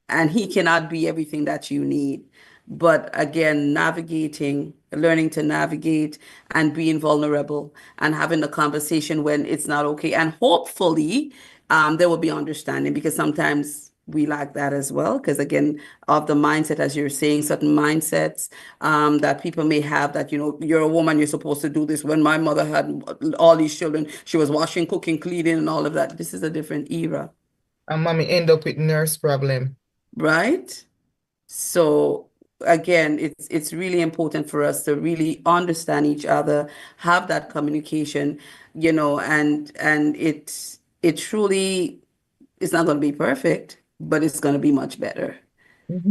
and he cannot be everything that you need. But again, learning to navigate and being vulnerable and having the conversation when it's not okay. And hopefully, there will be understanding because sometimes we lack that as well. Because again, of the mindset, as you're saying, certain mindsets that people may have that, you're a woman, you're supposed to do this. When my mother had all these children, she was washing, cooking, cleaning, and all of that. This is a different era, And mommy end up with nurse problem. right? So again, it's really important for us to really understand each other, have that communication, and it truly is not going to be perfect, but it's going to be much better.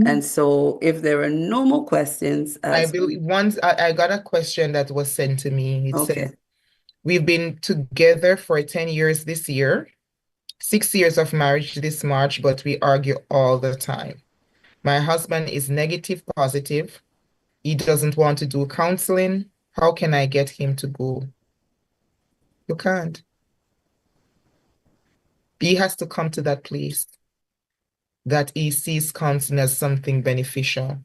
And so if there are no more questions, I believe once I got a question that was sent to me. It okay. says, we've been together for 10 years this year, 6 years of marriage this March, but we argue all the time. My husband is negative positive. He doesn't want to do counseling. How can I get him to go? You can't. He has to come to that place that he sees counseling as something beneficial.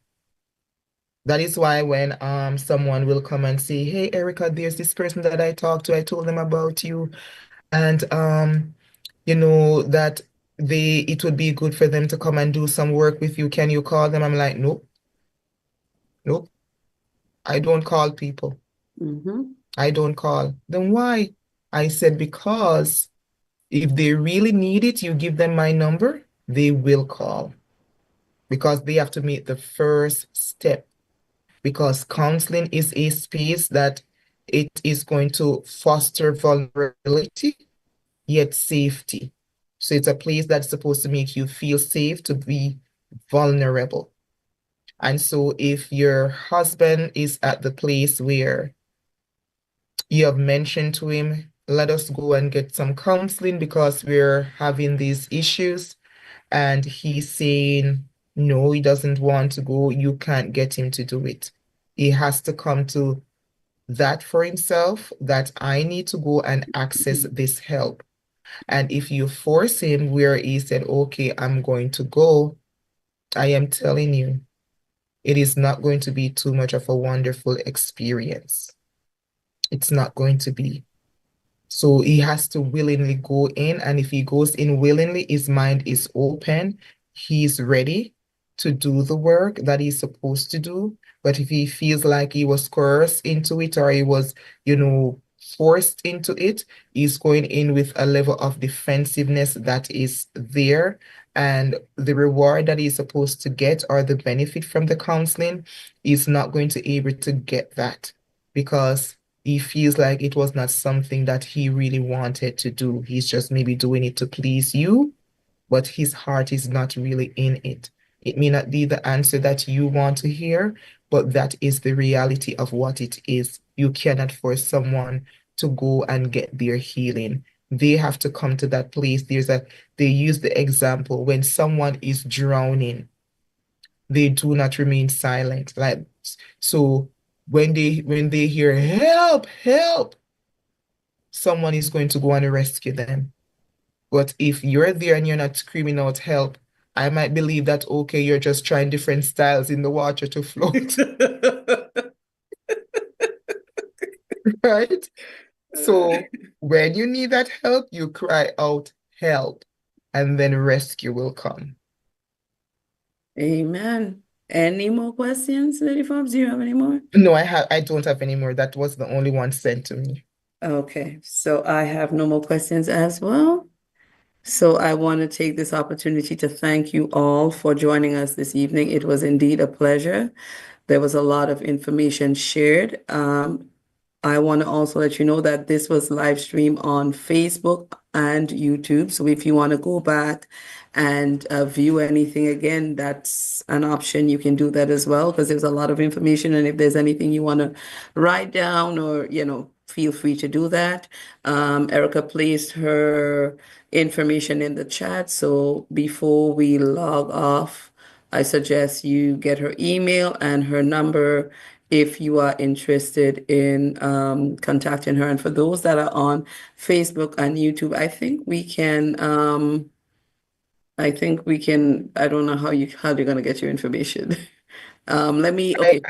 That is why when someone will come and say, "Hey, Erica, there's this person that I talked to. I told them about you, and that it would be good for them to come and do some work with you. Can you call them?" I'm like, nope, nope. I don't call people. Mm-hmm. I don't call. Then why? I said, because if they really need it, you give them my number, they will call, because they have to make the first step. Because counseling is a space that it is going to foster vulnerability, yet safety. So it's a place that's supposed to make you feel safe to be vulnerable. And so if your husband is at the place where you have mentioned to him, let us go and get some counseling because we're having these issues, and he's saying no, he doesn't want to go, you can't get him to do it. He has to come to that for himself, that I need to go and access this help. And if you force him where he said, okay, I'm going to go, I am telling you, it is not going to be too much of a wonderful experience. It's not going to be. So he has to willingly go in. And if he goes in willingly, his mind is open, he's ready to do the work that he's supposed to do. But if he feels like he was coerced into it, or he was, forced into it, he's going in with a level of defensiveness that is there. And the reward that he's supposed to get, or the benefit from the counseling, is not going to be able to get that, because he feels like it was not something that he really wanted to do. He's just maybe doing it to please you, but his heart is not really in it. It may not be the answer that you want to hear, but that is the reality of what it is. You cannot force someone to go and get their healing. They have to come to that place. They use the example when someone is drowning, they do not remain silent. Like, so when they hear help, help, someone is going to go and rescue them. But if you're there and you're not screaming out help, I might believe that, okay, you're just trying different styles in the water to float, right? So when you need that help, you cry out help, and then rescue will come. Amen. Any more questions, Lady Forbes? Do you have any more? No, I don't have any more. That was the only one sent to me. Okay, so I have no more questions as well. So I want to take this opportunity to thank you all for joining us this evening. It was indeed a pleasure. There was a lot of information shared. I want to also let you know that this was live streamed on Facebook and YouTube. So if you want to go back and view anything again, that's an option. You can do that as well, because there's a lot of information. And if there's anything you want to write down, or, feel free to do that. Erica placed her information in the chat. So before we log off, I suggest you get her email and her number if you are interested in contacting her. And for those that are on Facebook and YouTube, I think we can, I don't know how they're gonna get your information. Okay.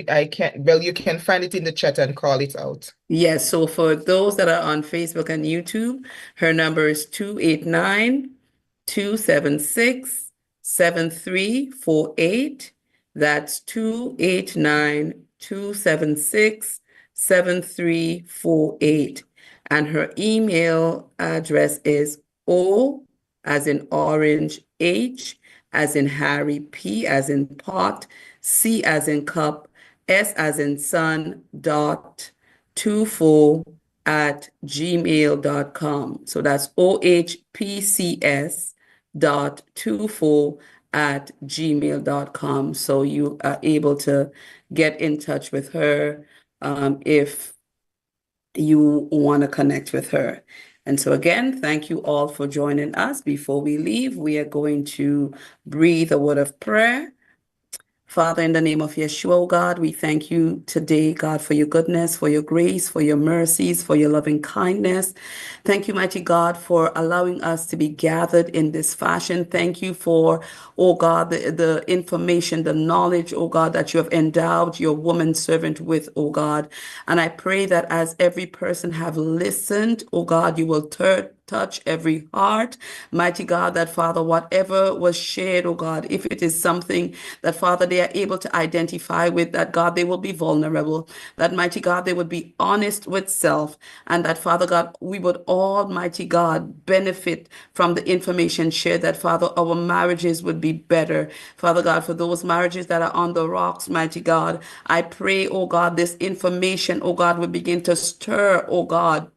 I can't, well, you can find it in the chat and call it out. Yes, so for those that are on Facebook and YouTube, her number is 289-276-7348. That's 289-276-7348. And her email address is O as in orange, H as in Harry, P as in pot, C as in cup, S as in sun, dot 24@gmail.com. So that's ohpcs.24@gmail.com. So you are able to get in touch with her if you want to connect with her. And so again, thank you all for joining us. Before we leave, we are going to breathe a word of prayer. Father, in the name of Yeshua, oh God, we thank you today, God, for your goodness, for your grace, for your mercies, for your loving kindness. Thank you, mighty God, for allowing us to be gathered in this fashion. Thank you for, oh God, the information, the knowledge, oh God, that you have endowed your woman servant with, oh God. And I pray that as every person have listened, oh God, you will touch every heart. Mighty God, that Father, whatever was shared, oh God, if it is something that Father, they are able to identify with, that God, they will be vulnerable, that mighty God, they would be honest with self, and that Father God, we would all, mighty God, benefit from the information shared, that Father, our marriages would be better. Father God, for those marriages that are on the rocks, mighty God, I pray, oh God, this information, oh God, would begin to stir, oh God,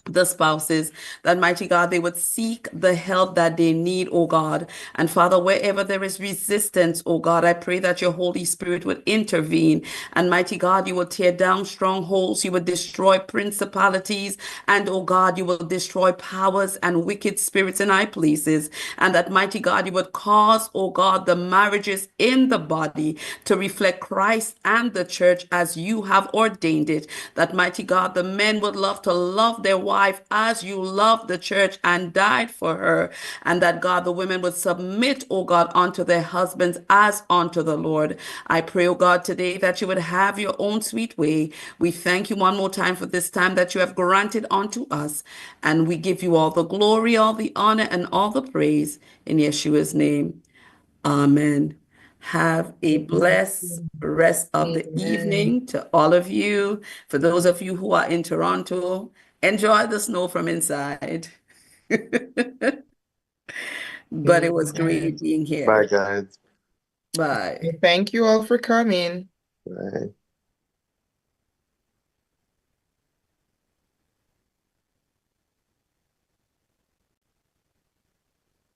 the spouses, that mighty God, they would seek the help that they need, oh God. And Father, wherever there is resistance, oh God, I pray that your Holy Spirit would intervene. And mighty God, you will tear down strongholds, you would destroy principalities, and oh God, you will destroy powers and wicked spirits in high places. And that mighty God, you would cause, oh God, the marriages in the body to reflect Christ and the church as you have ordained it. That mighty God, the men would love to love their wife as you loved the church and died for her. And that God, the women would submit, oh God, unto their husbands as unto the Lord. I pray, oh God, today that you would have your own sweet way. We thank you one more time for this time that you have granted unto us. And we give you all the glory, all the honor, and all the praise in Yeshua's name. Amen. Have a blessed rest of the Amen. evening to all of you. For those of you who are in Toronto, enjoy the snow from inside. But it was Amen. great being Bye, here. guys. Bye. Thank you all for coming. Bye.